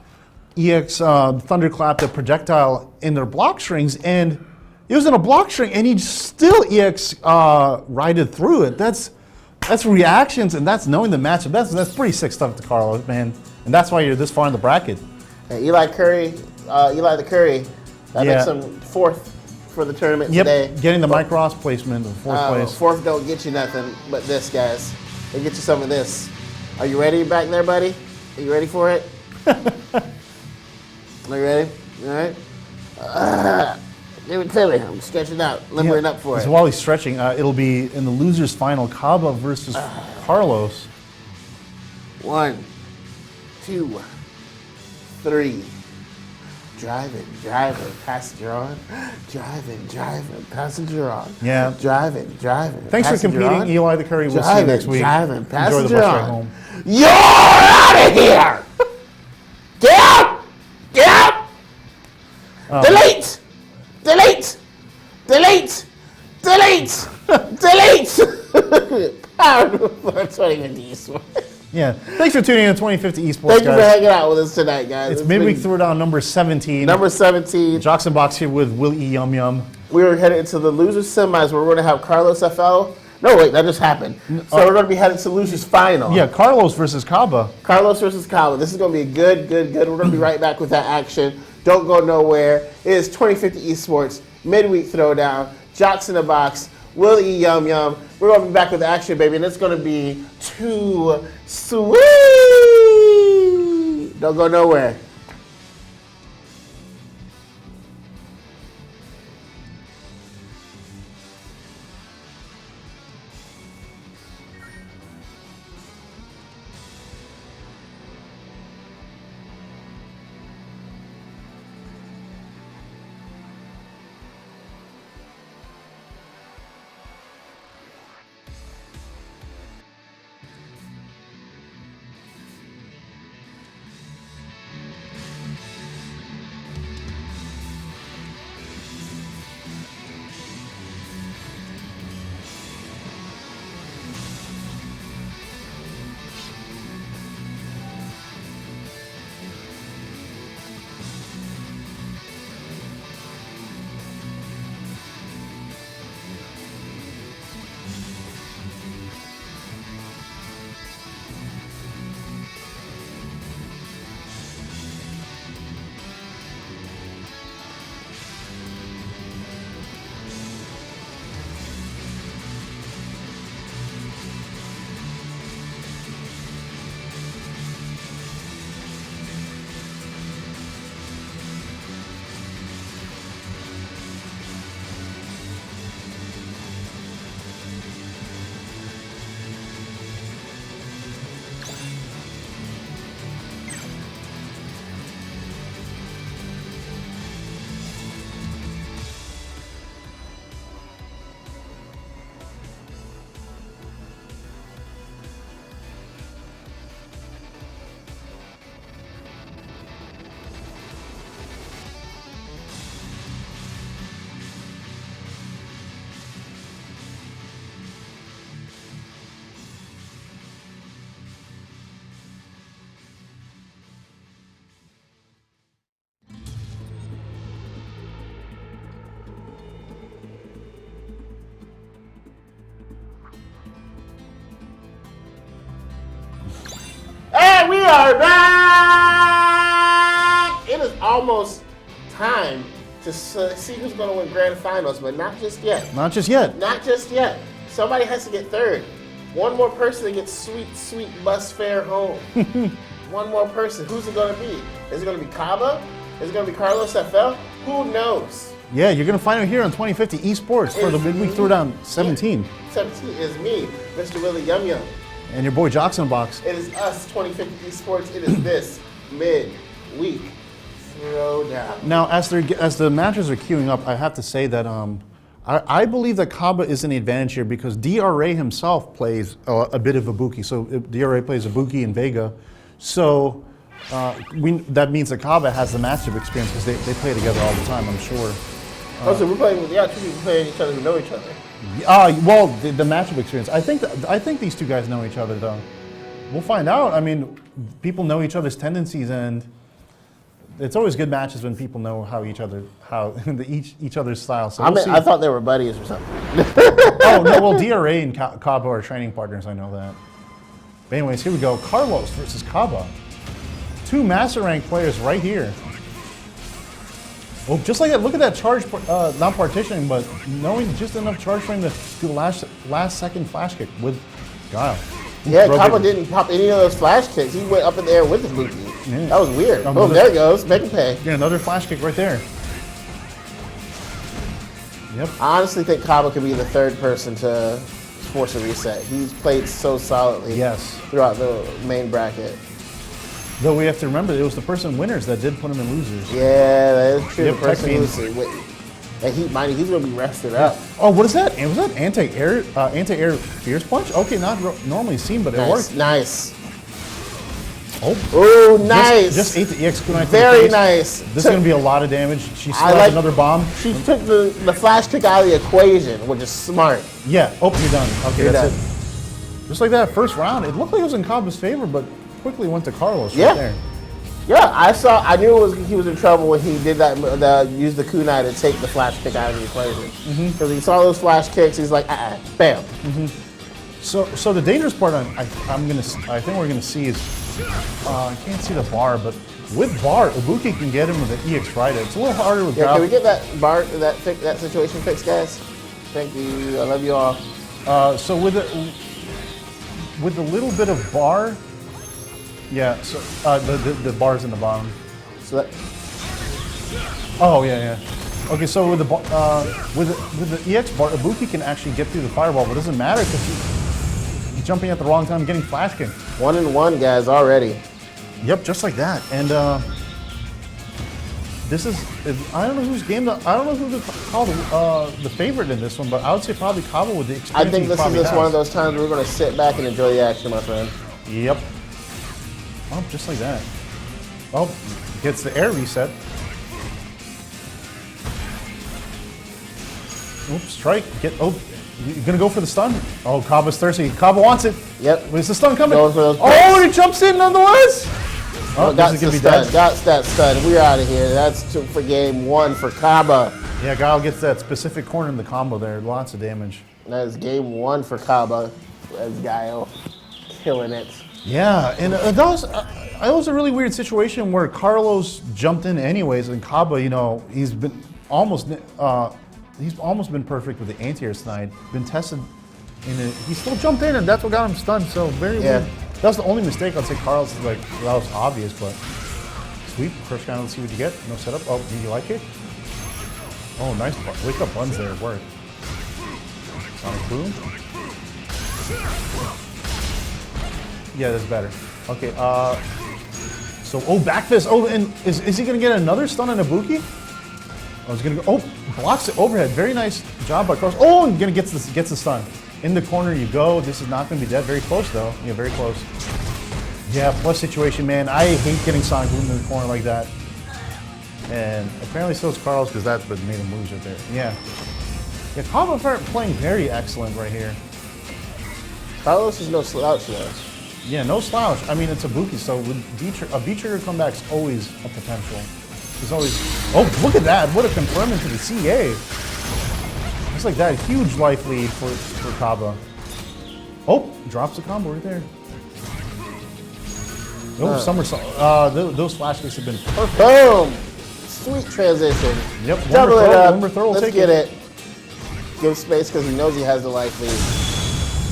thunderclap, the projectile in their block strings, and it was in a block string, and he still EX righted through it. That's reactions, and that's knowing the matchup. That's pretty sick stuff to Carlos, man, and that's why you're this far in the bracket. And Eli the Curry, that makes him 4th for the tournament today. Getting the Mike Ross placement in 4th place. 4th don't get you nothing but this, guys. They get you some of this. Are you ready back there, buddy? Are you ready for it? Are you ready? All right. Give it to me. I'm stretching out, limbering up for it. So while he's stretching, it'll be in the losers final, Kaba versus Carlos. 1, 2, 3. Driving, passenger on. Driving, passenger on. Yeah. Driving. Thanks for competing, on. Eli the Curry. We'll see you next week. Driving, Enjoy the passenger bus ride on. home. You're out of here! Get out! Delete! Power 2050 esports. Yeah. Thanks for tuning in to 2050 esports, Thank you for guys. hanging out with us tonight, guys. It's Midweek Throwdown number 17. Number 17. Jocks and Box here with Will E. Yum Yum. We are headed into the losers semis where we're going to have Carlos FL. No, wait, that just happened. So we're going to be headed to losers final. Yeah, Carlos versus Kaba. Carlos versus Kaba. This is going to be good. We're going to be right back with that action. Don't go nowhere. It is 2050 esports, Midweek Throwdown, Jocks in the Box, Will E. Yum Yum. We're going to be back with the action, baby, and it's going to be too sweet. Don't go nowhere. And we are back! It is almost time to see who's going to win grand finals, but not just yet. Not just yet. Not just yet. Somebody has to get third. One more person to get sweet bus fare home. One more person. Who's it going to be? Is it going to be Kaba? Is it going to be Carlos FL? Who knows? Yeah, you're going to find out here on 2050 esports for the Midweek Throwdown 17. 17 is me, Mr. Willie Yum Yum. And your boy Jocks in the Box. It is us, 2050 esports. It is this Midweek Throwdown. Now, as the matches are queuing up, I have to say that I believe that Kaba is in the advantage here because DRA himself plays a bit of Ibuki. So DRA plays Ibuki and Vega. So that means that Kaba has the matchup experience because they play together all the time, I'm sure. Oh, so we're playing with two people playing each other who know each other. Well, the matchup experience. I think these two guys know each other though. We'll find out. I mean, people know each other's tendencies, and it's always good matches when people know each other's style. So I thought they were buddies or something. Oh no, well DRA and Cabo are training partners. I know that. But anyways, here we go. Carlos versus Cabo. Two master rank players right here. Oh, just like that. Look at that charge, not partitioning, but knowing just enough charge frame to do the last second flash kick with Guile. Yeah, Cabo didn't pop any of those flash kicks. He went up in the air with the Buki. Yeah. That was weird. Oh, there it goes. Make him pay. Yeah, another flash kick right there. Yep. I honestly think Cabo could be the third person to force a reset. He's played so solidly throughout the main bracket. Though we have to remember, it was the person winners that did put him in losers. Yeah, that is true. Yep, the person losers. And he's going to be rested up. Oh, what is that? Was that anti-air fierce punch? Okay, not normally seen, but it worked. Nice. Oh, nice. Just ate the EX kunai. Very nice. This is going to be a lot of damage. She slapped another bomb. She took the flash kick out of the equation, which is smart. Yeah. Oh, you're done. Okay, that's it. Just like that first round, it looked like it was in Cabo's favor, but quickly went to Carlos right there. Yeah, I knew he was in trouble when he did that. Used the kunai to take the flash kick out of the equation. Because he saw those flash kicks, he's like, bam. So the dangerous part I think we're gonna see is I can't see the bar, but with bar, Ibuki can get him with an EX Rider. It's a little harder with Can we get that bar that situation fixed, guys? Thank you. I love you all. So with a little bit of bar. Yeah, so the bar's in the bottom. So that. Oh yeah. Okay, so with the EX bar, Ibuki can actually get through the fireball, but it doesn't matter because he's jumping at the wrong time, getting flash kicked. 1-1, guys, already. Yep, just like that. And this is I don't know who's to call the favorite in this one, but I would say probably Cabo with the experience. I think this is just one of those times where we're going to sit back and enjoy the action, my friend. Yep. Oh, just like that. Oh, gets the air reset. Oops, strike. You're gonna go for the stun. Oh, Cabo's thirsty. Cabo wants it. Yep. Is the stun coming? Oh, he jumps in nonetheless. Oh, got that stun. We're out of here. That's for game one for Cabo. Yeah, Guile gets that specific corner in the combo there. Lots of damage. That is game one for Cabo. That's Guile killing it. Yeah, and that was a really weird situation where Carlos jumped in anyways, and Cabo, he's almost been perfect with the anti-air snide. Been tested, and he still jumped in, and that's what got him stunned. So very weird. That's the only mistake I'd say Carlos is that was obvious, but sweet. First round, let's see what you get. No setup. Oh, do you like it? Oh, nice. Wake up buns there. Work. Sonic boom. Yeah, that's better. Okay, back fist. Oh, and is he gonna get another stun on Ibuki? Oh, he's gonna go. Oh, blocks it overhead. Very nice job by Carlos. Oh, and gets the stun. In the corner you go. This is not gonna be dead. Very close though. Yeah, very close. Yeah, plus situation, man. I hate getting Sonic Boom in the corner like that. And apparently so is Carlos because that's what made him lose right there. Yeah. Yeah, Cabo playing very excellent right here. Carlos is no slouch though. Yeah, no slouch. I mean, it's a Ibuki, so with a V-trigger comeback's always a potential. There's always. Oh, look at that! What a confirmation to the CA. Just like that, huge life lead for Cabo. Oh, drops the combo right there. Oh, somersault. Those flash kicks have been perfect. Boom! Sweet transition. Yep. Double it up. Let's get it. Give space because he knows he has the life lead.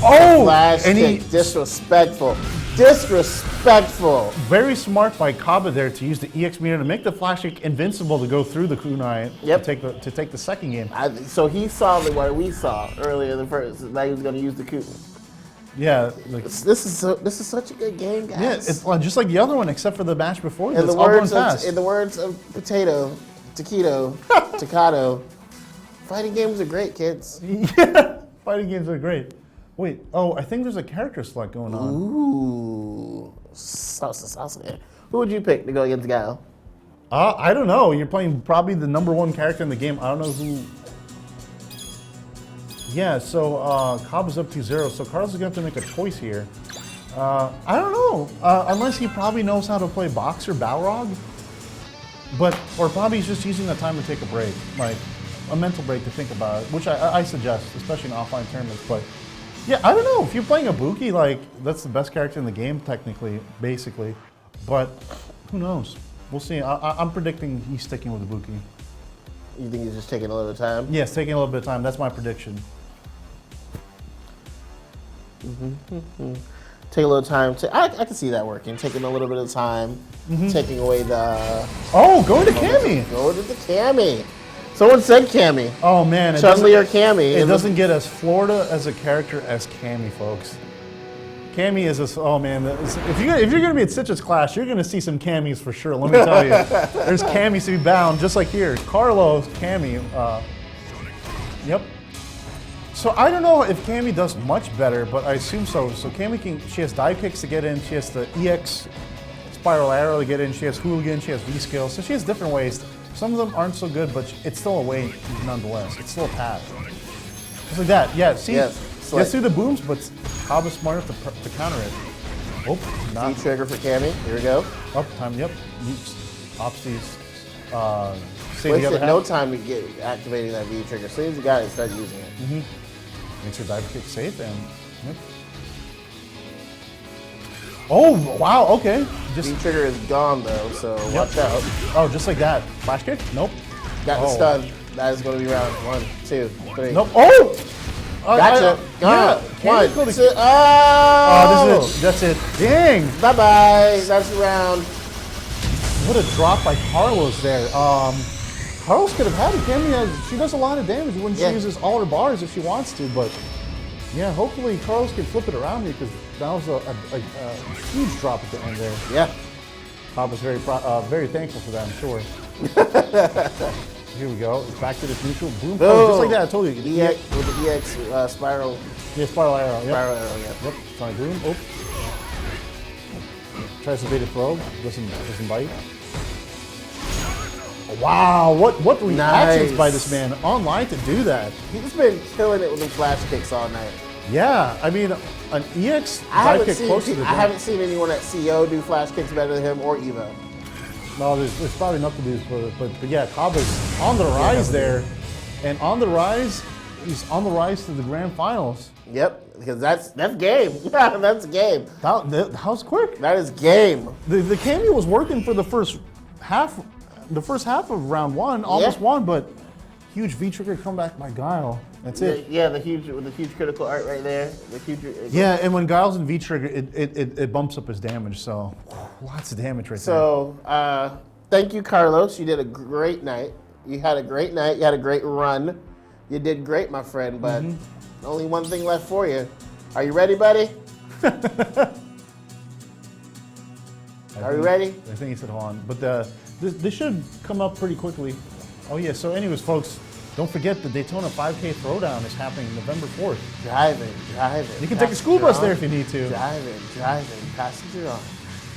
Oh! Flash kick, disrespectful. Disrespectful. Very smart by Cabo there to use the EX meter to make the flash kick invincible to go through the kunai to take the second game. So he saw what we saw earlier the first. That he was going to use the kunai. Yeah, this is such a good game, guys. Yeah, it's just like the other one, except for the match before. In the words of Potato, Takado, fighting games are great, kids. Yeah, fighting games are great. Wait, I think there's a character select going on. Ooh, salsa. Who would you pick to go against Guile? I don't know. You're playing probably the #1 character in the game. I don't know who. Yeah, so Cobb is up 2-0, so Carlos is going to have to make a choice here. I don't know, unless he probably knows how to play Boxer Balrog, or probably he's just using the time to take a break, like a mental break to think about it, which I suggest, especially in offline tournaments. But yeah, I don't know, if you're playing Ibuki, like that's the best character in the game, technically, basically, but who knows? We'll see. I'm predicting he's sticking with Ibuki. You think he's just taking a little time? Yes, taking a little bit of time. That's my prediction. Take a little time. I can see that working. Taking a little bit of time, taking away the. Oh, going to Cammy. Go to the Cammy. Someone said Cammy. Oh man, Chun-Li or Cammy. It doesn't get as Florida as a character as Cammy, folks. Cammy is a, oh man, if you're gonna be at Citrus Clash, you're gonna see some Cammies for sure. Let me tell you, there's Cammies to be bound, just like here. Carlos, Cammy, yep. So I don't know if Cammy does much better, but I assume so. So Cammy she has dive kicks to get in. She has the EX spiral arrow to get in. She has hooligan. She has V skill. So she has different ways. Some of them aren't so good, but it's still a way nonetheless. It's still a path. Just like that. Yeah. See. Yes. Gets through the booms, but Cobb is smart enough to counter it. Oh, not. V-trigger for Cammy. Here we go. Up time. Yep. Opsies. Say the Wasted other half. no time to get activating that V-trigger. As soon as you got it, start using it. Makes her dive kick safe and. Yep. Oh wow! Okay. Just V-trigger is gone though, so watch out. Oh, just like that. Flash kick? Nope. Got the stun. That is going to be round 1, 2, 3. Nope. Oh! Gotcha. Yeah. 1, 2. Oh, Oh! this is it. That's it. Dang! Bye-bye. That's the round. What a drop by Carlos there. Carlos could have had it. Cammy she does a lot of damage when she uses all her bars if she wants to, but yeah, hopefully Carlos can flip it around here because that was a huge drop at the end there. Yeah. Cobb was very thankful for that, I'm sure. Here we go. It's back to this neutral. Boom. Oh, just like that. I told you. EX with the EX spiral. Yeah, spiral arrow. Yep. Spiral arrow, yeah. Yep. Sorry, boom. Oh. Tries to bait a throw. Doesn't bite. Wow. What reactions by this man online to do that? He's been killing it with the flash kicks all night. Yeah. I mean, an EX dive kick close to the I haven't seen anyone at CO do flash kicks better than him or Evo. No, there's probably enough to do, but yeah, Cobb is on the rise there, and on the rise, he's on the rise to the grand finals. Yep, because that's game. That's game. That was quick. That is game. The cameo was working for the first half of round 1, almost won, but huge V-trigger comeback by Guile. That's it. Yeah, the huge critical art right there. Yeah, and when Guile's in V-trigger, it bumps up his damage, so lots of damage right there. So, thank you, Carlos. You did a great night. You had a great night. You had a great run. You did great, my friend, but only one thing left for you. Are you ready, buddy? Are you ready? I think he said hold on, but this should come up pretty quickly. Oh yeah, so anyways, folks, don't forget the Daytona 5K Throwdown is happening November 4th. Driving. You can take a school bus there if you need to. Driving, passenger on.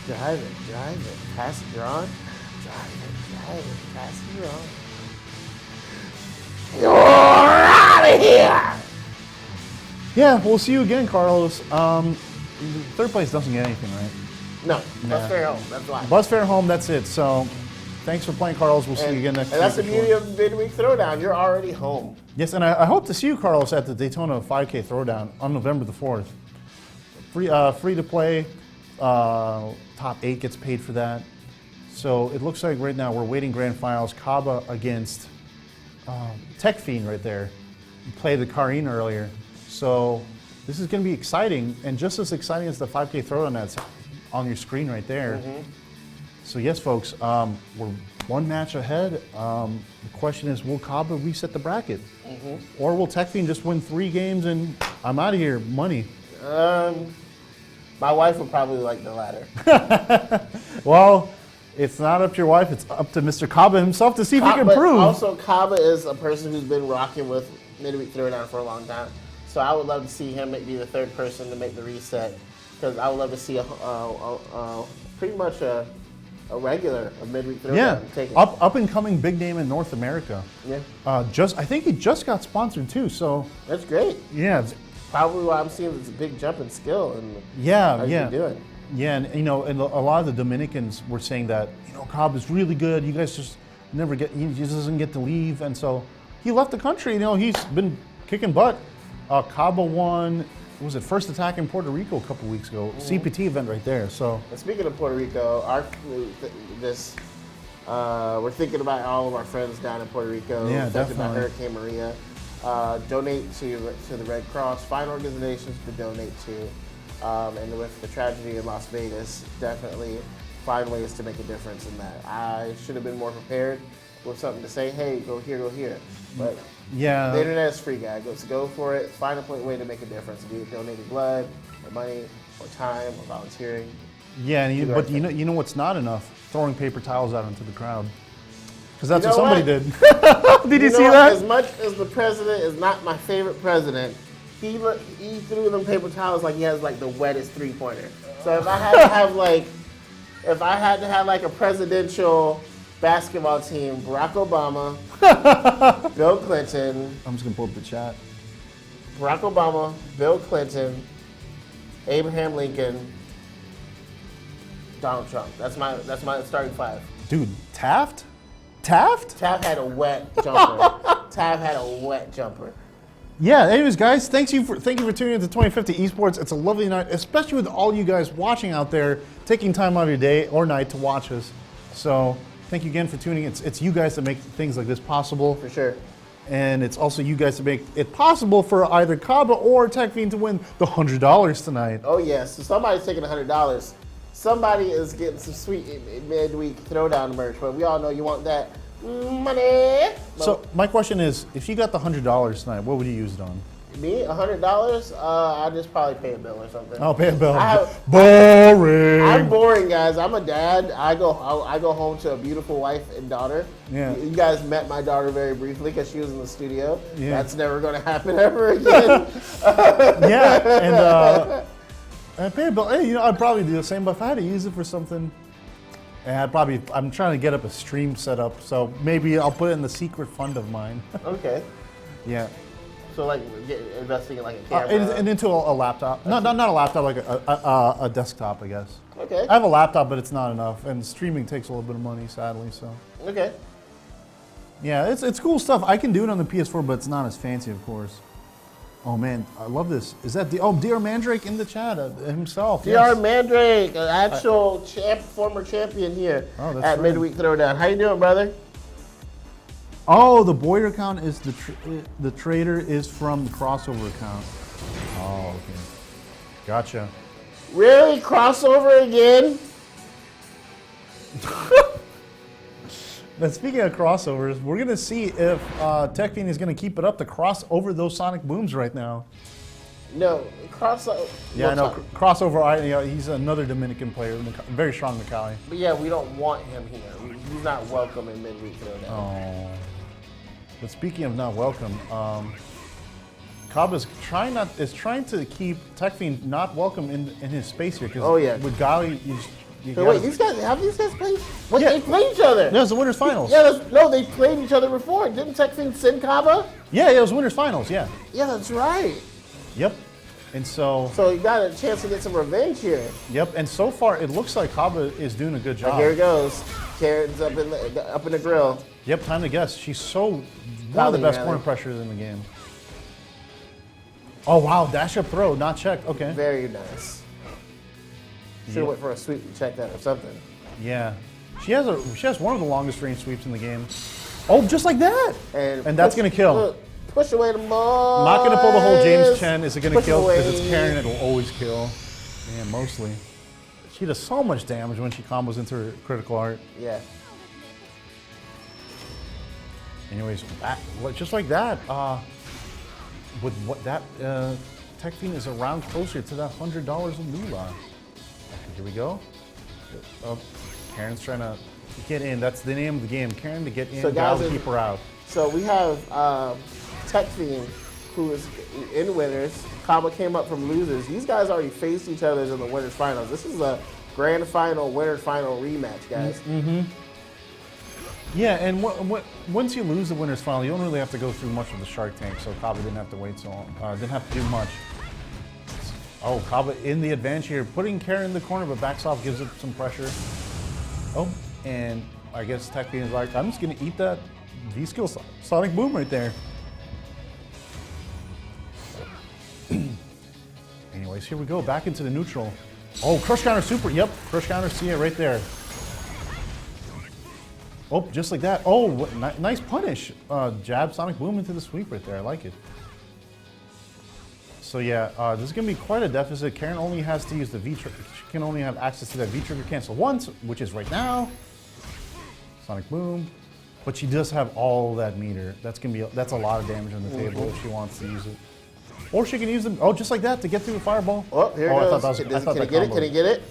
Driving, passenger on. Driving, passenger on. You're out of here! Yeah, we'll see you again, Carlos. Third place doesn't get anything, right? No, bus fare home, that's why. Bus fare home, that's it. So thanks for playing, Carlos. We'll see you again next week. And that's the beauty of the Midweek Throwdown. You're already home. Yes, and I hope to see you, Carlos, at the Daytona 5K Throwdown on November the 4th. Free to play. Top 8 gets paid for that. So it looks like right now we're waiting grand finals. Kaba against Tech Fiend right there. We played the Karine earlier. So this is going to be exciting, and just as exciting as the 5K Throwdown that's on your screen right there. So yes, folks, we're one match ahead. The question is, will Kaba reset the bracket? Or will Tech Fiend just win 3 games and I'm out of here, money? My wife would probably like the latter. Well, it's not up to your wife, it's up to Mr. Kaba himself to see if he can prove. Also, Kaba is a person who's been rocking with Midweek Throwdown for a long time. So I would love to see him be the third person to make the reset, because I would love to see pretty much a a regular of Midweek Throwdown. Yeah, Take it. up and coming big name in North America. Yeah. I think he just got sponsored too. So That's great. yeah, Probably why I'm seeing this big jump in skill and yeah, how yeah. he's doing. Yeah, and and a lot of the Dominicans were saying that Cobb is really good. You guys just he just doesn't get to leave, and so he left the country. He's been kicking butt. Cabo won. What was it, first attack in Puerto Rico a couple weeks ago? CPT event right there. So And speaking of Puerto Rico, we're thinking about all of our friends down in Puerto Rico Yeah, affected by definitely. Hurricane Maria. Donate to the Red Cross. Find organizations to donate to. And with the tragedy in Las Vegas, definitely find ways to make a difference in that. I should have been more prepared with something to say, hey, go here, go here. But yeah, the internet is free, guys. Go for it. Find a way to make a difference. Be it donating blood, or money, or time, or volunteering. yeah. And Do the but right you know what's not enough? Throwing paper towels out into the crowd. Because that's You know what somebody what? did. Did you know see what? that? As much as the president is not my favorite president, he threw them paper towels like he has like the wettest 3-pointer. So if I had to have like a presidential basketball team, Barack Obama, Bill Clinton, I'm just gonna pull up the chat. Barack Obama, Bill Clinton, Abraham Lincoln, Donald Trump. That's my starting 5. Dude, Taft? Taft? Tav had a wet jumper. Yeah. Anyways, guys, thank you for tuning in to 2050 Esports. It's a lovely night, especially with all you guys watching out there, taking time out of your day or night to watch us. So thank you again for tuning in. It's you guys that make things like this possible. For sure. And it's also you guys to make it possible for either Kaba or TechFiend to win the $100 tonight. Oh yeah, so somebody's taking $100. Somebody is getting some sweet midweek throwdown merch, but we all know you want that money. So my question is, if you got the $100 tonight, what would you use it on? Me, $100? I'd just probably pay a bill or something. Oh, pay a bill. Boring. Boring. I'm boring, guys. I'm a dad. I go home to a beautiful wife and daughter. Yeah. You guys met my daughter very briefly because she was in the studio. Yeah. That's never going to happen ever again. Yeah, and pay a bill. Hey, I'd probably do the same, but if I had to use it for something, I'm trying to get up a stream set up, so maybe I'll put it in the secret fund of mine. Okay. Yeah. So like investing in like a camera. And into a laptop. Not a laptop, like a desktop, I guess. Okay. I have a laptop, but it's not enough, and streaming takes a little bit of money, sadly. So. Okay. Yeah, it's cool stuff. I can do it on the PS4, but it's not as fancy, of course. Oh man, I love this. Is that DR Mandrake in the chat himself? DR Yes. Mandrake, an actual former champion here Oh, that's at right. Midweek Throwdown. How you doing, brother? Oh, the Boyer account is the trader is from the crossover account. Oh, okay. Gotcha. Really? Crossover again? But speaking of crossovers, we're gonna see if TechFiend is gonna keep it up to cross over those sonic booms right now. No, crossover. Yeah, I know. Crossover. He's another Dominican player, very strong Macaulay. But yeah, we don't want him here. He's not welcome in Midweek Throwdown. Oh. But speaking of not welcome, Cobb is trying to keep TechFiend not welcome in his space here. Oh, yeah. With Gali, So wait, have these guys played? Wait, Yeah. they played each other. That was the winners finals. Yeah, they played each other before. Didn't TechFiend send Kaba? Yeah, it was winners finals. Yeah. Yeah, that's right. Yep. And so. So you got a chance to get some revenge here. Yep. And so far, it looks like Kaba is doing a good job. Here it goes. Karen's up in the grill. Yep. Time to guess. She's one of the Probably, best really. corner pressures in the game. Oh wow! Dash up throw, not checked. Okay. Very nice. Should have went for a sweep to check that or something. Yeah. She has one of the longest range sweeps in the game. Oh, just like that. And that's gonna kill. Push away the ball. Not gonna pull the whole James Chen. Is it gonna Push kill? Because away. it's Karen. It'll always kill. Yeah, mostly. She does so much damage when she combos into her critical art. Yeah. Anyways, just like that. With what that TechFiend is around closer to that $100 of moolah. Okay, here we go. Oh, Karen's trying to get in. That's the name of the game. Karen to get in. So guys, gotta keep her out. So we have TechFiend, who is in winners. Kaba came up from losers. These guys already faced each other in the winners finals. This is a Grand final, winner final rematch, guys. Yeah, and once you lose the winner's final, you don't really have to go through much of the Shark Tank, so Kaba didn't have to wait so long. Didn't have to do much. Oh, Kaba in the advantage here, putting Karen in the corner, but backs off, gives it some pressure. Oh, and I guess Techfiend is like, I'm just going to eat that V-skill Sonic Boom right there. Anyways, here we go, back into the neutral. Oh, crush counter super, yep, crush counter, see it right there. Oh, just like that. Oh, nice punish. Jab Sonic Boom into the sweep right there, I like it. So yeah, this is gonna be quite a deficit. Karen only has to use the V-trigger. She can only have access to that V-trigger cancel once, which is right now. Sonic Boom. But she does have all that meter. That's a lot of damage on the table if she wants to use it. Or she can use them, just like that to get through the fireball. Oh, here it goes. Can he get it? Can he get it?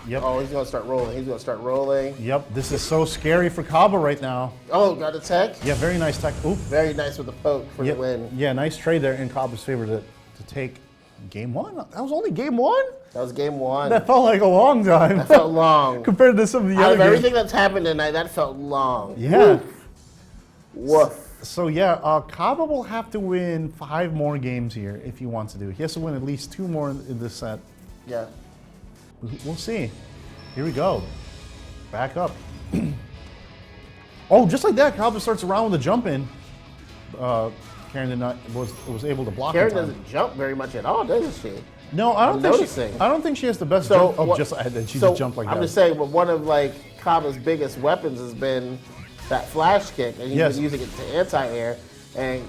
Yep. Oh, he's gonna start rolling. He's gonna start rolling. Yep, this is so scary for Kaba right now. Oh, got a tech? Yeah, very nice tech. Oop. Very nice with the poke for the win. Yeah, nice trade there in Kaba's favor to take game one. That was only game one? That was game one. That felt like a long time. That felt long. Compared to some of the Out other of games. everything that's happened tonight, that felt long. Yeah. Woof. So yeah, Kaba will have to win 5 more games here if he wants to do it. He has to win at least 2 more in this set. Yeah. We'll see. Here we go. Back up. Oh, just like that, Kaba starts around with a jump in. Karen was able to block. Karen doesn't jump very much at all, doesn't she? No, I don't think she has the best jump. Oh, just jump like that. I'm just saying, but one of Kaba's biggest weapons has been that flash kick, and he's been using it to anti-air, and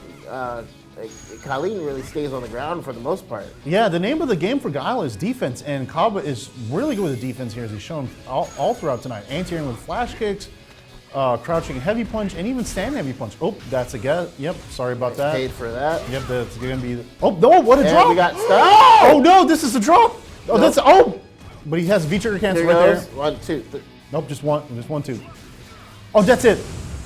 Colleen really stays on the ground for the most part. Yeah, the name of the game for Guile is defense, and Kaba is really good with the defense here, as he's shown all throughout tonight. Anti-airing with flash kicks, crouching heavy punch, and even stand heavy punch. Oh, that's a get. Yep, sorry about that. Paid for that. Yep, that's gonna be. Oh no! What a drop! We got stuck. Oh no! This is a drop. Oh, that's But he has V-trigger cancel right there. 1, 2. Nope, just 1, 2. Oh, that's it.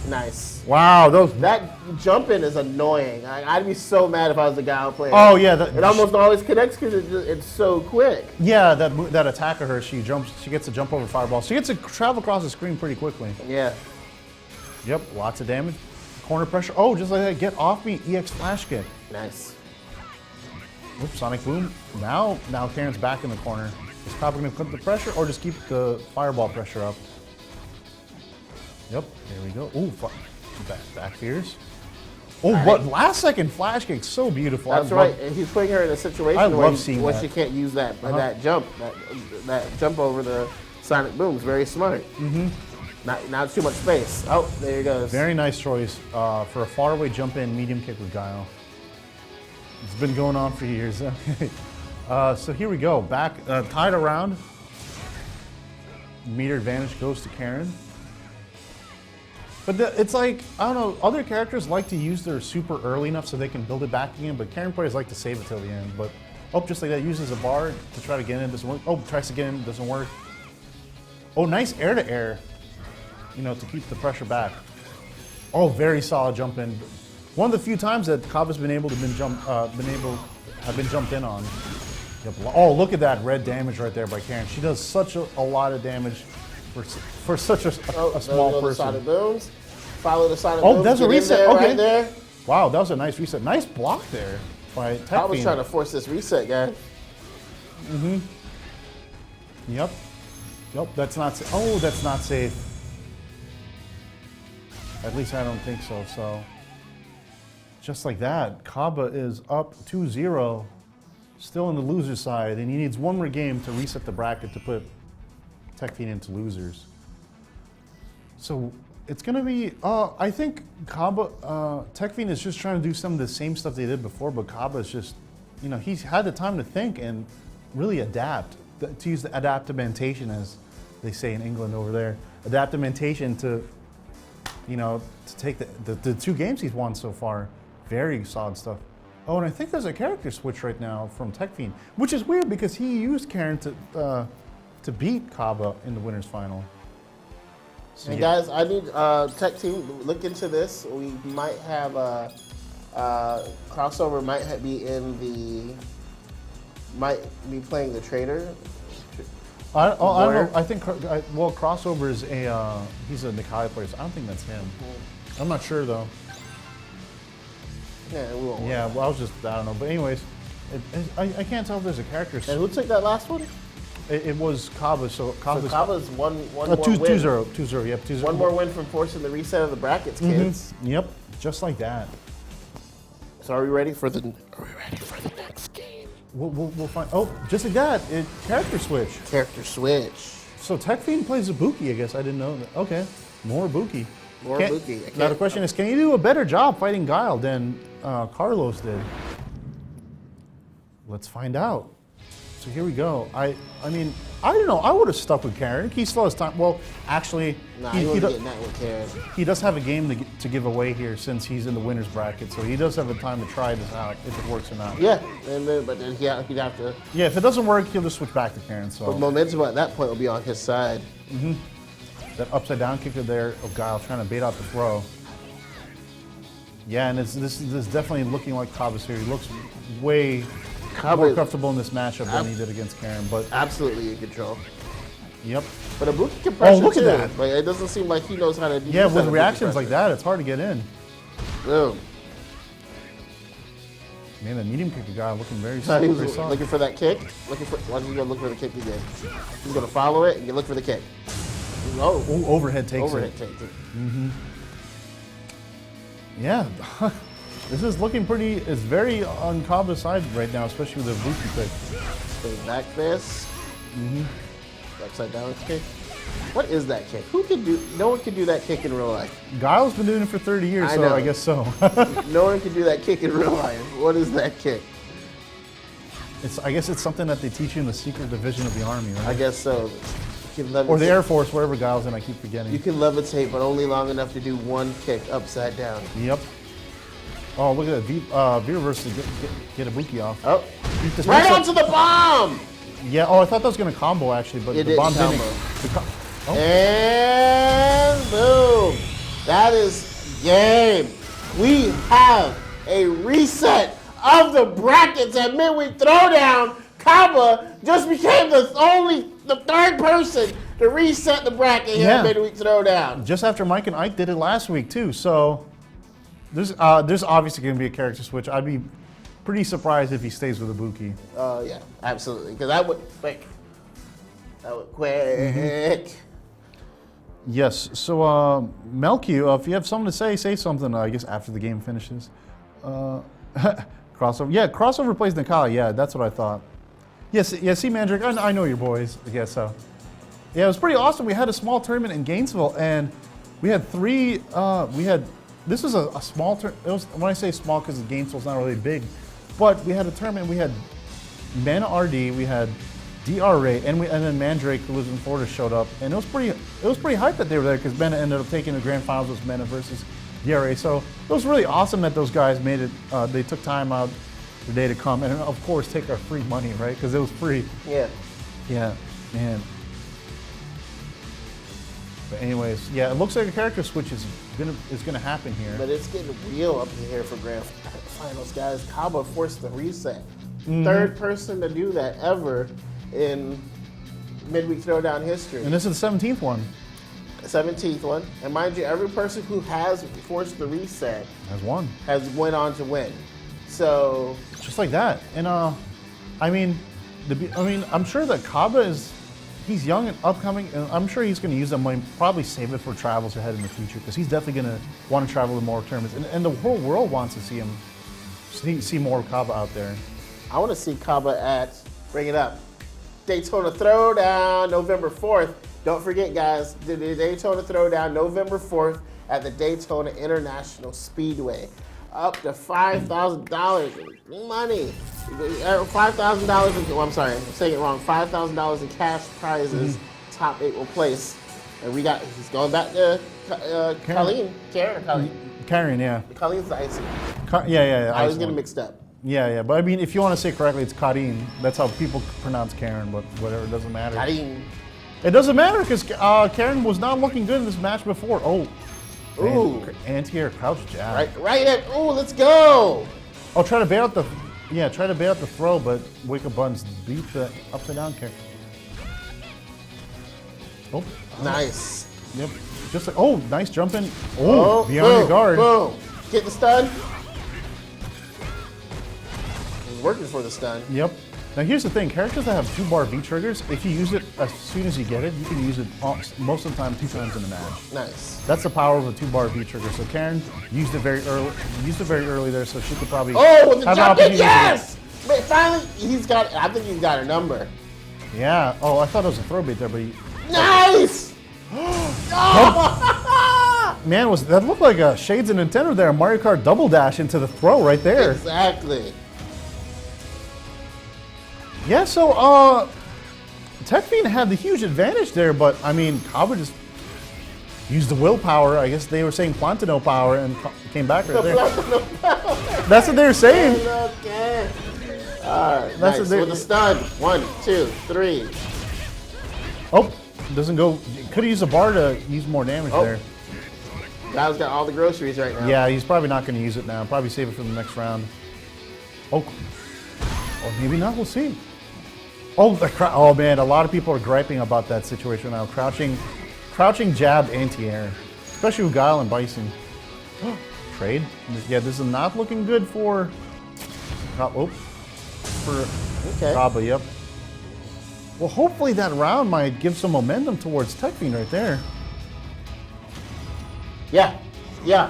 Nice. Wow, that jump in is annoying. I'd be so mad if I was the Guile player. Oh yeah, it almost always connects because it's so quick. Yeah, that attack of hers, she gets a jump over fireball. She gets to travel across the screen pretty quickly. Yeah. Yep, lots of damage. Corner pressure. Oh, just like that. Get off me, EX flash kick. Nice. Oops, Sonic Boom. Now Karen's back in the corner. Is probably gonna put the pressure or just keep the fireball pressure up. Yep, there we go. Ooh, back fears. Oh, what last second flash kick, so beautiful. That's right. And he's putting her in a situation where she can't use that jump, that jump over the Sonic Boom. Is very smart. Not too much space. Oh, there he goes. Very nice choice for a faraway jump in medium kick with Guile. It's been going on for years. So here we go. Back tied around. Meter advantage goes to Karen. But it's like, I don't know, other characters like to use their super early enough so they can build it back again, but Karen players like to save it till the end. But, just like that, uses a bar to try to get in, doesn't work. Oh, tries to get in, doesn't work. Oh, nice air to air, to keep the pressure back. Oh, very solid jump in. One of the few times that Kaba's been able to have been jumped in on. Yep. Oh, look at that red damage right there by Karen. She does such a lot of damage for such a small person. Sonic Booms. Follow the Sonic Booms. Oh, that's a reset. Okay. Right there. Wow, that was a nice reset. Nice block there by Techfiend. I was trying to force this reset, guy. Yep. That's not safe. Oh, that's not safe. At least I don't think so. So, just like that, Kaba is up 2-0. Still in the loser side, and he needs 1 more game to reset the bracket to put Techfiend into losers. So it's gonna be, I think Techfiend is just trying to do some of the same stuff they did before, but Kaba is just, he's had the time to think and really adapt, to use the adaptamentation as they say in England over there. Adaptamentation to, to take the 2 games he's won so far. Very solid stuff. Oh, and I think there's a character switch right now from Techfiend, which is weird because he used Karen to beat Kaba in the winner's final. So, and guys, I need tech team look into this. We might have a crossover. Might be playing the trader. I don't know. I think well, Crossover is he's a Nikai player, so I don't think that's him. I'm not sure though. Yeah, we won't. Yeah, well, I don't know. But anyways, I can't tell if there's a character. And who took that last one? It was Kaba, so Kaba's one more 2-0, win. 2-0, yep, 2-0. One more win from forcing the reset of the brackets, kids. Yep, just like that. So are we ready for the next game? We'll find. Oh, just like that, character switch. Character switch. So Tech Fiend plays Ibuki, I guess. I didn't know that. Okay, more Ibuki. More Ibuki. Now the question is, can you do a better job fighting Guile than Carlos did? Let's find out. So here we go. I mean, I don't know. I would have stuck with Karen. He still has time. Well, actually, nah, he wouldn't get that with Karen. He does have a game to give away here since he's in the winner's bracket. So he does have a time to try this out if it works or not. Yeah, but then he'd have to. Yeah, if it doesn't work, he'll just switch back to Karen. So. But momentum at that point will be on his side. That upside down kicker there of Guile trying to bait out the throw. Yeah, and this is definitely looking like Kaba's here. He looks way more comfortable in this matchup than he did against Karen, but absolutely in control. Yep. But Ibuki can pressure look too. at that. Like, it doesn't seem like he knows how to do. Yeah, with reactions like that, it's hard to get in. Boom. Man, the medium kicker guy looking very So he was solid. looking for that kick. Why don't you go look for the kick again? He's gonna follow it and you look for the kick. Oh, overhead takes overhead it. takes it. Yeah. This is looking pretty, it's very on Kaba's side right now, especially with the Ibuki pick. So back this. Upside down kick. What is that kick? Who can do? No one can do that kick in real life. Guile's been doing it for 30 years, so I guess so. No one can do that kick in real life. What is that kick? I guess it's something that they teach you in the secret division of the Army, right? I guess so. Or the Air Force, wherever Guile's in, I keep forgetting. You can levitate, but only long enough to do one kick upside down. Yep. Oh, look at that. Veer versus get Ibuki off. Oh. Right onto the bomb! Yeah, oh, I thought that was going to combo, actually, but the bomb didn't. And boom. That is game. We have a reset of the brackets at Midweek Throwdown. Kaba just became the third person to reset the bracket here at Midweek Throwdown. Just after Mike and Ike did it last week, too, so there's obviously going to be a character switch. I'd be pretty surprised if he stays with Ibuki. Yeah, absolutely, because that would quick. Yes, so Melq, if you have something to say something, I guess, after the game finishes. Crossover. Yeah, Crossover plays Nikai. Yeah, that's what I thought. Yes, yeah, see, Mandrick, I know your boys. I guess so. Yeah, it was pretty awesome. We had a small tournament in Gainesville, and we had this was a small tournament. When I say small, because Gainesville's not really big, but we had a tournament. We had Mana RD, we had DR Ray, and then Mandrake, who lives in Florida, showed up, and it was pretty hype that they were there because Mena ended up taking the grand finals with Mena versus DR Ray. So it was really awesome that those guys made it. They took time out the day to come, and of course take our free money, right? Because it was free. Yeah. Yeah, man. But anyways, yeah, it looks like a character switch is gonna happen here. But it's getting real up in here for grand finals, guys. Kaba forced the reset. Third person to do that ever in Midweek Throwdown history. And this is the 17th one. 17th one. And mind you, every person who has forced the reset has went on to win. So just like that. And I mean, I'm sure that Kaba he's young and upcoming, and I'm sure he's going to use that money, probably save it for travels ahead in the future, because he's definitely going to want to travel to more tournaments. And the whole world wants to see him, see more of Kaba out there. I want to see Kaba bring it up, Daytona Throwdown, November 4th. Don't forget, guys, the Daytona Throwdown, November 4th at the Daytona International Speedway. Up to $5,000 in money. $5,000 I'm sorry, I'm saying it wrong. $5,000 in cash prizes. Top 8 will place. And he's going back to Karen, yeah. Colleen's the icing. Yeah. I was getting mixed up. Yeah. But I mean, if you want to say correctly, it's Karin. That's how people pronounce Karen, but whatever, it doesn't matter. Karin. It doesn't matter because Karen was not looking good in this match before. Oh. Ooh. Anti-air crouch jab. Right at, ooh, let's go. Oh, try to bait out the throw, but Wake Up Buns beat the upside down kick. Oh, Nice. yep. Just like, oh, nice jumping. Oh, beyond your guard. Boom. Get the stun. He's working for the stun. Yep. Now here's the thing, characters that have 2-bar V triggers, if you use it as soon as you get it, you can use it most of the time 2 times in a match. Nice. That's the power of a 2-bar V trigger. So Karen used it very early there, so she could probably Oh, with the have an jump in, opportunity to- yes! But finally, I think he's got a number. Yeah. Oh, I thought it was a throw bait there, but Nice! Oh! man, that looked like a Shades of Nintendo there, a Mario Kart double dash into the throw right there. Exactly. Yeah, so Tech Fiend had the huge advantage there, but I mean, Kaba just used the willpower. I guess they were saying Plantano power and came back right there. That's what they were saying. Okay. All right, That's nice. what With the stun. 1, 2, 3. Oh, doesn't go. Could have used a bar to use more damage there. Guy's got all the groceries right now. Yeah, he's probably not going to use it now. Probably save it for the next round. Oh, or maybe not. We'll see. Oh, oh man, a lot of people are griping about that situation now. Crouching jab anti-air, especially with Guile and Bison. Trade. Yeah, this is not looking good for. For Kaba. Yep. Well, hopefully that round might give some momentum towards Tech Fiend right there. Yeah,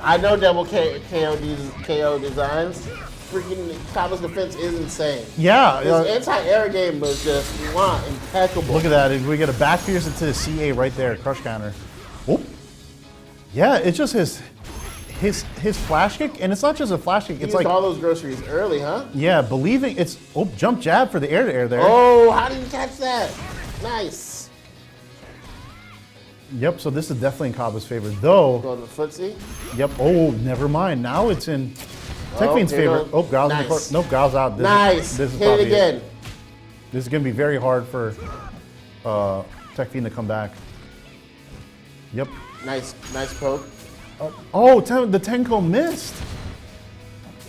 I know double KO designs. Freaking Kaba's defense is insane. Yeah. His anti-air game was just impeccable. Look at that. We get a back fierce into the CA right there. Crush counter. Oop. Yeah, it's just his flash kick, and it's not just a flash kick. It's like all those groceries early, huh? Yeah, believing it's jump jab for the air to air there. Oh, how did you catch that? Nice. Yep. So this is definitely in Kaba's favor, though. Going to footsie. Yep. Oh, never mind. Now it's in Tech Fiend's favor. Oh, Growl's in the court. Nope, Growl's out. This is Hit it again. This is going to be very hard for Tech Fiend to come back. Yep. Nice poke. Oh, the Tenko missed.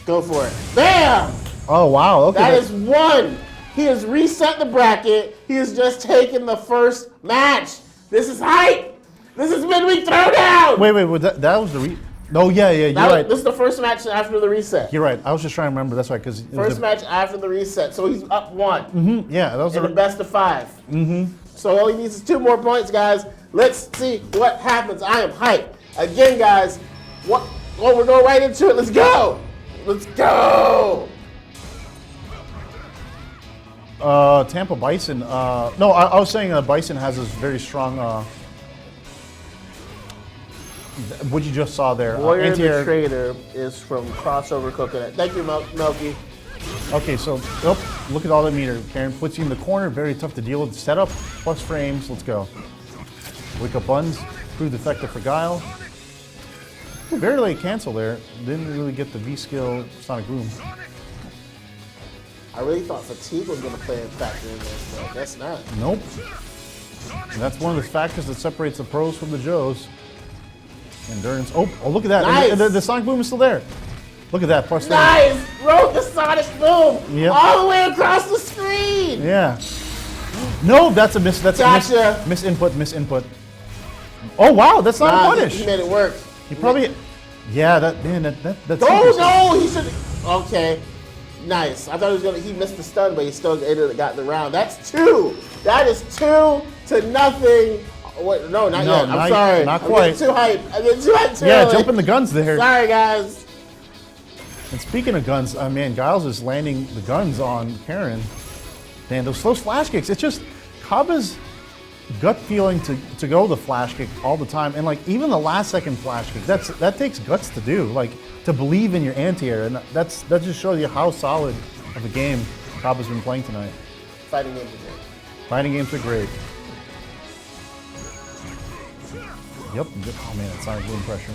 Go for it. Bam! Oh, wow. Okay. That is 1. He has reset the bracket. He has just taken the first match. This is hype. This is Midweek Throwdown. Wait. That was the No, yeah. You're right. This is the first match after the reset. You're right. I was just trying to remember. That's right, because first match after the reset. So he's up 1. Mm-hmm. Yeah, that was in the best of 5. Mm-hmm. So all he needs is 2 more points, guys. Let's see what happens. I am hyped. Again, guys. We're going right into it. Let's go. Let's go. Tampa Bison. No, I was saying Bison has this very strong. What you just saw there. Warrior the Trader is from Crossover Coconut. Thank you, Melky. Okay, so look at all the meter. Karen puts you in the corner. Very tough to deal with. Setup plus frames. Let's go. Wake up buns. Proved effective for Guile. Very late cancel there. Didn't really get the V skill Sonic Boom. I really thought fatigue was going to play a factor in this, but I guess not. Nope. And that's one of the factors that separates the pros from the Joes. Endurance. Oh, look at that. Nice. And the Sonic Boom is still there. Look at that. Plus nice. Rode the Sonic Boom all the way across the screen. Yeah. No, that's a miss. That's gotcha. a miss input. Oh, wow. That's not a punish. He made it work. He probably. Yeah, that's. Oh, no. He should. Okay. Nice. I thought he missed the stun, but he still got the round. That's 2. That is 2-0. Wait, no, not yet. I'm sorry. Not quite. I'm getting too hyped. Yeah, jumping the guns there. Sorry, guys. And speaking of guns, man, Giles is landing the guns on Karen. Man, those flash kicks. It's just Kaba's gut feeling to go the flash kick all the time, and like even the last second flash kick. That takes guts to do. Like to believe in your anti-air, and that just shows you how solid of a game Kaba's been playing tonight. Fighting games are great. Fighting games are great. Yep. Oh man, it's Sonic Boom pressure.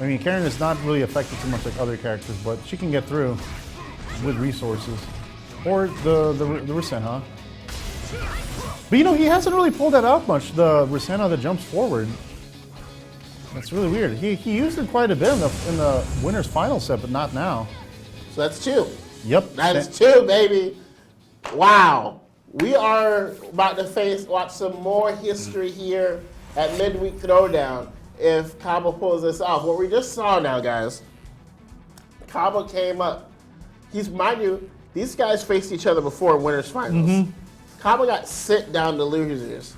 I mean, Karen is not really affected too much like other characters, but she can get through with resources. Or the Rasenna. But you know, he hasn't really pulled that out much, the Rasenna that jumps forward. That's really weird. He used it quite a bit in the winner's final set, but not now. So that's 2. Yep. That is 2, baby. Wow. We are about to watch some more history here at Midweek Throwdown if Kaba pulls this off. What we just saw now, guys, Kaba came up. Mind you, these guys faced each other before in winners finals. Kaba got sent down to losers,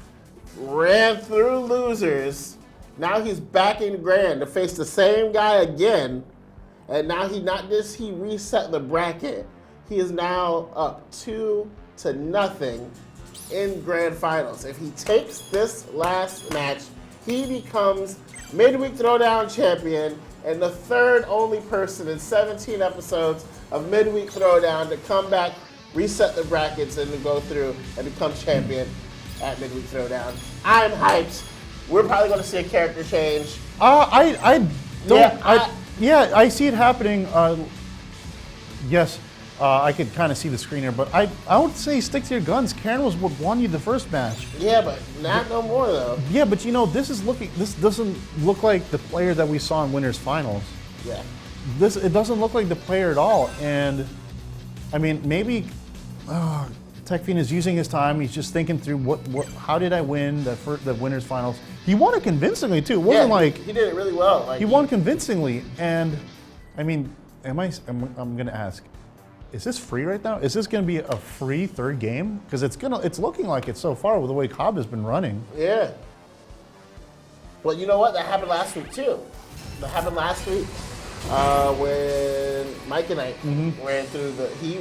ran through losers. Now he's back in grand to face the same guy again. And now he reset the bracket. He is now up 2-0 in grand finals. If he takes this last match, he becomes Midweek Throwdown champion and the third only person in 17 episodes of Midweek Throwdown to come back, reset the brackets, and to go through and become champion at Midweek Throwdown. I'm hyped. We're probably going to see a character change. I see it happening. Yes, I could kind of see the screen here, but I would say stick to your guns. Karen was what won you the first match. Yeah, but not no more though. Yeah, but you know, this doesn't look like the player that we saw in winners finals. Yeah. It doesn't look like the player at all. And I mean, maybe TechFiend is using his time. He's just thinking through how did I win the winners finals? He won it convincingly too. It wasn't like he did it really well. He won convincingly, and I mean, I'm gonna ask, is this free right now? Is this gonna be a free third game? Because it's looking like it so far with the way Cobb has been running. Yeah. Well, you know what? That happened last week too. That happened last week when Mike and I ran through he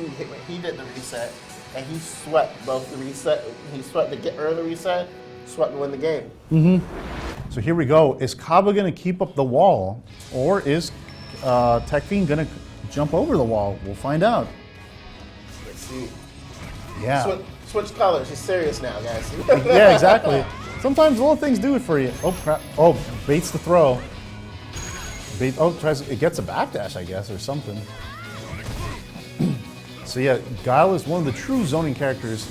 did the reset and he swept both the reset. He swept the early reset, swept to win the game. So here we go. Is Kaba gonna keep up the wall, or is TechFiend gonna jump over the wall? We'll find out. Let's see. Yeah. Switch colors. He's serious now, guys. Yeah, exactly. Sometimes little things do it for you. Oh crap! Oh, baits the throw. It gets a backdash, I guess, or something. So yeah, Guile is one of the true zoning characters.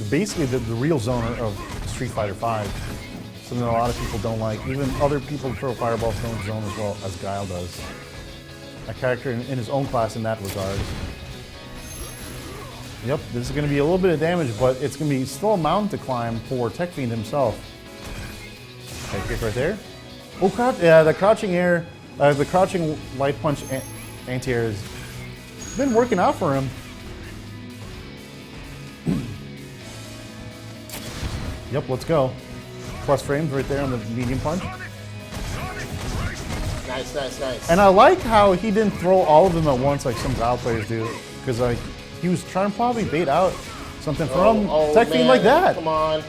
Basically the real zoner of Street Fighter V. Something that a lot of people don't like. Even other people throw fireballs don't zone as well as Guile does. A character in his own class in that regard. Yep, this is going to be a little bit of damage, but it's going to be still a mountain to climb for TechFiend himself. Okay, kick right there. Oh, the crouching air, the crouching light punch anti-air has been working out for him. Yep, let's go. Plus frames right there on the medium punch. Nice. And I like how he didn't throw all of them at once like some Guile players do, because he was trying to probably bait out something from TechFiend like that. Come on.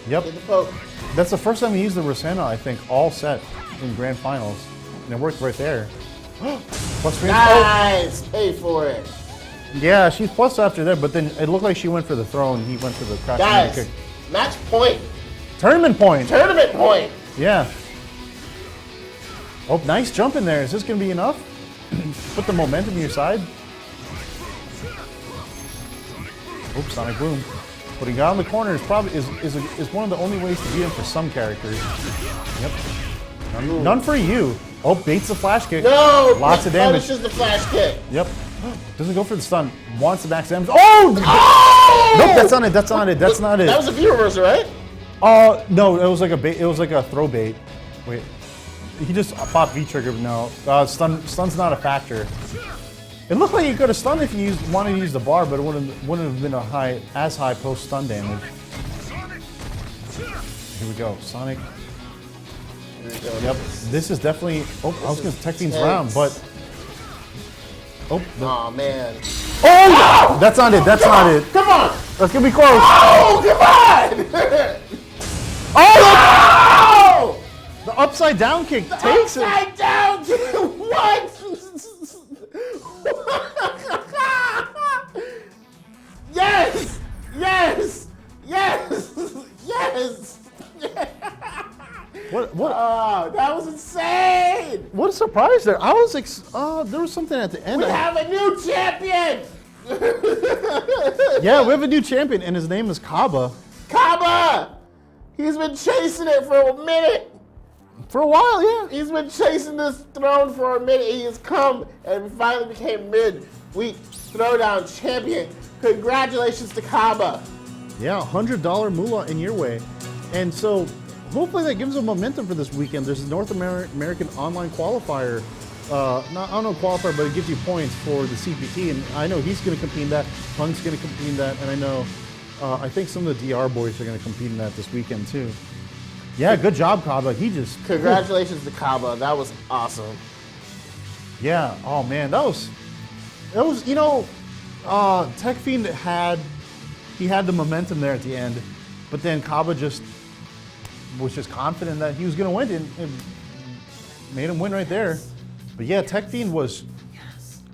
Yep. Get the poke. That's the first time he used the Rosanna, I think, all set in grand finals, and it worked right there. Plus frames. Nice. Pay for it. Yeah, she's plus after that, but then it looked like she went for the throw and he went for the crouching Guys, kick. match point. Tournament point. Tournament point. Yeah. Oh, nice jump in there. Is this going to be enough? Put the momentum to your side. Oops, Sonic Boom. Putting Guile in the corner is probably is one of the only ways to beat him for some characters. Yep. None for you. Oh, baits the flash kick. No! Lots of damage. Punishes the flash kick. Yep. Doesn't go for the stun. Wants the max damage. Oh! Nope, that's not it. That's not it. That's not it. That was a V reversal, right? No, it was like a bait. It was like a throw bait. Wait. He just popped V trigger. No, stun's not a factor. It looked like he could have stunned if you wanted to use the bar, but it wouldn't have been as high post stun damage. Here we go, Sonic. Here we go. Yep, this is definitely. Oh, I was going to TechFiend's round, but. Oh man. Oh! That's not it. That's not it. Come on. That's gonna be close. Oh, come on! Oh! The upside down kick takes it. Upside down kick. What? Yes! Yes! Yes! Yes! What? Oh, that was insane! What a surprise there! I was there was something at the end. We have a new champion! Yeah, we have a new champion, and his name is Kaba. Kaba! He's been chasing it for a minute. For a while, yeah. He's been chasing this throne for a minute. He has come and finally became Midweek Throwdown champion. Congratulations to Kaba. Yeah, $100 moolah in your way. And so hopefully that gives them momentum for this weekend. There's a North American online qualifier. I don't know qualifier, but it gives you points for the CPT. And I know he's going to compete in that. Punk's going to compete in that. And I know, I think some of the DR boys are going to compete in that this weekend too. Yeah, good job, Kaba. Congratulations to Kaba. That was awesome. Yeah. Oh man, that was Tech Fiend had the momentum there at the end, but then Kaba was just confident that he was going to win and made him win right there. But yeah, Tech Fiend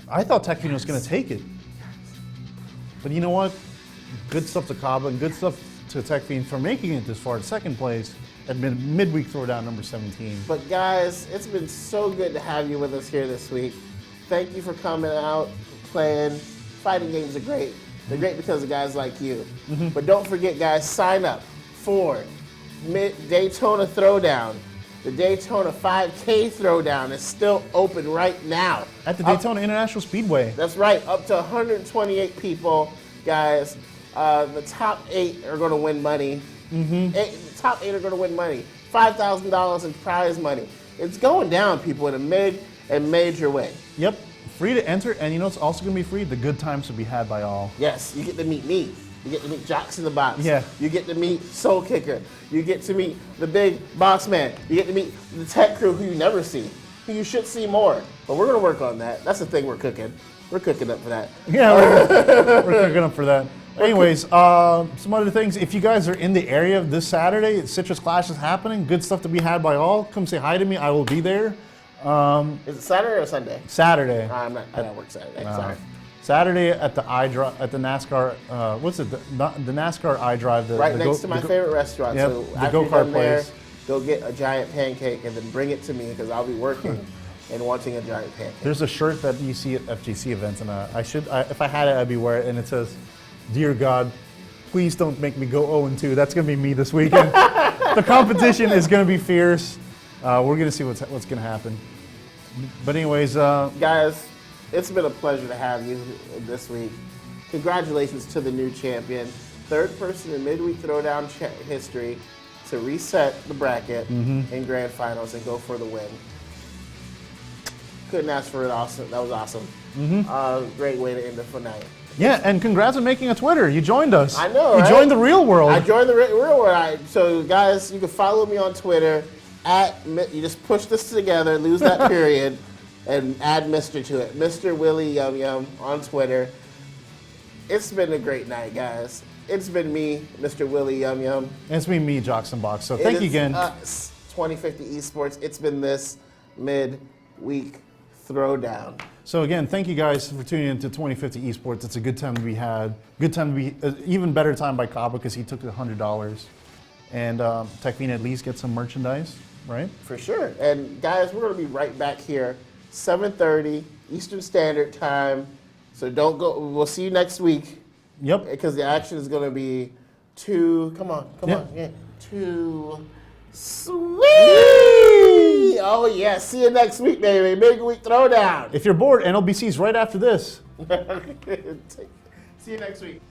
I thought Tech Fiend was going to take it. But you know what? Good stuff to Kaba and good stuff to Tech Fiend for making it this far, second place at Midweek Throwdown number 17. But guys, it's been so good to have you with us here this week. Thank you for coming out, playing. Fighting games are great. They're great because of guys like you. But don't forget, guys, sign up for Daytona Throwdown. The Daytona 5K Throwdown is still open right now. At the Daytona International Speedway. That's right, up to 128 people, guys. The top 8 are going to win money. The top 8 are going to win money. $5,000 in prize money. It's going down, people, in a mid and major way. Yep. Free to enter, and you know it's also going to be free? The good times to be had by all. Yes, you get to meet me. You get to meet Jocks in the Box. Yeah. You get to meet Soul Kicker. You get to meet the big boss man. You get to meet the tech crew who you never see, who you should see more. But we're going to work on that. That's the thing we're cooking. We're cooking up for that. Yeah, we're cooking up for that. Anyways, some other things. If you guys are in the area this Saturday, Citrus Clash is happening. Good stuff to be had by all. Come say hi to me. I will be there. Is it Saturday or Sunday? Saturday. I don't work Saturday. Sorry. Saturday at the NASCAR. What's it? The NASCAR iDrive. Right next to my favorite restaurant. Yep, so the after you're go-kart done there, place. go get a giant pancake and then bring it to me because I'll be working and wanting a giant pancake. There's a shirt that you see at FGC events, and if I had it, I'd be wearing it, and it says, "Dear God, please don't make me go 0-2." That's gonna be me this weekend. The competition is gonna be fierce. We're gonna see what's gonna happen. But anyways, guys, it's been a pleasure to have you this week. Congratulations to the new champion, third person in Midweek Throwdown history to reset the bracket in grand finals and go for the win. Couldn't ask for it. Awesome. That was awesome. Great way to end the night. yeah, and congrats on making a Twitter. You joined us. I know, You right? joined the real world. I joined the real world. So, guys, you can follow me on Twitter you just push this together, lose that period, and add Mr. to it. Mr. Willie Yum Yum on Twitter. It's been a great night, guys. It's been me, Mr. Willie Yum Yum. And it's been me, Jocks and Box. So thank you again. Us, 2050 Esports. It's been this Midweek Throwdown. So again, thank you guys for tuning in to 2050 Esports. It's a good time to be had. Good time to be, even better time by Kaba because he took the $100. And Tech Fiend at least get some merchandise, right? For sure. And guys, we're going to be right back here, 7:30 Eastern Standard Time. So don't go. We'll see you next week. Yep. Because the action is going to be come on. Yeah. Too sweet. Oh, yeah. See you next week, baby. Midweek Throwdown. If you're bored, NLBC's right after this. See you next week.